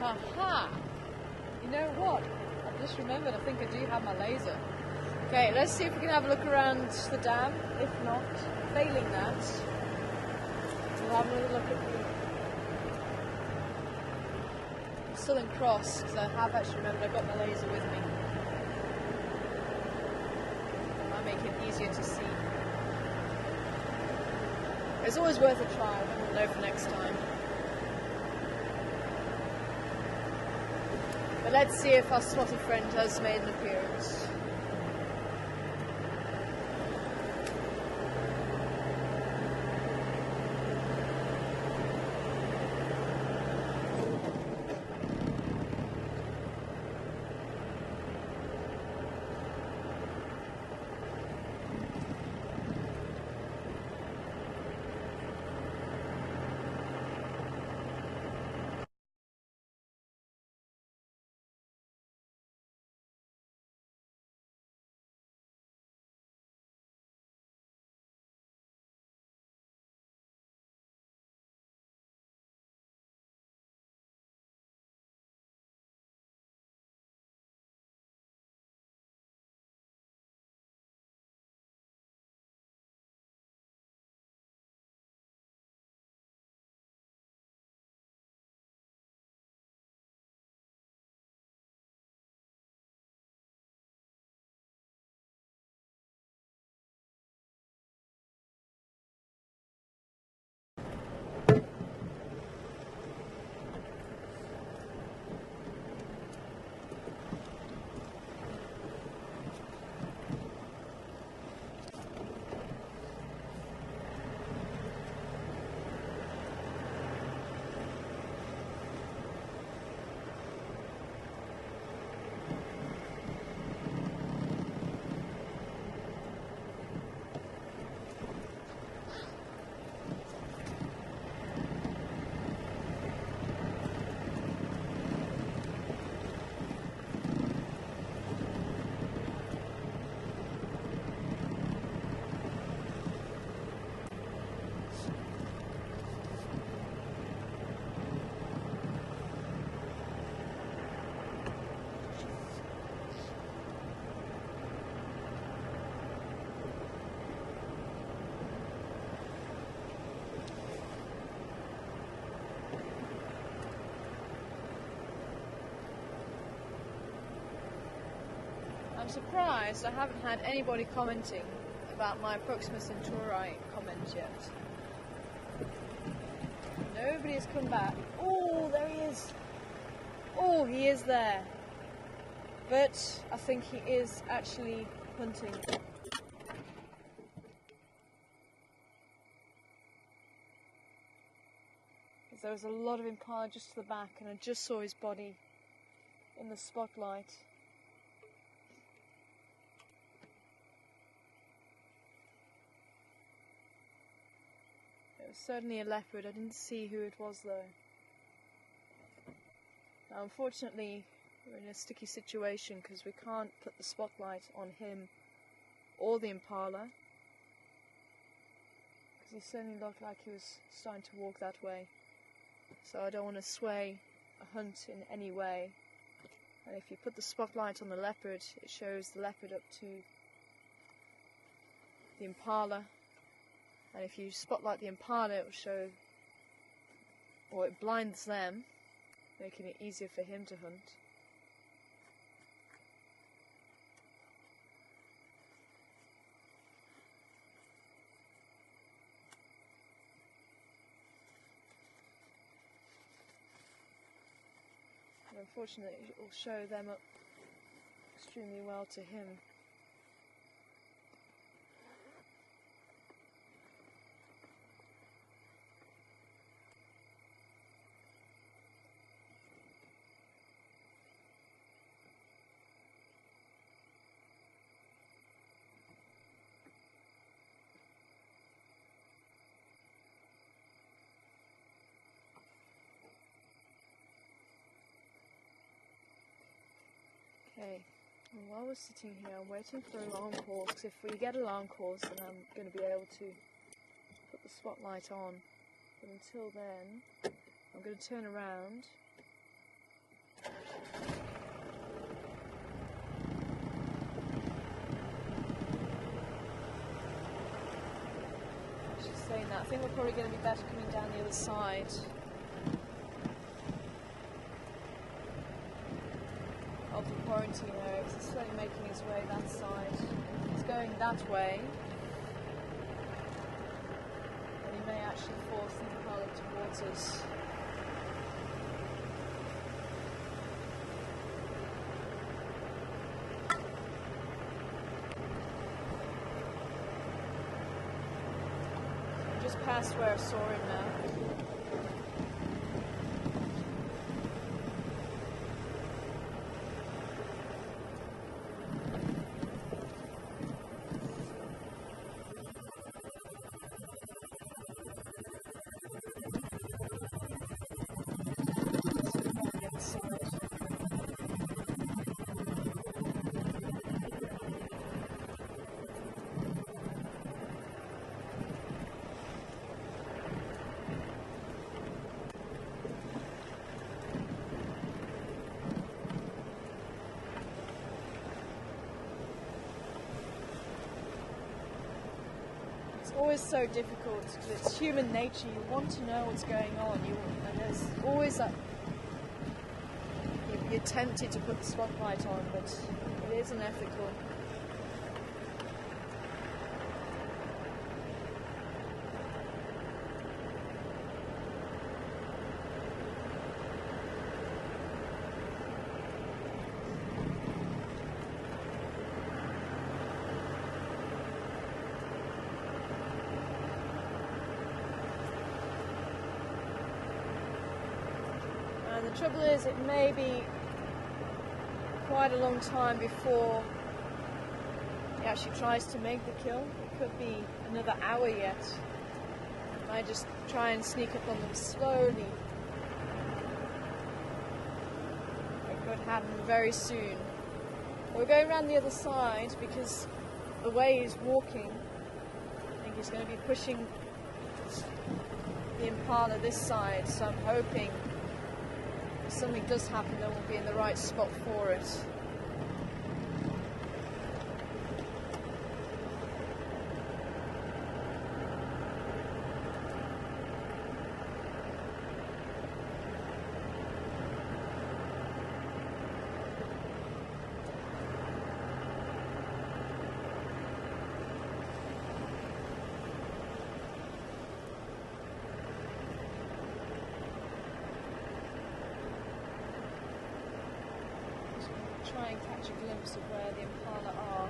Aha! You know what? I've just remembered, I think I do have my laser. Okay, let's see if we can have a look around the dam. If not, failing that, we'll have another look at the Southern Cross, because I have actually remembered I've got my laser with me. It might make it easier to see. It's always worth a try, then we'll know for next time. But let's see if our spotted friend has made an appearance. I'm surprised I haven't had anybody commenting about my Proxima Centauri comment yet. Nobody has come back. Oh, there he is. Oh, he is there. But I think he is actually hunting. Because there was a lot of impala just to the back and I just saw his body in the spotlight. It was certainly a leopard. I didn't see who it was though. Now unfortunately we're in a sticky situation because we can't put the spotlight on him or the impala because he certainly looked like he was starting to walk that way. So I don't want to sway a hunt in any way. And if you put the spotlight on the leopard, it shows the leopard up to the impala. And if you spotlight the impala, it will show, or it blinds them, making it easier for him to hunt. And unfortunately, it will show them up extremely well to him. Okay, and while we're sitting here, I'm waiting for alarm calls, because if we get alarm calls, then I'm going to be able to put the spotlight on. But until then, I'm going to turn around. Just saying that, I think we're probably going to be better coming down the other side. making his way that side. He's going that way. And he may actually force the Impala towards us. Just past where I saw him now. It's always so difficult because it's human nature. You want to know what's going on, and there's always that. You're tempted to put the spotlight on, but it is unethical. And the trouble is, it may be quite a long time before he actually tries to make the kill. It could be another hour yet. I just try and sneak up on them slowly. It could happen very soon. We're going around the other side because the way he's walking, I think he's going to be pushing the Impala this side, so I'm hoping if something does happen, then we'll be in the right spot for it. Try and catch a glimpse of where the Impala are.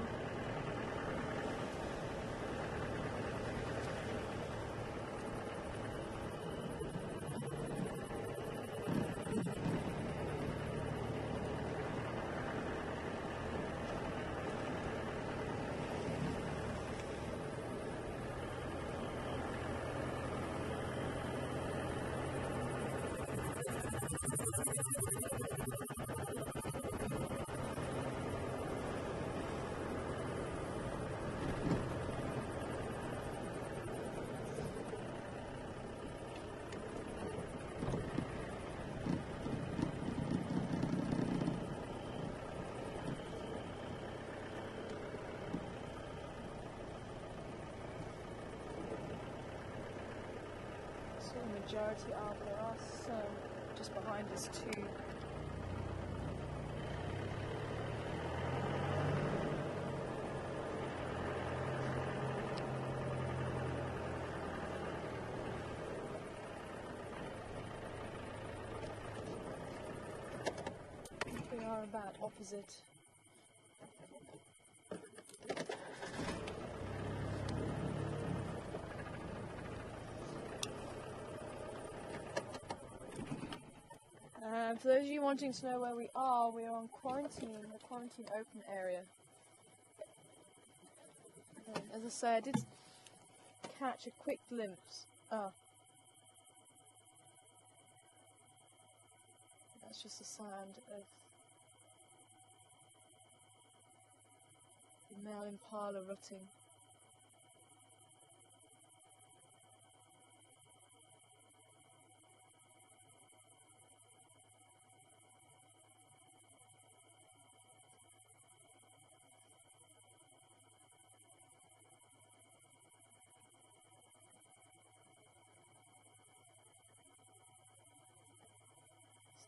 The majority are, but there are some just behind us too. They are about opposite. For those of you wanting to know where we are on quarantine, the quarantine open area. As I say, I did catch a quick glimpse. Oh. That's just the sound of the male Impala rutting.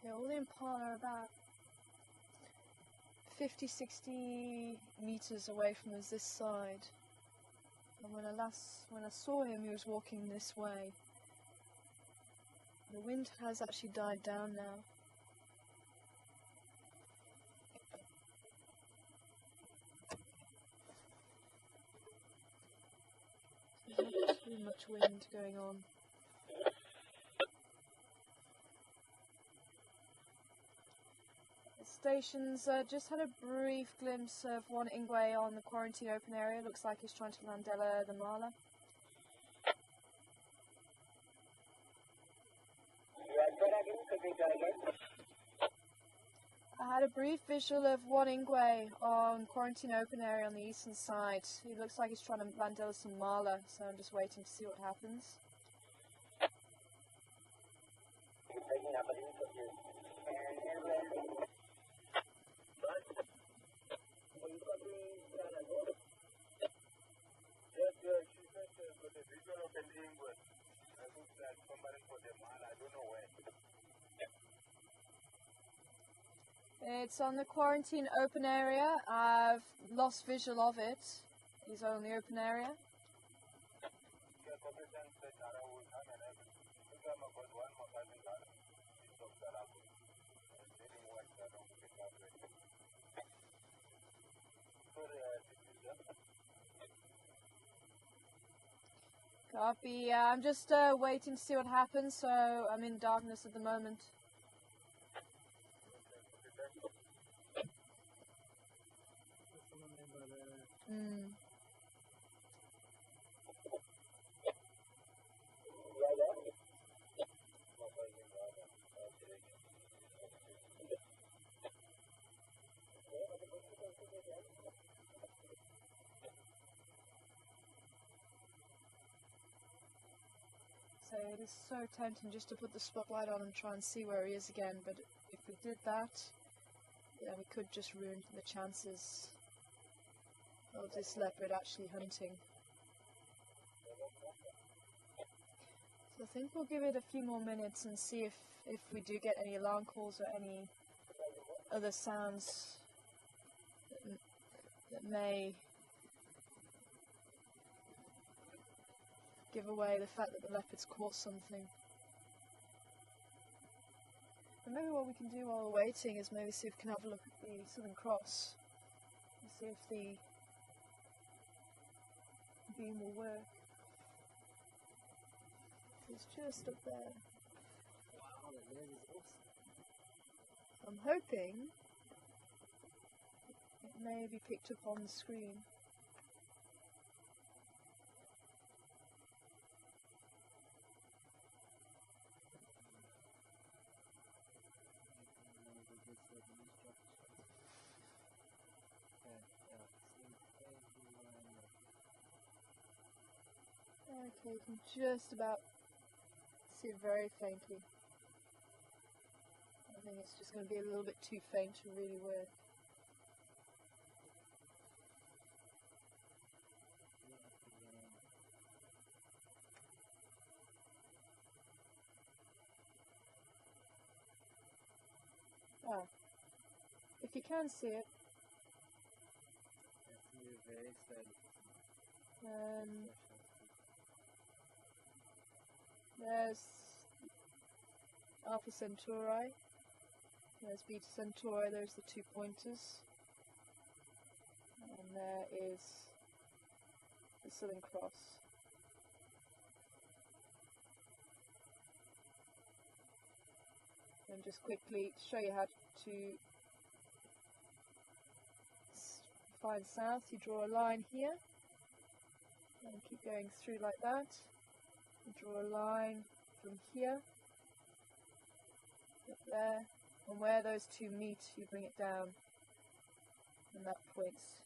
So all the Impala are about 50-60 meters away from us this side. And when I saw him, he was walking this way. The wind has actually died down now. There's not too much wind going on. The station's just had a brief glimpse of one Ingwe on the quarantine open area. Looks like he's trying to Landella the Marla. I had a brief visual of one Ingwe on quarantine open area on the eastern side. He looks like he's trying to Landella some Marla, so I'm just waiting to see what happens. It's on the quarantine open area. I've lost visual of it. He's on the open area. Copy. I'm just waiting to see what happens, so I'm in darkness at the moment. So it is so tempting just to put the spotlight on and try and see where he is again, but if we did that, then we could just ruin the chances of this leopard actually hunting. So I think we'll give it a few more minutes and see if we do get any alarm calls or any other sounds that may give away the fact that the leopard's caught something. And maybe what we can do while we're waiting is maybe see if we can have a look at the Southern Cross and see if the beam will work. It's just up there. Wow, that laser is awesome. I'm hoping it may be picked up on the screen. Okay, you can just about see it very faintly. I think it's just going to be a little bit too faint to really work. Ah, if you can see it, Very steady. There's Alpha Centauri, there's Beta Centauri, there's the 2 pointers, and there is the Southern Cross. And just quickly show you how to find south, you draw a line here, and keep going through like that. You draw a line from here, up there, and where those two meet, you bring it down, and that points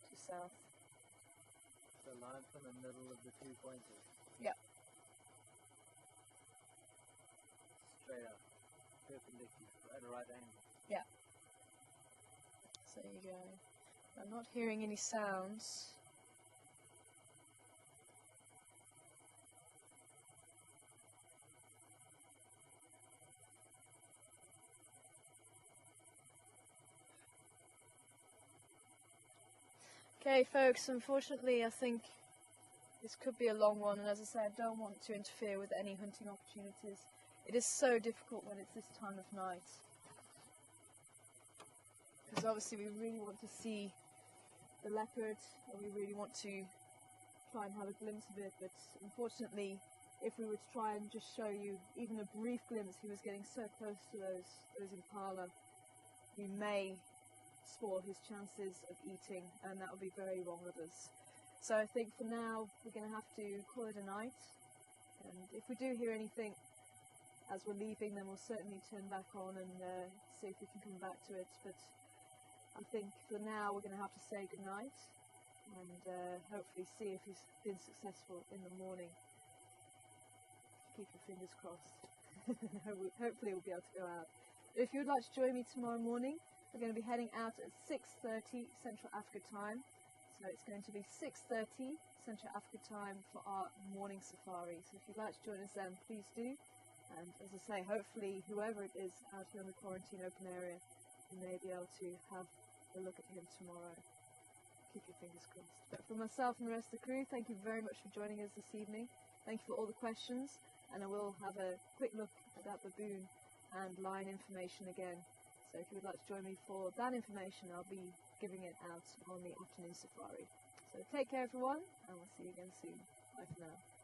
to south. The line from the middle of the 2 pointers. Yeah. Straight up, perpendicular, at a right angle. Yeah. So there you go. I'm not hearing any sounds. Okay folks, unfortunately I think this could be a long one, and as I said, I don't want to interfere with any hunting opportunities. It is so difficult when it's this time of night, because obviously we really want to see the leopard and we really want to try and have a glimpse of it, but unfortunately if we were to try and just show you even a brief glimpse, he was getting so close to those impala, we may spoil his chances of eating, and that would be very wrong of us. So I think for now we're going to have to call it a night, and if we do hear anything as we're leaving, then we'll certainly turn back on and see if we can come back to it. But I think for now we're going to have to say goodnight and hopefully see if he's been successful in the morning. Keep your fingers crossed. Hopefully we'll be able to go out. But if you would like to join me tomorrow morning, we're going to be heading out at 6:30 Central Africa time. So it's going to be 6:30 Central Africa time for our morning safari. So if you'd like to join us then, please do. And as I say, hopefully whoever it is out here in the quarantine open area, you may be able to have a look at him tomorrow. Keep your fingers crossed. But for myself and the rest of the crew, thank you very much for joining us this evening. Thank you for all the questions, and I will have a quick look at that baboon and lion information again. So if you would like to join me for that information, I'll be giving it out on the afternoon safari. So take care everyone, and we'll see you again soon. Bye for now.